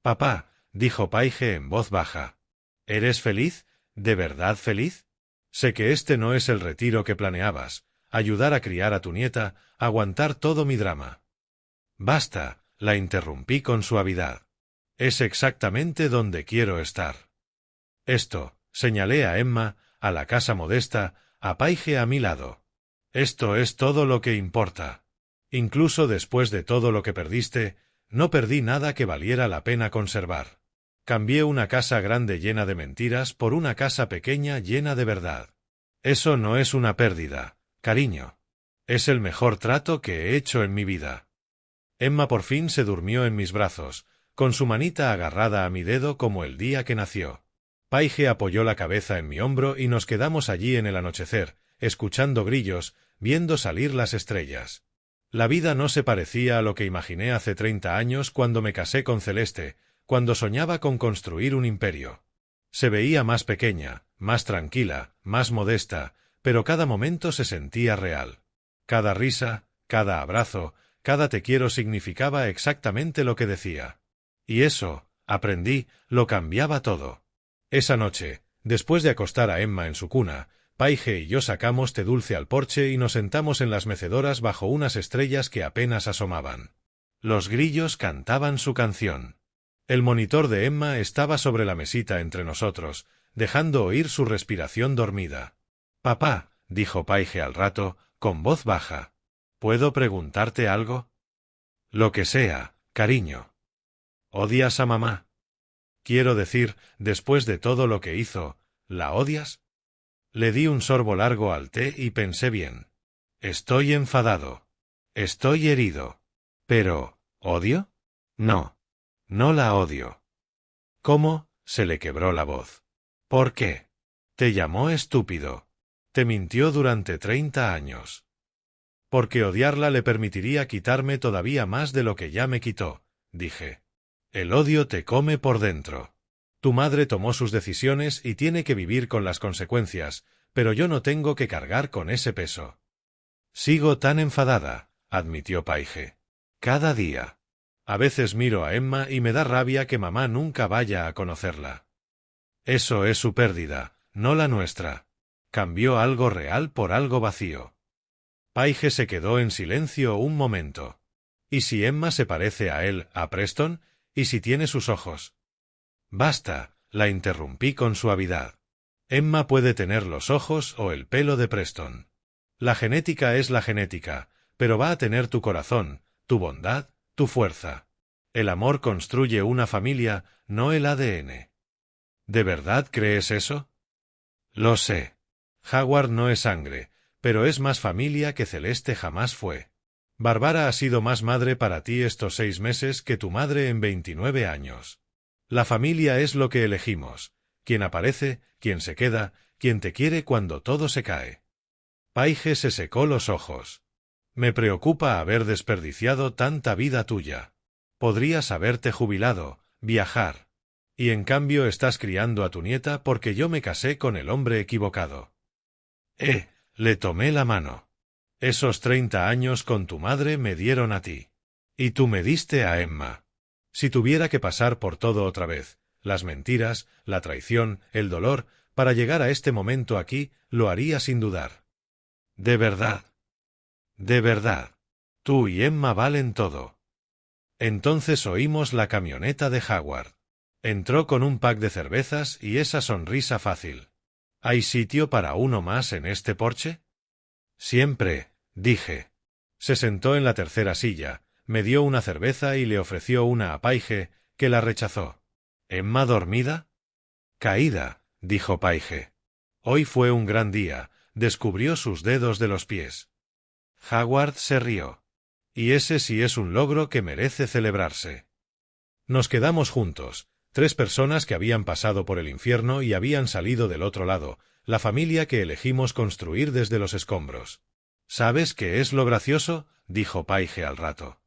[SPEAKER 1] «Papá», dijo Paige en voz baja, «¿eres feliz? ¿De verdad feliz? Sé que este no es el retiro que planeabas, ayudar a criar a tu nieta, aguantar todo mi drama». «Basta», la interrumpí con suavidad. «Es exactamente donde quiero estar». «Esto», señalé a Emma, a la casa modesta, a Paige a mi lado. «Esto es todo lo que importa. Incluso después de todo lo que perdiste, no perdí nada que valiera la pena conservar. Cambié una casa grande llena de mentiras por una casa pequeña llena de verdad. Eso no es una pérdida, cariño. Es el mejor trato que he hecho en mi vida». Emma por fin se durmió en mis brazos, con su manita agarrada a mi dedo como el día que nació. Paige apoyó la cabeza en mi hombro y nos quedamos allí en el anochecer, escuchando grillos, viendo salir las estrellas. La vida no se parecía a lo que imaginé hace 30 años cuando me casé con Celeste, cuando soñaba con construir un imperio. Se veía más pequeña, más tranquila, más modesta, pero cada momento se sentía real. Cada risa, cada abrazo, cada te quiero significaba exactamente lo que decía. Y eso, aprendí, lo cambiaba todo. Esa noche, después de acostar a Emma en su cuna, Paige y yo sacamos té dulce al porche y nos sentamos en las mecedoras bajo unas estrellas que apenas asomaban. Los grillos cantaban su canción. El monitor de Emma estaba sobre la mesita entre nosotros, dejando oír su respiración dormida. «Papá», dijo Paige al rato, con voz baja, «¿puedo preguntarte algo?» «Lo que sea, cariño». «¿Odias a mamá?» «Quiero decir, después de todo lo que hizo, ¿la odias?» Le di un sorbo largo al té y pensé bien. Estoy enfadado. Estoy herido. Pero, ¿odio? No. No la odio. ¿Cómo? Se le quebró la voz. ¿Por qué? Te llamó estúpido. Te mintió durante 30 años. Porque odiarla le permitiría quitarme todavía más de lo que ya me quitó, dije. El odio te come por dentro. Tu madre tomó sus decisiones y tiene que vivir con las consecuencias, pero yo no tengo que cargar con ese peso. Sigo tan enfadada, admitió Paige. Cada día. A veces miro a Emma y me da rabia que mamá nunca vaya a conocerla. Eso es su pérdida, no la nuestra. Cambió algo real por algo vacío. Paige se quedó en silencio un momento. ¿Y si Emma se parece a él, a Preston? ¿Y si tiene sus ojos? Basta, la interrumpí con suavidad. Emma puede tener los ojos o el pelo de Preston. La genética es la genética, pero va a tener tu corazón, tu bondad, tu fuerza. El amor construye una familia, no el ADN. ¿De verdad crees eso? Lo sé. Howard no es sangre, pero es más familia que Celeste jamás fue. Bárbara ha sido más madre para ti estos 6 meses que tu madre en 29 años. La familia es lo que elegimos. Quien aparece, quien se queda, quien te quiere cuando todo se cae. Paige se secó los ojos. Me preocupa haber desperdiciado tanta vida tuya. Podrías haberte jubilado, viajar. Y en cambio estás criando a tu nieta porque yo me casé con el hombre equivocado. Le tomé la mano. Esos 30 años con tu madre me dieron a ti. Y tú me diste a Emma. Si tuviera que pasar por todo otra vez, las mentiras, la traición, el dolor, para llegar a este momento aquí, lo haría sin dudar. De verdad. De verdad. Tú y Emma valen todo. Entonces oímos la camioneta de Howard. Entró con un pack de cervezas y esa sonrisa fácil. ¿Hay sitio para uno más en este porche? Siempre, dije. Se sentó en la tercera silla, me dio una cerveza y le ofreció una a Paige, que la rechazó. ¿Emma dormida? Caída, dijo Paige. Hoy fue un gran día, descubrió sus dedos de los pies. Howard se rió. Y ese sí es un logro que merece celebrarse. Nos quedamos juntos, 3 personas que habían pasado por el infierno y habían salido del otro lado, la familia que elegimos construir desde los escombros. ¿Sabes qué es lo gracioso?, dijo Paige al rato.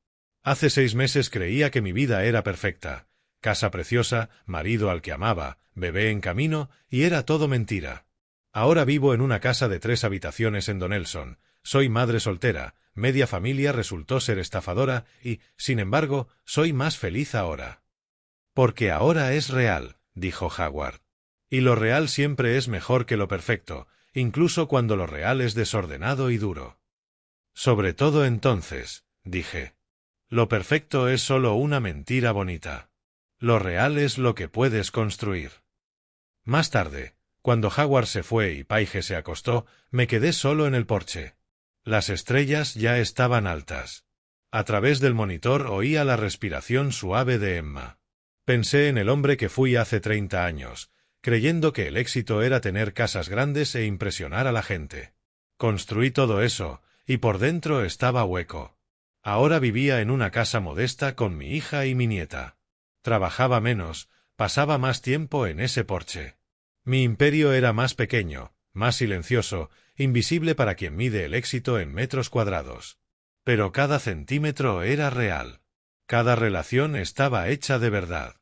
[SPEAKER 1] Hace 6 meses creía que mi vida era perfecta. Casa preciosa, marido al que amaba, bebé en camino, y era todo mentira. Ahora vivo en una casa de 3 habitaciones en Donelson. Soy madre soltera, media familia resultó ser estafadora y, sin embargo, soy más feliz ahora. Porque ahora es real, dijo Howard. Y lo real siempre es mejor que lo perfecto, incluso cuando lo real es desordenado y duro. Sobre todo entonces, dije. Lo perfecto es solo una mentira bonita. Lo real es lo que puedes construir. Más tarde, cuando Howard se fue y Paige se acostó, me quedé solo en el porche. Las estrellas ya estaban altas. A través del monitor oía la respiración suave de Emma. Pensé en el hombre que fui hace 30 años, creyendo que el éxito era tener casas grandes e impresionar a la gente. Construí todo eso, y por dentro estaba hueco. Ahora vivía en una casa modesta con mi hija y mi nieta. Trabajaba menos, pasaba más tiempo en ese porche. Mi imperio era más pequeño, más silencioso, invisible para quien mide el éxito en metros cuadrados. Pero cada centímetro era real. Cada relación estaba hecha de verdad.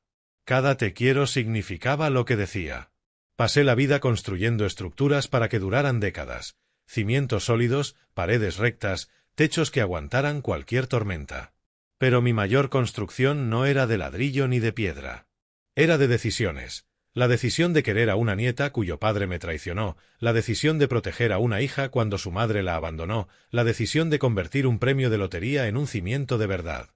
[SPEAKER 1] Cada te quiero significaba lo que decía. Pasé la vida construyendo estructuras para que duraran décadas, cimientos sólidos, paredes rectas, techos que aguantaran cualquier tormenta. Pero mi mayor construcción no era de ladrillo ni de piedra. Era de decisiones. La decisión de querer a una nieta cuyo padre me traicionó, la decisión de proteger a una hija cuando su madre la abandonó, la decisión de convertir un premio de lotería en un cimiento de verdad.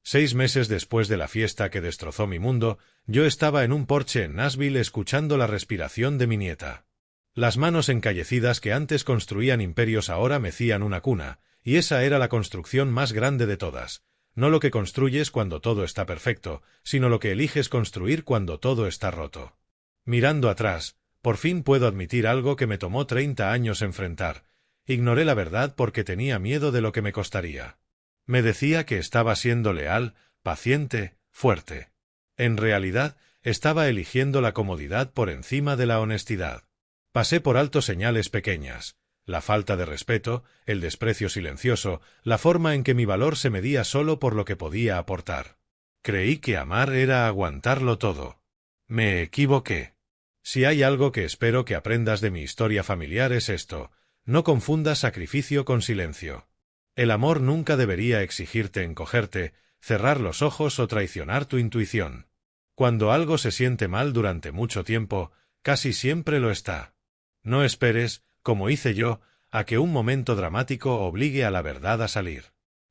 [SPEAKER 1] 6 meses después de la fiesta que destrozó mi mundo, yo estaba en un porche en Nashville escuchando la respiración de mi nieta. Las manos encallecidas que antes construían imperios ahora mecían una cuna, y esa era la construcción más grande de todas. No lo que construyes cuando todo está perfecto, sino lo que eliges construir cuando todo está roto. Mirando atrás, por fin puedo admitir algo que me tomó 30 años enfrentar. Ignoré la verdad porque tenía miedo de lo que me costaría. Me decía que estaba siendo leal, paciente, fuerte. En realidad, estaba eligiendo la comodidad por encima de la honestidad. Pasé por alto señales pequeñas. La falta de respeto, el desprecio silencioso, la forma en que mi valor se medía solo por lo que podía aportar. Creí que amar era aguantarlo todo. Me equivoqué. Si hay algo que espero que aprendas de mi historia familiar es esto: no confundas sacrificio con silencio. El amor nunca debería exigirte encogerte, cerrar los ojos o traicionar tu intuición. Cuando algo se siente mal durante mucho tiempo, casi siempre lo está. No esperes, como hice yo, a que un momento dramático obligue a la verdad a salir.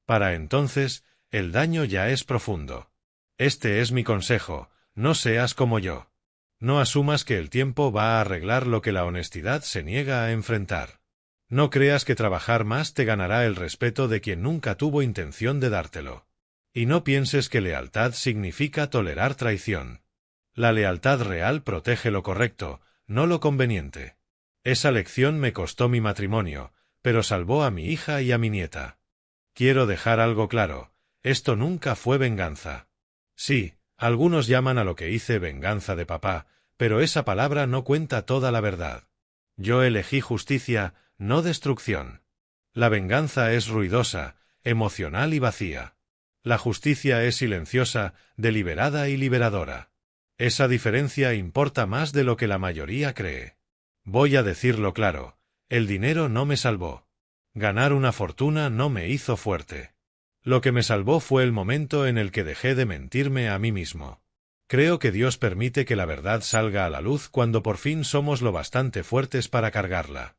[SPEAKER 1] Para entonces, el daño ya es profundo. Este es mi consejo, no seas como yo. No asumas que el tiempo va a arreglar lo que la honestidad se niega a enfrentar. No creas que trabajar más te ganará el respeto de quien nunca tuvo intención de dártelo. Y no pienses que lealtad significa tolerar traición. La lealtad real protege lo correcto, no lo conveniente. Esa lección me costó mi matrimonio, pero salvó a mi hija y a mi nieta. Quiero dejar algo claro, esto nunca fue venganza. Sí, algunos llaman a lo que hice venganza de papá, pero esa palabra no cuenta toda la verdad. Yo elegí justicia, no destrucción. La venganza es ruidosa, emocional y vacía. La justicia es silenciosa, deliberada y liberadora. Esa diferencia importa más de lo que la mayoría cree. Voy a decirlo claro, el dinero no me salvó. Ganar una fortuna no me hizo fuerte. Lo que me salvó fue el momento en el que dejé de mentirme a mí mismo. Creo que Dios permite que la verdad salga a la luz cuando por fin somos lo bastante fuertes para cargarla.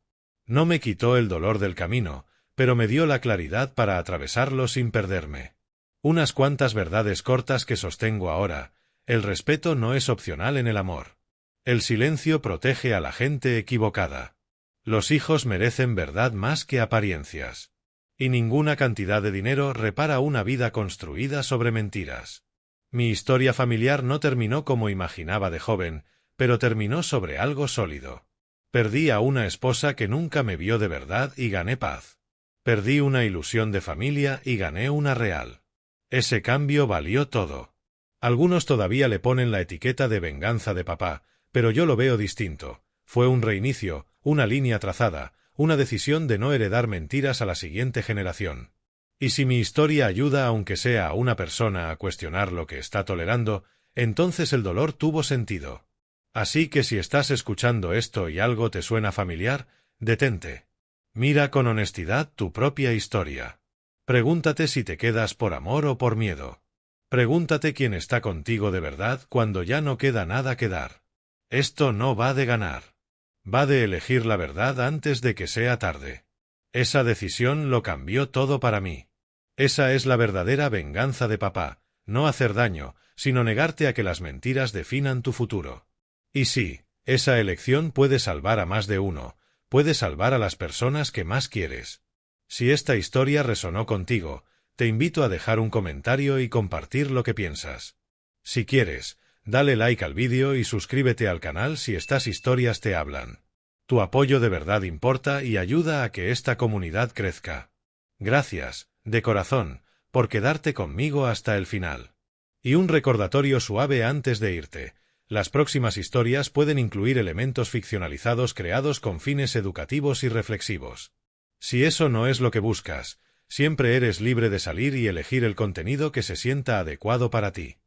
[SPEAKER 1] No me quitó el dolor del camino, pero me dio la claridad para atravesarlo sin perderme. Unas cuantas verdades cortas que sostengo ahora. El respeto no es opcional en el amor. El silencio protege a la gente equivocada. Los hijos merecen verdad más que apariencias. Y ninguna cantidad de dinero repara una vida construida sobre mentiras. Mi historia familiar no terminó como imaginaba de joven, pero terminó sobre algo sólido. Perdí a una esposa que nunca me vio de verdad y gané paz. Perdí una ilusión de familia y gané una real. Ese cambio valió todo. Algunos todavía le ponen la etiqueta de venganza de papá, pero yo lo veo distinto. Fue un reinicio, una línea trazada, una decisión de no heredar mentiras a la siguiente generación. Y si mi historia ayuda aunque sea a una persona a cuestionar lo que está tolerando, entonces el dolor tuvo sentido. Así que si estás escuchando esto y algo te suena familiar, detente. Mira con honestidad tu propia historia. Pregúntate si te quedas por amor o por miedo. Pregúntate quién está contigo de verdad cuando ya no queda nada que dar. Esto no va de ganar. Va de elegir la verdad antes de que sea tarde. Esa decisión lo cambió todo para mí. Esa es la verdadera venganza de papá, no hacer daño, sino negarte a que las mentiras definan tu futuro. Y sí, esa elección puede salvar a más de uno, puede salvar a las personas que más quieres. Si esta historia resonó contigo, te invito a dejar un comentario y compartir lo que piensas. Si quieres, dale like al vídeo y suscríbete al canal si estas historias te hablan. Tu apoyo de verdad importa y ayuda a que esta comunidad crezca. Gracias, de corazón, por quedarte conmigo hasta el final. Y un recordatorio suave antes de irte. Las próximas historias pueden incluir elementos ficcionalizados creados con fines educativos y reflexivos. Si eso no es lo que buscas, siempre eres libre de salir y elegir el contenido que se sienta adecuado para ti.